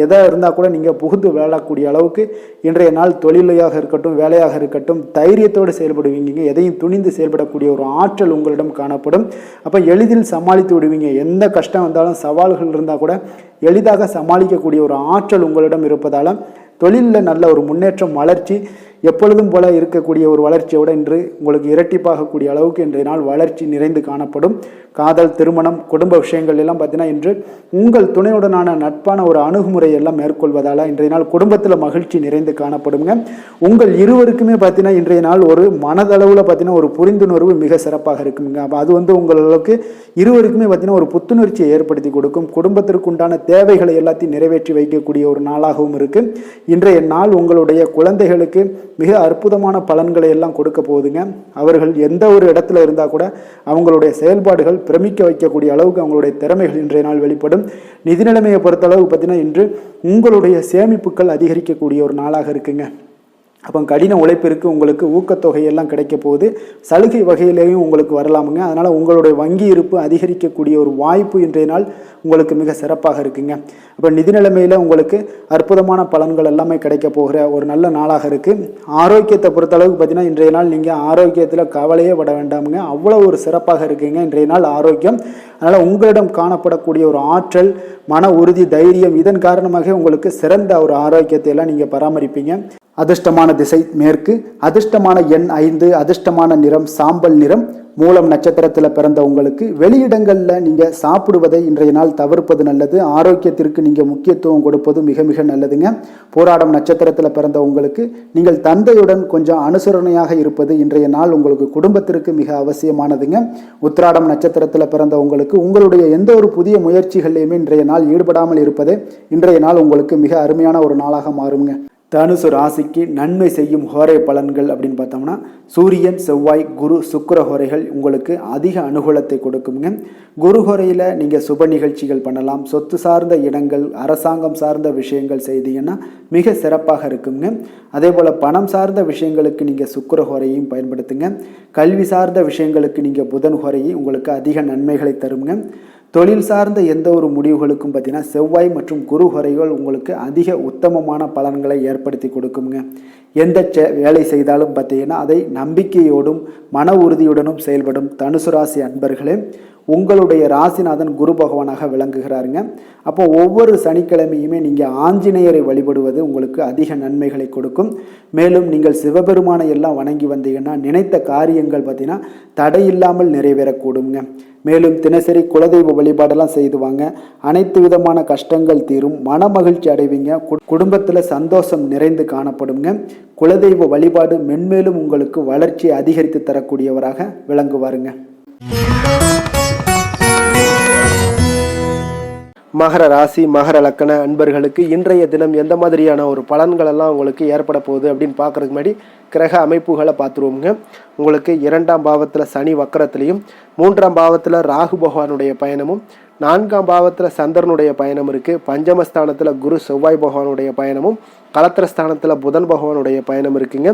எதாக இருந்தால் கூட நீங்கள் புகுந்து விளையாடக்கூடிய அளவுக்கு இன்றைய நாள் தொழிலையாக இருக்கட்டும் வேலையாக இருக்கட்டும் தைரியத்தோடு செயல்படுவீங்க. எதையும் துணிந்து செயல்படக்கூடிய ஒரு ஆற்றல் உங்களிடம் காணப்படும். அப்போ எளிதில் சமாளித்து விடுவீங்க. எந்த கஷ்டம் வந்தாலும் சவால்கள் இருந்தால் கூட எளிதாக சமாளிக்கக்கூடிய ஒரு ஆற்றல் உங்களிடம் இருப்பதால் தொழிலில் நல்ல ஒரு முன்னேற்றம் வளர்ச்சி எப்பொழுதும் போல இருக்கக்கூடிய ஒரு வளர்ச்சியோடு இன்று உங்களுக்கு இரட்டிப்பாகக்கூடிய அளவுக்கு இன்றைய நாள் வளர்ச்சி நிறைந்து காணப்படும். காதல் திருமணம் குடும்ப விஷயங்கள் எல்லாம் பார்த்தீங்கன்னா இன்று உங்கள் துணையுடனான நட்பான ஒரு அணுகுமுறை எல்லாம் மேற்கொள்வதால் இன்றைய நாள் குடும்பத்தில் மகிழ்ச்சி நிறைந்து காணப்படுங்க. உங்கள் இருவருக்குமே பார்த்தீங்கன்னா இன்றைய நாள் ஒரு மனதளவில் பார்த்தீங்கன்னா ஒரு புரிந்துணர்வு மிக சிறப்பாக இருக்குங்க. அப்போ அது உங்களுக்கு இருவருக்குமே பார்த்தீங்கன்னா ஒரு புத்துணர்ச்சியை ஏற்படுத்தி கொடுக்கும். குடும்பத்திற்கு உண்டான தேவைகளை எல்லாத்தையும் நிறைவேற்றி வைக்கக்கூடிய ஒரு நாளாகவும் இருக்கு. இன்றைய நாள் உங்களுடைய குழந்தைகளுக்கு மிக அற்புதமான பலன்களை எல்லாம் கொடுக்க போகுதுங்க. அவர்கள் எந்த ஒரு இடத்துல இருந்தால் கூட அவங்களுடைய செயல்பாடுகள் பிரமிக்க வைக்கக்கூடிய அளவுக்கு அவங்களுடைய திறமைகள் இன்றைய நாள் வெளிப்படும். நிதி நிலைமையை பொறுத்தளவு பார்த்தீங்கன்னா இன்று உங்களுடைய சேமிப்புகள் அதிகரிக்கக்கூடிய ஒரு நாளாக இருக்குங்க. அப்போ கடின உழைப்பிற்கு உங்களுக்கு ஊக்கத்தொகையெல்லாம் கிடைக்க போகுது. சலுகை வகையிலேயும் உங்களுக்கு வரலாமுங்க. அதனால் உங்களுடைய வங்கி இருப்பு அதிகரிக்கக்கூடிய ஒரு வாய்ப்பு இன்றைய நாள் உங்களுக்கு மிக சிறப்பாக இருக்குங்க. அப்போ நிதி நிலைமையில் உங்களுக்கு அற்புதமான பலன்கள் எல்லாமே கிடைக்க போகிற ஒரு நல்ல நாளாக இருக்குது. ஆரோக்கியத்தை பொறுத்தளவுக்கு பார்த்தீங்கன்னா இன்றைய நாள் நீங்கள் ஆரோக்கியத்தில் கவலையே பட வேண்டாமுங்க. அவ்வளோ ஒரு சிறப்பாக இருக்குங்க இன்றைய நாள் ஆரோக்கியம். அதனால் உங்களிடம் காணப்படக்கூடிய ஒரு ஆற்றல் மன உறுதி தைரியம் இதன் காரணமாக உங்களுக்கு சிறந்த ஒரு ஆரோக்கியத்தை எல்லாம் நீங்கள் பராமரிப்பீங்க. அதிர்ஷ்டமான திசை மேற்கு, அதிர்ஷ்டமான எண் 5, அதிர்ஷ்டமான நிறம் சாம்பல் நிறம். மூலம் நட்சத்திரத்தில் பிறந்த உங்களுக்கு வெளியிடங்களில் நீங்கள் சாப்பிடுவதை இன்றைய நாள் தவிர்ப்பது நல்லது. ஆரோக்கியத்திற்கு நீங்கள் முக்கியத்துவம் கொடுப்பது மிக மிக நல்லதுங்க. போராடம் நட்சத்திரத்தில் பிறந்த உங்களுக்கு நீங்கள் தந்தையுடன் கொஞ்சம் அனுசரணையாக இருப்பது இன்றைய நாள் உங்களுக்கு குடும்பத்திற்கு மிக அவசியமானதுங்க. உத்திராடம் நட்சத்திரத்தில் பிறந்த உங்களுக்கு உங்களுடைய எந்த ஒரு புதிய முயற்சிகளையுமே இன்றைய நாள் ஈடுபடாமல் இருப்பதே இன்றைய நாள் உங்களுக்கு மிக அருமையான ஒரு நாளாக மாறுங்க. தனுசு ராசிக்கு நன்மை செய்யும் ஹோரை பலன்கள் அப்படின்னு பார்த்தோம்னா சூரியன் செவ்வாய் குரு சுக்கிர ஹோரைகள் உங்களுக்கு அதிக அனுகூலத்தை கொடுக்குங்க. குரு ஹோரையில் நீங்கள் சுப நிகழ்ச்சிகள் பண்ணலாம். சொத்து சார்ந்த இடங்கள் அரசாங்கம் சார்ந்த விஷயங்கள் செய்தீங்கன்னா மிக சிறப்பாக இருக்குங்க. அதே போல் பணம் சார்ந்த விஷயங்களுக்கு நீங்கள் சுக்கிர ஹோரையும் பயன்படுத்துங்க. கல்வி சார்ந்த விஷயங்களுக்கு நீங்கள் புதன் ஹோரையை உங்களுக்கு அதிக நன்மைகளை தருங்க. தொழில் சார்ந்த எந்த ஒரு முடிவுகளுக்கும் பார்த்தீங்கன்னா செவ்வாய் மற்றும் குரு ஹோரைகள் உங்களுக்கு அதிக உத்தமமான பலன்களை ஏற்படுத்தி கொடுக்குங்க. எந்த வேலை செய்தாலும் பார்த்தீங்கன்னா அதை நம்பிக்கையோடும் மன உறுதியுடனும் செயல்படும் தனுசு ராசி அன்பர்களே உங்களுடைய ராசிநாதன் குரு பகவானாக விளங்குகிறாருங்க. அப்போ ஒவ்வொரு சனிக்கிழமையுமே நீங்கள் ஆஞ்சநேயரை வழிபடுவது உங்களுக்கு அதிக நன்மைகளை கொடுக்கும். மேலும் நீங்கள் சிவபெருமானை எல்லாம் வணங்கி வந்தீங்கன்னா நினைத்த காரியங்கள் பார்த்தீங்கன்னா தடையில்லாமல் நிறைவேறக்கூடுங்க. மேலும் தினசரி குலதெய்வ வழிபாடெல்லாம் செய்துவாங்க. அனைத்து விதமான கஷ்டங்கள் தீரும். மன மகிழ்ச்சி அடைவீங்க. குடும்பத்தில் சந்தோஷம் நிறைந்து காணப்படுங்க. குலதெய்வ வழிபாடு மென்மேலும் உங்களுக்கு வளர்ச்சியை அதிகரித்து தரக்கூடியவராக விளங்குவாருங்க. மகர ராசி மகர லக்கண அன்பர்களுக்கு இன்றைய தினம் எந்த மாதிரியான ஒரு பலன்கள் எல்லாம் உங்களுக்கு ஏற்பட போகுது அப்படின்னு பார்க்கறதுக்கு முன்னாடி கிரக அமைப்புகளை பார்த்துருவோங்க. உங்களுக்கு 2ஆம் பாவத்தில் சனி வக்கரத்திலையும் 3ஆம் பாவத்தில் ராகு பகவானுடைய பயணமும் 4ஆம் பாவத்தில் சந்திரனுடைய பயணம் இருக்குது. பஞ்சமஸ்தானத்தில் குரு செவ்வாய் பகவானுடைய பயணமும் கலத்திரஸ்தானத்தில் புதன் பகவானுடைய பயணம் இருக்குங்க.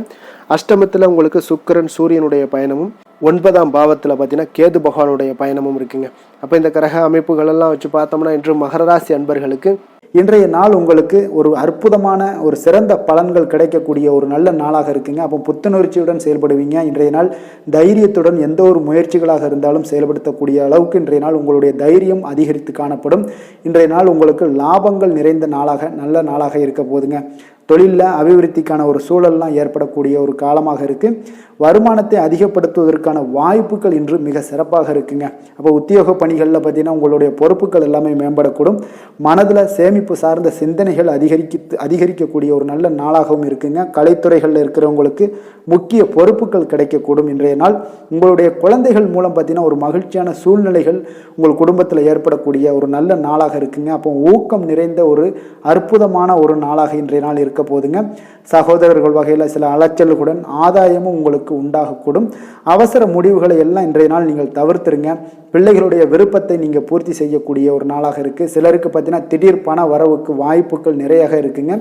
அஷ்டமத்தில் உங்களுக்கு சுக்கிரன் சூரியனுடைய பயணமும் 9ஆம் பாவத்தில் பார்த்தீங்கன்னா கேது பகவானுடைய பயணமும் இருக்குங்க. அப்போ இந்த கிரக அமைப்புகளெல்லாம் வச்சு பார்த்தோம்னா இன்று மகர ராசி அன்பர்களுக்கு இன்றைய நாள் உங்களுக்கு ஒரு அற்புதமான ஒரு சிறந்த பலன்கள் கிடைக்கக்கூடிய ஒரு நல்ல நாளாக இருக்குங்க. அப்போ புத்துணர்ச்சியுடன் செயல்படுவீங்க. இன்றைய நாள் தைரியத்துடன் எந்த ஒரு முயற்சிகளாக இருந்தாலும் செயல்படுத்தக்கூடிய அளவுக்கு இன்றைய நாள் உங்களுடைய தைரியம் அதிகரித்து காணப்படும். இன்றைய நாள் உங்களுக்கு லாபங்கள் நிறைந்த நாளாக நல்ல நாளாக இருக்க போதுங்க. தொழிலில் அபிவிருத்திக்கான ஒரு சூழல்லாம் ஏற்படக்கூடிய ஒரு காலமாக இருக்குது. வருமானத்தை அதிகப்படுத்துவதற்கான வாய்ப்புகள் இன்று மிக சிறப்பாக இருக்குங்க. அப்போ உத்தியோக பணிகளில் பார்த்தீங்கன்னா உங்களுடைய பொறுப்புகள் எல்லாமே மேம்படக்கூடும். மனதில் சேமிப்பு சார்ந்த சிந்தனைகள் அதிகரிக்கக்கூடிய ஒரு நல்ல நாளாகவும் இருக்குங்க. கலைத்துறைகளில் இருக்கிறவங்களுக்கு முக்கிய பொறுப்புகள் கிடைக்கக்கூடும். இன்றைய நாள் உங்களுடைய குழந்தைகள் மூலம் பார்த்தீங்கன்னா ஒரு மகிழ்ச்சியான சூழ்நிலைகள் உங்கள் குடும்பத்தில் ஏற்படக்கூடிய ஒரு நல்ல நாளாக இருக்குங்க. அப்போ ஊக்கம் நிறைந்த ஒரு அற்புதமான ஒரு நாளாக இன்றைய நாள் இருக்கு. இருக்க போதுங்க. சகோதரர்கள் வகையில் சில அலைச்சல்களுடன் ஆதாயமும் உங்களுக்கு உண்டாகக்கூடும். அவசர முடிவுகளை எல்லாம் இன்றைய நாள் நீங்கள் தவிர்த்துருங்க. பிள்ளைகளுடைய விருப்பத்தை நீங்கள் பூர்த்தி செய்யக்கூடிய ஒரு நாளாக இருக்குது. சிலருக்கு பார்த்தீங்கன்னா திடீர் பண வரவுக்கு வாய்ப்புகள் நிறையாக இருக்குங்க.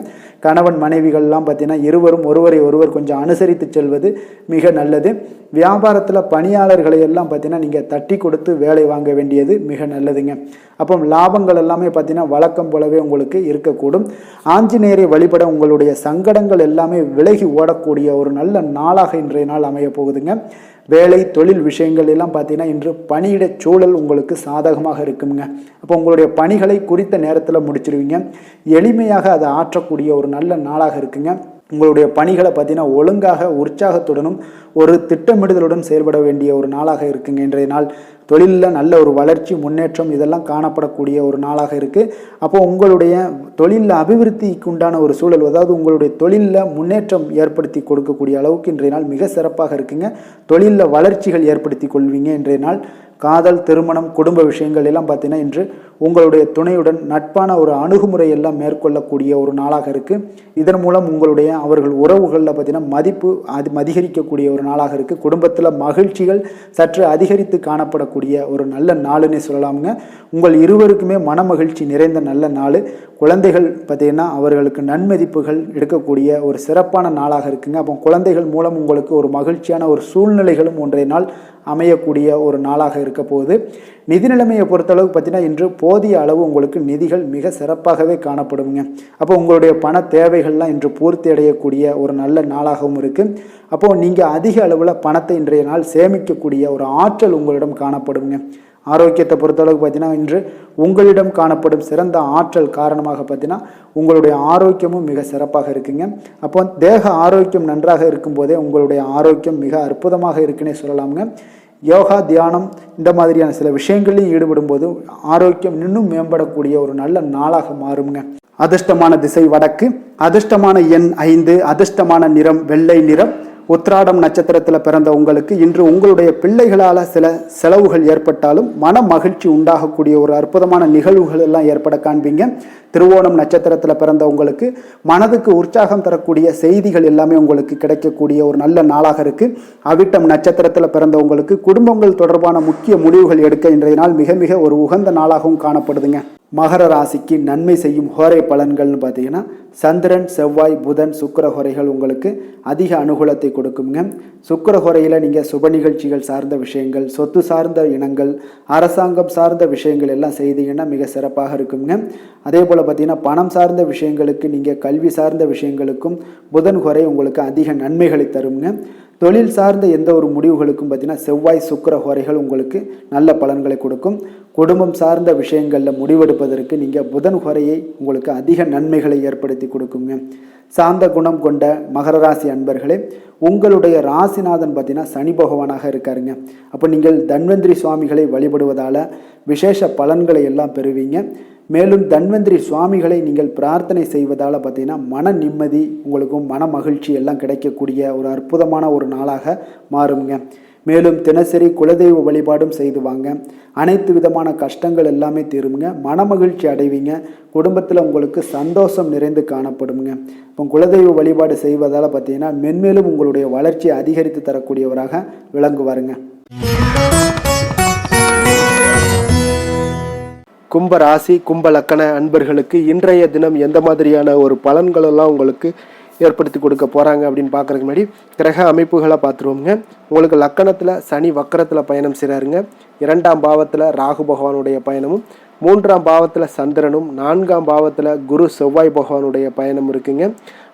கணவன் மனைவிகள்லாம் பார்த்தீங்கன்னா இருவரும் ஒருவரை ஒருவர் கொஞ்சம் அனுசரித்து செல்வது மிக நல்லது. வியாபாரத்தில் பணியாளர்களை எல்லாம் பார்த்தீங்கன்னா நீங்கள் தட்டி கொடுத்து வேலை வாங்க வேண்டியது மிக நல்லதுங்க. அப்போ லாபங்கள் எல்லாமே பார்த்தீங்கன்னா வழக்கம் போலவே உங்களுக்கு இருக்கக்கூடும். ஆஞ்சநேயரை வழிபட உங்களுடைய சங்கடங்கள் எல்லாமே விலகி ஓடக்கூடிய ஒரு நல்ல நாளாக இன்றைய நாள் அமைய போகுதுங்க. வேலை தொழில் விஷயங்கள் எல்லாம் பார்த்தீங்கன்னா இன்று பணியிட சூழல் உங்களுக்கு சாதகமாக இருக்குங்க. அப்போ உங்களுடைய பணிகளை குறித்த நேரத்தில் முடிச்சிருவீங்க. எளிமையாக அதை ஆற்றக்கூடிய ஒரு நல்ல நாளாக இருக்குங்க. உங்களுடைய பணிகளை பார்த்தீங்கன்னா ஒழுங்காக உற்சாகத்துடனும் ஒரு திட்டமிடுதலுடன் செயல்பட வேண்டிய ஒரு நாளாக இருக்குங்க. இன்றைய நாள் தொழிலில் நல்ல ஒரு வளர்ச்சி முன்னேற்றம் இதெல்லாம் காணப்படக்கூடிய ஒரு நாளாக இருக்குது. அப்போ உங்களுடைய தொழிலில் அபிவிருத்திக்கு உண்டான ஒரு சூழல், அதாவது உங்களுடைய தொழிலில் முன்னேற்றம் ஏற்படுத்தி கொடுக்கக்கூடிய அளவுக்கு இன்றைய நாள் மிக சிறப்பாக இருக்குங்க. தொழிலில் வளர்ச்சிகள் ஏற்படுத்தி கொள்வீங்க. இன்றைய நாள் காதல், திருமணம், குடும்ப விஷயங்கள் எல்லாம் பார்த்தீங்கன்னா இன்று உங்களுடைய துணையுடன் நட்பான ஒரு அணுகுமுறை எல்லாம் மேற்கொள்ளக்கூடிய ஒரு நாளாக இருக்குது. இதன் மூலம் உங்களுடைய அவர்கள் உறவுகளில் பார்த்தீங்கன்னா மதிப்பு அதிகரிக்கக்கூடிய ஒரு நாளாக இருக்குது. குடும்பத்தில் மகிழ்ச்சிகள் சற்று அதிகரித்து காணப்படக்கூடிய ஒரு நல்ல நாளுன்னே சொல்லலாமுங்க. உங்கள் இருவருக்குமே மன மகிழ்ச்சி நிறைந்த நல்ல நாள். குழந்தைகள் பார்த்தீங்கன்னா அவர்களுக்கு நன்மதிப்புகள் எடுக்கக்கூடிய ஒரு சிறப்பான நாளாக இருக்குங்க. அப்போ குழந்தைகள் மூலம் உங்களுக்கு ஒரு மகிழ்ச்சியான ஒரு சூழ்நிலைகளும் ஒன்றைய நாள் அமையக்கூடிய ஒரு நாளாக இருக்க போகுது. நிதி நிலைமையை பொறுத்தளவு பார்த்தீங்கன்னா இன்று போதிய அளவு உங்களுக்கு நிதிகள் மிக சிறப்பாகவே காணப்படுங்க. அப்போ உங்களுடைய பண தேவைகள்லாம் இன்று பூர்த்தி அடையக்கூடிய ஒரு நல்ல நாளாகவும் இருக்குது. அப்போது நீங்கள் அதிக அளவில் பணத்தை இன்றைய நாள் சேமிக்கக்கூடிய ஒரு ஆற்றல் உங்களிடம் காணப்படுங்க. ஆரோக்கியத்தை பொறுத்தளவுக்கு பார்த்தீங்கன்னா இன்று உங்களிடம் காணப்படும் சிறந்த ஆற்றல் காரணமாக பார்த்தீங்கன்னா உங்களுடைய ஆரோக்கியமும் மிக சிறப்பாக இருக்குங்க. அப்போ தேக ஆரோக்கியம் நன்றாக இருக்கும்போதே உங்களுடைய ஆரோக்கியம் மிக அற்புதமாக இருக்குன்னே சொல்லலாமுங்க. யோகா, தியானம் இந்த மாதிரியான சில விஷயங்களையும் ஈடுபடும் போது ஆரோக்கியம் இன்னும் மேம்படக்கூடிய ஒரு நல்ல நாளாக மாறுங்க. அதிர்ஷ்டமான திசை வடக்கு, அதிர்ஷ்டமான எண் 5, அதிர்ஷ்டமான நிறம் வெள்ளை நிறம். உத்திராடம் நட்சத்திரத்தில் பிறந்த உங்களுக்கு இன்று உங்களுடைய பிள்ளைகளால் சில செலவுகள் ஏற்பட்டாலும் மன மகிழ்ச்சி உண்டாகக்கூடிய ஒரு அற்புதமான நிகழ்வுகள் எல்லாம் ஏற்பட காண்பீங்க. திருவோணம் நட்சத்திரத்தில் பிறந்த உங்களுக்கு மனதுக்கு உற்சாகம் தரக்கூடிய செய்திகள் எல்லாமே உங்களுக்கு கிடைக்கக்கூடிய ஒரு நல்ல நாளாக இருக்குது. அவிட்டம் நட்சத்திரத்தில் பிறந்த உங்களுக்கு குடும்பங்கள் தொடர்பான முக்கிய முடிவுகள் எடுக்க இன்றைய நாள் மிக மிக ஒரு உகந்த நாளாகவும் காணப்படுதுங்க. மகர ராசிக்கு நன்மை செய்யும் ஹோரை பலன்கள்னு பார்த்தீங்கன்னா சந்திரன், செவ்வாய், புதன், சுக்கிர ஹோரைகள் உங்களுக்கு அதிக அனுகூலத்தை கொடுக்குங்க. சுக்கிர ஹோரையில் நீங்கள் சுப நிகழ்ச்சிகள் சார்ந்த விஷயங்கள், சொத்து சார்ந்த இனங்கள், அரசாங்கம் சார்ந்த விஷயங்கள் எல்லாம் செய்தீங்கன்னா மிக சிறப்பாக இருக்குங்க. அதே போல் பார்த்தீங்கன்னா பணம் சார்ந்த விஷயங்களுக்கு, நீங்கள் கல்வி சார்ந்த விஷயங்களுக்கும் புதன் ஹோரை உங்களுக்கு அதிக நன்மைகளை தருங்க. தொழில் சார்ந்த எந்த ஒரு முடிவுகளுக்கும் பார்த்தீங்கன்னா செவ்வாய், சுக்கிர ஹோரைகள் உங்களுக்கு நல்ல பலன்களை கொடுக்கும். குடும்பம் சார்ந்த விஷயங்களில் முடிவெடுப்பதற்கு நீங்கள் புதன் ஹோரையை உங்களுக்கு அதிக நன்மைகளை ஏற்படுத்தி கொடுக்குங்க. சாந்த குணம் கொண்ட மகர ராசி அன்பர்களே, உங்களுடைய ராசிநாதன் பார்த்தீங்கன்னா சனி பகவானாக இருக்காருங்க. அப்போ நீங்கள் தன்வந்திரி சுவாமிகளை வழிபடுவதால் விசேஷ பலன்களை எல்லாம் பெறுவீங்க. மேலும் தன்வந்திரி சுவாமிகளை நீங்கள் பிரார்த்தனை செய்வதால் பார்த்தீங்கன்னா மன நிம்மதி உங்களுக்கும் மன மகிழ்ச்சி எல்லாம் கிடைக்கக்கூடிய ஒரு அற்புதமான ஒரு நாளாக மாறுங்க. மேலும் தினசரி குலதெய்வ வழிபாடும் செய்து வாங்க. அனைத்து விதமான கஷ்டங்கள் எல்லாமே தீருங்க. மன மகிழ்ச்சி அடைவீங்க. குடும்பத்தில் உங்களுக்கு சந்தோஷம் நிறைந்து காணப்படுங்க. இப்போ குலதெய்வ வழிபாடு செய்வதால் பார்த்தீங்கன்னா மென்மேலும் உங்களுடைய வளர்ச்சியை அதிகரித்து தரக்கூடியவராக விளங்குவாருங்க. கும்ப ராசி, கும்ப லக்கண அன்பர்களுக்கு இன்றைய தினம் எந்த மாதிரியான ஒரு பலன்களெல்லாம் உங்களுக்கு ஏற்படுத்தி கொடுக்க போகிறாங்க அப்படின்னு பார்க்குறதுக்கு முன்னாடி கிரக அமைப்புகளை பார்த்துருவோங்க. உங்களுக்கு லக்கணத்தில் சனி வக்கரத்தில் பயணம் செய்கிறாருங்க. 2ஆம் பாவத்தில் ராகு பகவானுடைய பயணமும், 3ஆம் பாவத்தில் சந்திரனும், 4ஆம் பாவத்தில் குரு செவ்வாய் பகவானுடைய பயணம் இருக்குங்க.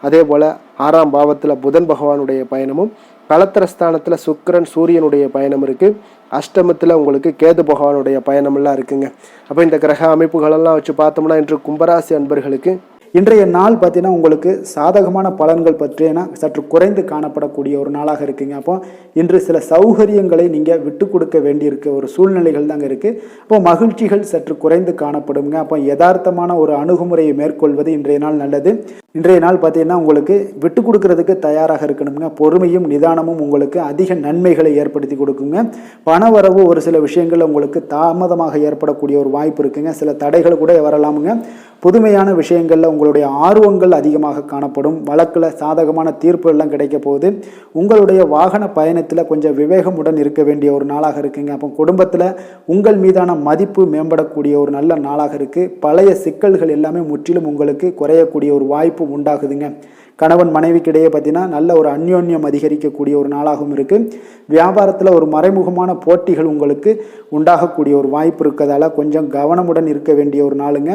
அதே போல் 6ஆம் பாவத்தில் புதன் பகவானுடைய பயணமும், களத்திரஸ்தானத்தில் சுக்கிரன் சூரியனுடைய பயணம் இருக்குது. அஷ்டமத்தில் உங்களுக்கு கேது பகவானுடைய பயணமெல்லாம் இருக்குங்க. அப்போ இந்த கிரக அமைப்புகளெல்லாம் வச்சு பார்த்தோம்னா இன்று கும்பராசி அன்பர்களுக்கு இன்றைய நாள் பார்த்தீங்கன்னா உங்களுக்கு சாதகமான பலன்கள் பற்றினா சற்று குறைந்து காணப்படக்கூடிய ஒரு நாளாக இருக்குங்க. அப்போ இன்று சில சௌகரியங்களை நீங்கள் விட்டு கொடுக்க வேண்டியிருக்க ஒரு சூழ்நிலைகள் தாங்க இருக்குது. அப்போ மகிழ்ச்சிகள் சற்று குறைந்து காணப்படுங்க. அப்போ யதார்த்தமான ஒரு அணுகுமுறையை மேற்கொள்வது இன்றைய நாள் நல்லது. இன்றைய நாள் பார்த்தீங்கன்னா உங்களுக்கு விட்டு கொடுக்கறதுக்கு தயாராக இருக்கணுங்க. பொறுமையும் நிதானமும் உங்களுக்கு அதிக நன்மைகளை ஏற்படுத்தி கொடுக்குங்க. பணவரவு ஒரு சில விஷயங்கள் உங்களுக்கு தாமதமாக ஏற்படக்கூடிய ஒரு வாய்ப்பு இருக்குங்க. சில தடைகள் கூட வரலாமுங்க. புதுமையான விஷயங்களில் உங்களுடைய ஆர்வங்கள் அதிகமாக காணப்படும். வழக்கில் சாதகமான தீர்ப்பு எல்லாம் கிடைக்க போகுது. உங்களுடைய வாகன பயணத்தில் கொஞ்சம் விவேகமுடன் இருக்க வேண்டிய ஒரு நாளாக இருக்குங்க. அப்போ குடும்பத்தில் உங்கள் மீதான மதிப்பு மேம்படக்கூடிய ஒரு நல்ல நாளாக இருக்குது. பழைய சிக்கல்கள் எல்லாமே முற்றிலும் உங்களுக்கு குறையக்கூடிய ஒரு வாய்ப்பு உண்டாகுதுங்க. கணவன் மனைவிக்கிடையே பார்த்தீங்கன்னா நல்ல ஒரு அந்யோன்யம் அதிகரிக்கக்கூடிய ஒரு நாளாகவும் இருக்குது. வியாபாரத்தில் ஒரு மறைமுகமான போட்டிகள் உங்களுக்கு உண்டாகக்கூடிய ஒரு வாய்ப்பு இருக்கிறதால கொஞ்சம் கவனமுடன் இருக்க வேண்டிய ஒரு நாளுங்க.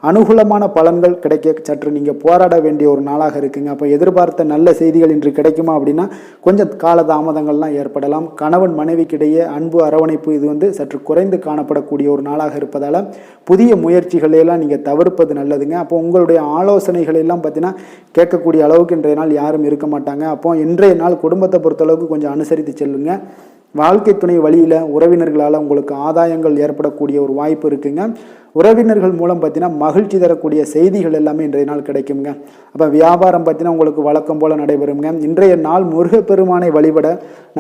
அனுகூலமான பலன்கள் கிடைக்க சற்று நீங்கள் போராட வேண்டிய ஒரு நாளாக இருக்குங்க. அப்போ எதிர்பார்த்த நல்ல செய்திகள் இன்று கிடைக்குமா அப்படின்னா கொஞ்சம் காலதாமதங்கள்லாம் ஏற்படலாம். கணவன் மனைவிக்கிடையே அன்பு அரவணைப்பு இது சற்று குறைந்து காணப்படக்கூடிய ஒரு நாளாக இருப்பதால் புதிய முயற்சிகளையெல்லாம் நீங்கள் தவிர்ப்பது நல்லதுங்க. அப்போ உங்களுடைய ஆலோசனைகள் எல்லாம் பார்த்தீங்கன்னா கேட்கக்கூடிய அளவுக்கு இன்றைய நாள் யாரும் இருக்க மாட்டாங்க. அப்போ இன்றைய நாள் குடும்பத்தை பொறுத்தளவுக்கு கொஞ்சம் அனுசரித்து செல்லுங்க. வாழ்க்கை துணை வழியில் உறவினர்களால் உங்களுக்கு ஆதாயங்கள் ஏற்படக்கூடிய ஒரு வாய்ப்பு இருக்குங்க. உறவினர்கள் மூலம் பார்த்தீங்கன்னா மகிழ்ச்சி தரக்கூடிய செய்திகள் எல்லாமே இன்றைய நாள் கிடைக்குங்க. அப்போ வியாபாரம் பார்த்தீங்கன்னா உங்களுக்கு வழக்கம் போல் நடைபெறுங்க. இன்றைய நாள் முருகப்பெருமானை வழிபட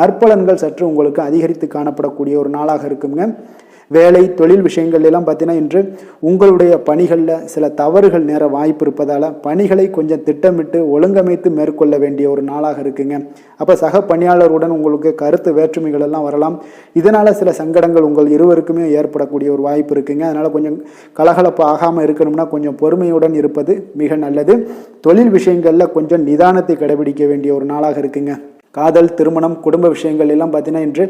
நற்பலன்கள் சற்று உங்களுக்கு அதிகரித்து காணப்படக்கூடிய ஒரு நாளாக இருக்குங்க. வேலை தொழில் விஷயங்கள் எல்லாம் பார்த்தீங்கன்னா இன்று உங்களுடைய பணிகளில் சில தவறுகள் நேர வாய்ப்பு இருப்பதால் பணிகளை கொஞ்சம் திட்டமிட்டு ஒழுங்கமைத்து மேற்கொள்ள வேண்டிய ஒரு நாளாக இருக்குங்க. அப்போ சக பணியாளருடன் உங்களுக்கு கருத்து வேற்றுமைகள் எல்லாம் வரலாம். இதனால் சில சங்கடங்கள் உங்கள் இருவருக்குமே ஏற்படக்கூடிய ஒரு வாய்ப்பு இருக்குங்க. அதனால் கொஞ்சம் கலகலப்பு ஆகாமல் இருக்கணும்னா கொஞ்சம் பொறுமையுடன் இருப்பது மிக நல்லது. தொழில் விஷயங்களில் கொஞ்சம் நிதானத்தை கடைபிடிக்க வேண்டிய ஒரு நாளாக இருக்குங்க. காதல், திருமணம், குடும்ப விஷயங்கள் எல்லாம் பார்த்தீங்கன்னா இன்று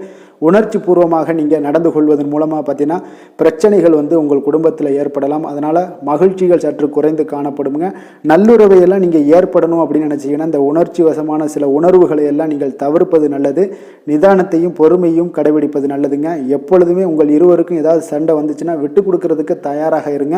உணர்ச்சி பூர்வமாக நீங்கள் நடந்து கொள்வதன் மூலமாக பார்த்தீங்கன்னா பிரச்சனைகள் உங்கள் குடும்பத்தில் ஏற்படலாம். அதனால் மகிழ்ச்சிகள் சற்று குறைந்து காணப்படுங்க. நல்லுறவையெல்லாம் நீங்கள் ஏற்படணும் அப்படின்னு நினச்சிங்கன்னா இந்த உணர்ச்சி வசமான சில உணர்வுகளை எல்லாம் நீங்கள் தவிர்ப்பது நல்லது. நிதானத்தையும் பொறுமையும் கடைபிடிப்பது நல்லதுங்க. எப்பொழுதுமே உங்கள் இருவருக்கும் ஏதாவது சண்டை வந்துச்சுன்னா விட்டு கொடுக்கறதுக்கு தயாராக இருங்க.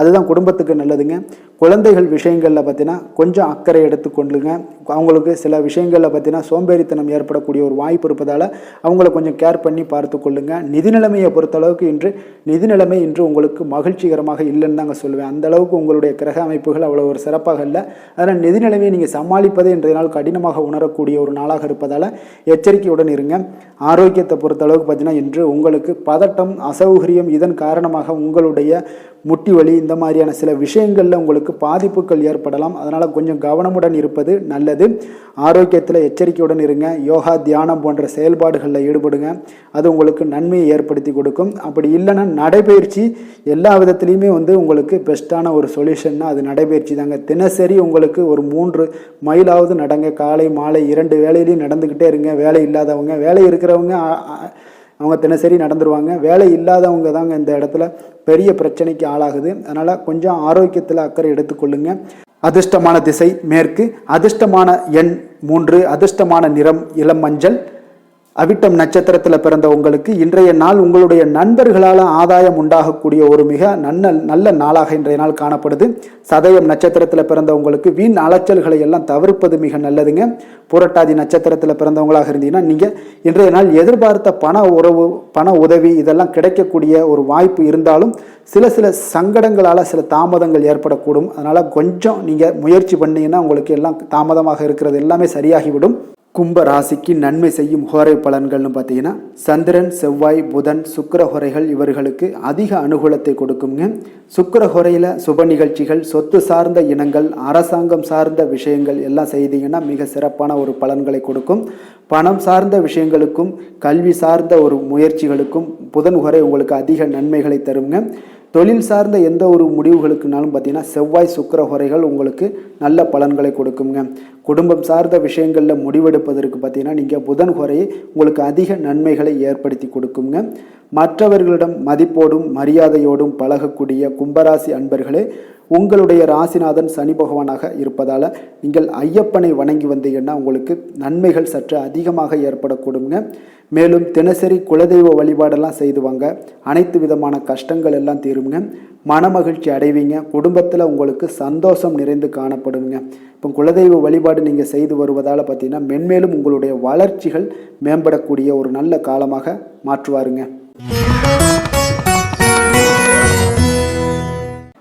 அதுதான் குடும்பத்துக்கு நல்லதுங்க. குழந்தைகள் விஷயங்களில் பார்த்தீங்கன்னா கொஞ்சம் அக்கறை எடுத்துக்கொள்ளுங்க. அவங்களுக்கு சில விஷயங்களில் பார்த்தீங்கன்னா சோம்பேறித்தனம் ஏற்படக்கூடிய ஒரு வாய்ப்பு இருப்பதால் அவங்கள கொஞ்சம் கேர் பண்ணி பார்த்து கொள்ளுங்க. நிதி நிலைமையை பொறுத்தளவுக்கு நிதி நிலைமை இன்று உங்களுக்கு மகிழ்ச்சிகரமாக இல்லைன்னு தாங்க சொல்லுவேன். அந்த அளவுக்கு உங்களுடைய கிரக அமைப்புகள் அவ்வளோ ஒரு சிறப்பாக இல்லை. அதனால் நிதி நிலைமையை நீங்கள் சமாளிப்பதே இன்றைய நாள் கடினமாக உணரக்கூடிய ஒரு நாளாக இருப்பதால் எச்சரிக்கையுடன் இருங்க. ஆரோக்கியத்தை பொறுத்தளவுக்கு பார்த்தீங்கன்னா இன்று உங்களுக்கு பதட்டம், அசௌகரியம் இதன் காரணமாக உங்களுடைய முட்டி வலி இந்த மாதிரியான சில விஷயங்களில் உங்களுக்கு பாதிப்புகள் ஏற்படலாம். அதனால் கொஞ்சம் கவனமுடன் இருப்பது நல்லது. ஆரோக்கியத்தில் எச்சரிக்கையுடன் இருங்க. யோகா, தியானம் போன்ற செயல்பாடுகளில் ஈடுபடுங்க. அது உங்களுக்கு நன்மையை ஏற்படுத்தி கொடுக்கும். அப்படி இல்லைன்னா நடைபயிற்சி எல்லா விதத்துலேயுமே உங்களுக்கு பெஸ்ட்டான ஒரு சொல்யூஷன்னா அது நடைபயிற்சி தாங்க. தினசரி உங்களுக்கு ஒரு 3 மைலாவது நடங்க. காலை மாலை 2 வேலையிலையும் நடந்துக்கிட்டே இருங்க. வேலை இல்லாதவங்க, வேலை இருக்கிறவங்க அவங்க தினசரி நடந்துருவாங்க. வேலை இல்லாதவங்க தாங்க இந்த இடத்துல பெரிய பிரச்சனைக்கு ஆளாகுது. அதனால் கொஞ்சம் ஆரோக்கியத்தில் அக்கறை எடுத்துக்கொள்ளுங்க. அதிர்ஷ்டமான திசை மேற்கு, அதிர்ஷ்டமான எண் 3, அதிர்ஷ்டமான நிறம் இளம் மஞ்சள். அவிட்டம் நட்சத்திரத்தில் பிறந்த உங்களுக்கு இன்றைய நாள் உங்களுடைய நண்பர்களால் ஆதாயம் உண்டாகக்கூடிய ஒரு மிக நல்ல நாளாக இன்றைய நாள் காணப்படுது. சதயம் நட்சத்திரத்தில் பிறந்த உங்களுக்கு வீண் அலைச்சல்களை எல்லாம் தவிர்ப்பது மிக நல்லதுங்க. புரட்டாதி நட்சத்திரத்தில் பிறந்தவங்களாக இருந்தீங்கன்னா நீங்கள் இன்றைய நாள் எதிர்பார்த்த பண உதவி இதெல்லாம் கிடைக்கக்கூடிய ஒரு வாய்ப்பு இருந்தாலும் சில சங்கடங்களால் சில தாமதங்கள் ஏற்படக்கூடும். அதனால் கொஞ்சம் நீங்கள் முயற்சி பண்ணீங்கன்னா உங்களுக்கு எல்லாம் தாமதமாக இருக்கிறது எல்லாமே சரியாகிவிடும். கும்ப ராசிக்கு நன்மை செய்யும் ஹோரை பலன்கள்னு பார்த்தீங்கன்னா சந்திரன், செவ்வாய், புதன், சுக்கிர ஹோரைகள் இவர்களுக்கு அதிக அனுகூலத்தை கொடுக்குங்க. சுக்கிர ஹோரையில் சுப நிகழ்ச்சிகள், சொத்து சார்ந்த இனங்கள், அரசாங்கம் சார்ந்த விஷயங்கள் எல்லாம் செய்தீங்கன்னா மிக சிறப்பான ஒரு பலன்களை கொடுக்கும். பணம் சார்ந்த விஷயங்களுக்கும் கல்வி சார்ந்த ஒரு முயற்சிகளுக்கும் புதன் ஹோரை உங்களுக்கு அதிக நன்மைகளை தருங்க. தொழில் சார்ந்த எந்த ஒரு முடிவுகளுக்குனாலும் பார்த்தீங்கன்னா செவ்வாய், சுக்கிர ஹோரைகள் உங்களுக்கு நல்ல பலன்களை கொடுக்குங்க. குடும்பம் சார்ந்த விஷயங்களில் முடிவெடுப்பதற்கு பார்த்தீங்கன்னா நீங்கள் புதன் ஹோரையை உங்களுக்கு அதிக நன்மைகளை ஏற்படுத்தி கொடுக்குங்க. மற்றவர்களிடம் மதிப்போடும் மரியாதையோடும் பழகக்கூடிய கும்பராசி அன்பர்களே, உங்களுடைய ராசிநாதன் சனி பகவானாக இருப்பதால் நீங்கள் ஐயப்பனை வணங்கி வந்தீங்கன்னா உங்களுக்கு நன்மைகள் சற்று அதிகமாக ஏற்படக்கூடுங்க. மேலும் தினசரி குலதெய்வ வழிபாடெல்லாம் செய்து வாங்க. அனைத்து விதமான கஷ்டங்கள் எல்லாம் தீருங்க. மனமகிழ்ச்சி அடைவீங்க. குடும்பத்தில் உங்களுக்கு சந்தோஷம் நிறைந்து காணப்படுங்க. இப்போ குலதெய்வ வழிபாடு நீங்கள் செய்து வருவதால் பார்த்தீங்கன்னா மென்மேலும் உங்களுடைய வளர்ச்சிகள் மேம்படக்கூடிய ஒரு நல்ல காலமாக மாற்றுவாருங்க.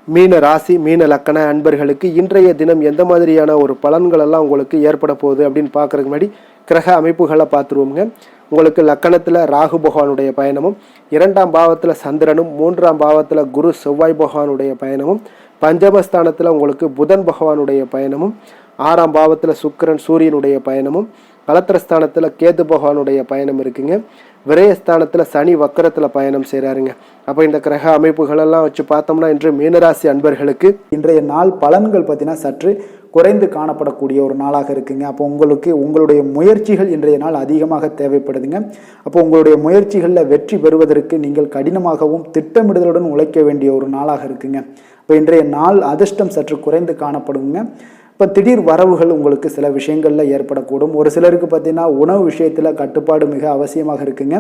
மீன ராசி மீன லக்கண அன்பர்களுக்கு இன்றைய தினம் எந்த மாதிரியான ஒரு பலன்கள் எல்லாம் உங்களுக்கு ஏற்பட போகுது அப்படின்னு பார்க்கறதுக்கு முன்னாடி கிரக அமைப்புகளை பார்த்துருவோங்க. உங்களுக்கு லக்கணத்தில் ராகு பகவானுடைய பயணமும், 2ஆம் பாவத்தில் சந்திரனும், 3ஆம் பாவத்தில் குரு செவ்வாய் பகவானுடைய பயணமும், பஞ்சமஸ்தானத்தில் உங்களுக்கு புதன் பகவானுடைய பயணமும், 6ஆம் பாவத்தில் சுக்கிரன் சூரியனுடைய பயணமும், கலத்திரஸ்தானத்தில் கேது பகவானுடைய பயணம் இருக்குங்க. விரயஸ்தானத்தில் சனி வக்கரத்தில் பயணம் செய்கிறாருங்க. அப்போ இந்த கிரக அமைப்புகளெல்லாம் வச்சு பார்த்தோம்னா இன்று மீனராசி அன்பர்களுக்கு இன்றைய நாள் பலன்கள் பார்த்தீங்கன்னா சற்று குறைந்து காணப்படக்கூடிய ஒரு நாளாக இருக்குங்க. அப்போ உங்களுடைய முயற்சிகள் இன்றைய நாள் அதிகமாக தேவைப்படுதுங்க. அப்போ உங்களுடைய முயற்சிகளில் வெற்றி பெறுவதற்கு நீங்கள் கடினமாகவும் திட்டமிடுதலுடன் உழைக்க வேண்டிய ஒரு நாளாக இருக்குங்க. இப்போ இன்றைய நாள் அதிர்ஷ்டம் சற்று குறைந்து காணப்படுங்க. இப்போ திடீர் வரவுகள் உங்களுக்கு சில விஷயங்களில் ஏற்படக்கூடும். ஒரு சிலருக்கு பார்த்தீங்கன்னா உணவு விஷயத்தில் கட்டுப்பாடு மிக அவசியமாக இருக்குங்க.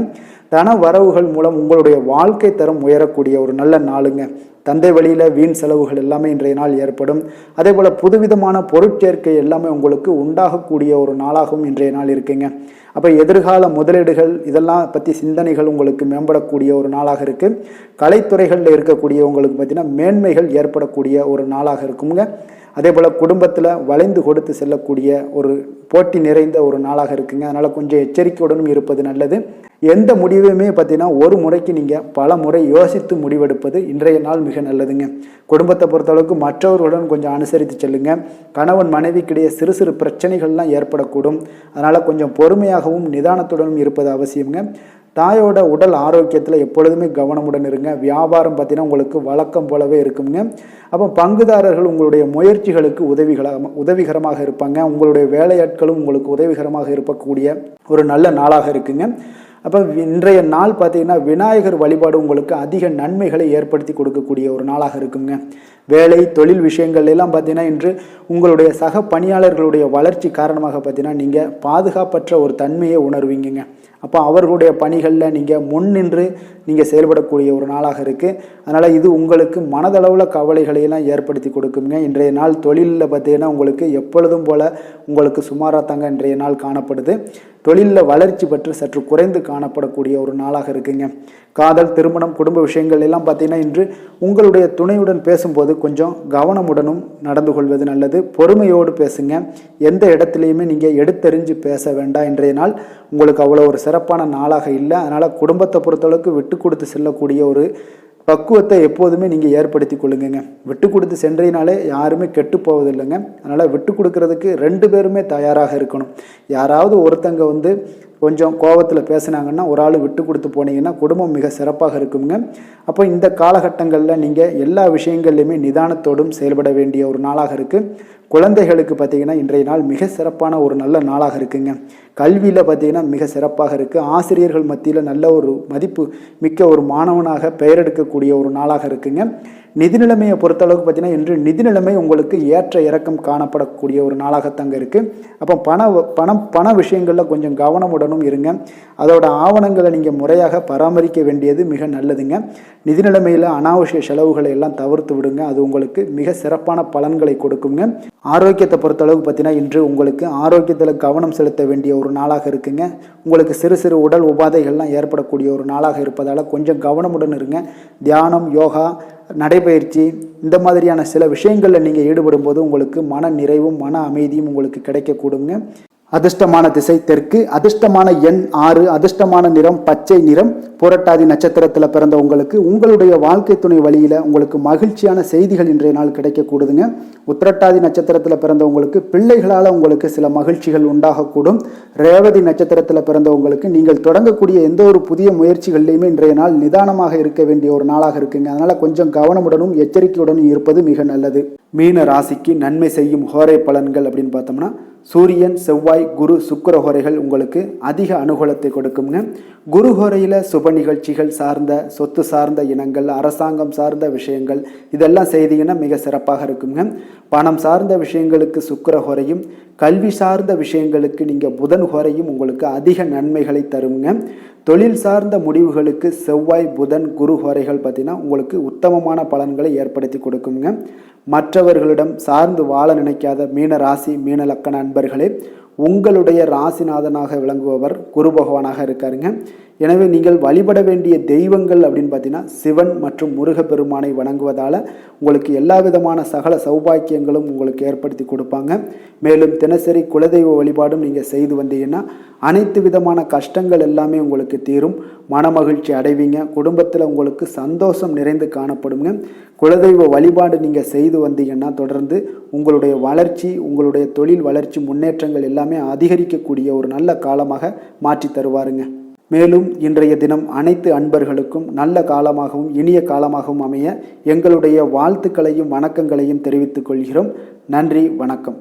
தன வரவுகள் மூலம் உங்களுடைய வாழ்க்கை தரம் உயரக்கூடிய ஒரு நல்ல நாளுங்க. தந்தை வழியில் வீண் செலவுகள் எல்லாமே இன்றைய நாள் ஏற்படும். அதே போல் புதுவிதமான பொருட்சேர்க்கை எல்லாமே உங்களுக்கு உண்டாகக்கூடிய ஒரு நாளாகவும் இன்றைய நாள் இருக்குங்க. அப்போ எதிர்கால முதலீடுகள் இதெல்லாம் பற்றி சிந்தனைகள் உங்களுக்கு மேம்படக்கூடிய ஒரு நாளாக இருக்குது. கலைத்துறைகளில் இருக்கக்கூடியவங்களுக்கு பார்த்தீங்கன்னா மேன்மைகள் ஏற்படக்கூடிய ஒரு நாளாக இருக்குங்க. அதே போல் குடும்பத்தில் வளைந்து கொடுத்து செல்லக்கூடிய ஒரு போட்டி நிறைந்த ஒரு நாளாக இருக்குங்க. அதனால் கொஞ்சம் எச்சரிக்கையுடனும் இருப்பது நல்லது. எந்த முடிவையுமே பார்த்தீங்கன்னா ஒரு முறைக்கு நீங்கள் பல முறை யோசித்து முடிவெடுப்பது இன்றைய நாள் மிக நல்லதுங்க. குடும்பத்தை பொறுத்தளவுக்கு மற்றவர்களுடன் கொஞ்சம் அனுசரித்து செல்லுங்க. கணவன் மனைவிக்கிடையே சிறு சிறு பிரச்சனைகள்லாம் ஏற்படக்கூடும். அதனால் கொஞ்சம் பொறுமையாகவும் நிதானத்துடனும் இருப்பது அவசியங்க. தாயோட உடல் ஆரோக்கியத்தில் எப்பொழுதுமே கவனமுடன் இருங்க. வியாபாரம் பார்த்தீங்கன்னா உங்களுக்கு வழக்கம் போலவே இருக்குங்க. அப்போ பங்குதாரர்கள் உங்களுடைய முயற்சிகளுக்கு உதவிகரமாக இருப்பாங்க. உங்களுடைய வேலையாட்களும் உங்களுக்கு உதவிகரமாக இருக்கக்கூடிய ஒரு நல்ல நாளாக இருக்குங்க. அப்போ இன்றைய நாள் பார்த்தீங்கன்னா விநாயகர் வழிபாடு உங்களுக்கு அதிக நன்மைகளை ஏற்படுத்தி கொடுக்கக்கூடிய ஒரு நாளாக இருக்குங்க. வேலை தொழில் விஷயங்கள் எல்லாம் பார்த்தீங்கன்னா இன்று உங்களுடைய சக பணியாளர்களுடைய வளர்ச்சி காரணமாக பார்த்தீங்கன்னா நீங்கள் பாதுகாப்பற்ற ஒரு தன்மையை உணர்வீங்க. அப்போ அவர்களுடைய பணிகளில் நீங்கள் முன்னின்று நீங்கள் செயல்படக்கூடிய ஒரு நாளாக இருக்குது. அதனால் இது உங்களுக்கு மனதளவில் கவலைகளையெல்லாம் ஏற்படுத்தி கொடுக்குங்க. இன்றைய நாள் தொழிலில் பார்த்தீங்கன்னா உங்களுக்கு எப்பொழுதும் போல் உங்களுக்கு சுமாராக தாங்க இன்றைய நாள் காணப்படுது. தொழிலில் வளர்ச்சி பற்றி சற்று குறைந்து காணப்படக்கூடிய ஒரு நாளாக இருக்குங்க. காதல், திருமணம், குடும்ப விஷயங்கள் எல்லாம் பார்த்தீங்கன்னா இன்று உங்களுடைய துணையுடன் பேசும்போது கொஞ்சம் கவனமுடனும் நடந்து கொள்வது நல்லது. பொறுமையோடு பேசுங்க. எந்த இடத்துலையுமே நீங்கள் எடுத்தெறிஞ்சு பேச வேண்டாம். இன்றைய நாள் உங்களுக்கு அவ்வளோ ஒரு சிறப்பான நாளாக இல்லை. அதனால் குடும்பத்தை பொறுத்தளவுக்கு விட்டு கொடுத்து செல்லக்கூடிய ஒரு பக்குவத்தை எப்போதுமே நீங்கள் ஏற்படுத்தி கொள்ளுங்க. விட்டு கொடுத்து சென்றீனாலே யாருமே கெட்டு போவதில்லைங்க. அதனால் விட்டு கொடுக்கறதுக்கு 2 பேருமே தயாராக இருக்கணும். யாராவது ஒருத்தங்க கொஞ்சம் கோபத்தில் பேசுனாங்கன்னா ஒரு ஆள் விட்டு கொடுத்து போனீங்கன்னா குடும்பம் மிக சிறப்பாக இருக்குங்க. அப்போ இந்த காலகட்டங்களில் நீங்கள் எல்லா விஷயங்கள்லையுமே நிதானத்தோடும் செயல்பட வேண்டிய ஒரு நாளாக இருக்குது. குழந்தைகளுக்கு பார்த்தீங்கன்னா இன்றைய நாள் மிக சிறப்பான ஒரு நல்ல நாளாக இருக்குங்க. கல்வியில் பார்த்தீங்கன்னா மிக சிறப்பாக இருக்குது. ஆசிரியர்கள் மத்தியில் நல்ல ஒரு மதிப்பு மிக்க ஒரு மாணவனாக பெயர் எடுக்கக்கூடிய ஒரு நாளாக இருக்குங்க. நிதி நிலைமையை பொறுத்தளவுக்கு பார்த்தீங்கன்னா இன்று நிதி நிலைமை உங்களுக்கு ஏற்ற இறக்கம் காணப்படக்கூடிய ஒரு நாளாகத்தாங்க இருக்குது. அப்போ பண விஷயங்களில் கொஞ்சம் கவனமுடனும் இருங்க. அதோட ஆவணங்களை நீங்கள் முறையாக பராமரிக்க வேண்டியது மிக நல்லதுங்க. நிதி நிலைமையில் அனாவசிய செலவுகளை எல்லாம் தவிர்த்து விடுங்க. அது உங்களுக்கு மிக சிறப்பான பலன்களை கொடுக்குங்க. ஆரோக்கியத்தை பொறுத்தளவுக்கு பார்த்தீங்கன்னா இன்று உங்களுக்கு ஆரோக்கியத்தில் கவனம் செலுத்த வேண்டிய ஒரு நாளாக இருக்குங்க. உங்களுக்கு சிறு சிறு உடல் உபாதைகள்லாம் ஏற்படக்கூடிய ஒரு நாளாக இருப்பதால் கொஞ்சம் கவனமுடன் இருங்க. தியானம், யோகா, நடைபயிற்சி இந்த மாதிரியான சில விஷயங்களில் நீங்கள் ஈடுபடும் போது உங்களுக்கு மன நிறைவும் மன அமைதியும் உங்களுக்கு கிடைக்கக்கூடுங்க. அதிர்ஷ்டமான திசை தெற்கு, அதிர்ஷ்டமான எண் 6, அதிர்ஷ்டமான நிறம் பச்சை நிறம். புரட்டாதி நட்சத்திரத்தில் பிறந்த உங்களுடைய வாழ்க்கை துணை வழியில் உங்களுக்கு மகிழ்ச்சியான செய்திகள் இன்றைய நாள் கிடைக்கக்கூடுதுங்க. உத்திரட்டாதி நட்சத்திரத்தில் பிறந்தவங்களுக்கு பிள்ளைகளால் உங்களுக்கு சில மகிழ்ச்சிகள் உண்டாகக்கூடும். ரேவதி நட்சத்திரத்தில் பிறந்தவங்களுக்கு நீங்கள் தொடங்கக்கூடிய எந்த ஒரு புதிய முயற்சிகள்லையுமே இன்றைய நாள் நிதானமாக இருக்க வேண்டிய ஒரு நாளாக இருக்குங்க. அதனால் கொஞ்சம் கவனமுடனும் எச்சரிக்கையுடனும் இருப்பது மிக நல்லது. மீன ராசிக்கு நன்மை செய்யும் ஹோரை பலன்கள் அப்படின்னு பார்த்தோம்னா சூரியன், செவ்வாய், குரு, சுக்கிர ஹோரைகள் உங்களுக்கு அதிக அனுகூலத்தை கொடுக்குங்க. குரு ஹோரையில் சுப நிகழ்ச்சிகள் சார்ந்த, சொத்து சார்ந்த இனங்கள், அரசாங்கம் சார்ந்த விஷயங்கள் இதெல்லாம் செய்தீங்கன்னா மிக சிறப்பாக இருக்குங்க. பணம் சார்ந்த விஷயங்களுக்கு சுக்கிர ஹோரையும், கல்வி சார்ந்த விஷயங்களுக்கு நீங்கள் புதன் ஹோரையும் உங்களுக்கு அதிக நன்மைகளை தருங்க. தொழில் சார்ந்த முடிவுகளுக்கு செவ்வாய், புதன், குரு ஹோரைகள் பார்த்தீங்கன்னா உங்களுக்கு உத்தமமான பலன்களை ஏற்படுத்தி கொடுக்குங்க. மற்றவர்களிடம் சார்ந்து வாழ நினைக்காத மீன ராசி மீன லக்கண அன்பர்களே, உங்களுடைய ராசிநாதனாக விளங்குபவர் குரு பகவானாக இருக்காருங்க. எனவே நீங்கள் வழிபட வேண்டிய தெய்வங்கள் அப்படின்னு பார்த்தீங்கன்னா சிவன் மற்றும் முருகப்பெருமானை வணங்குவதால் உங்களுக்கு எல்லா விதமான சகல சௌபாக்கியங்களும் உங்களுக்கு ஏற்படுத்தி கொடுப்பாங்க. மேலும் தினசரி குலதெய்வ வழிபாடும் நீங்கள் செய்து வந்தீங்கன்னா அனைத்து விதமான கஷ்டங்கள் எல்லாமே உங்களுக்கு தீரும், மனமகிழ்ச்சி அடைவீங்க, குடும்பத்தில் உங்களுக்கு சந்தோஷம் நிறைந்து காணப்படுங்க. குலதெய்வ வழிபாடு நீங்கள் செய்து வந்தீங்கன்னா தொடர்ந்து உங்களுடைய வளர்ச்சி, உங்களுடைய தொழில் வளர்ச்சி, முன்னேற்றங்கள் எல்லாமே அதிகரிக்கக்கூடிய ஒரு நல்ல காலமாக மாற்றி தருவாருங்க. மேலும் இன்றைய தினம் அனைத்து அன்பர்களுக்கும் நல்ல காலமாகவும் இனிய காலமாகவும் அமைய எங்களுடைய வாழ்த்துக்களையும் வணக்கங்களையும் தெரிவித்துக் கொள்கிறோம். நன்றி, வணக்கம்.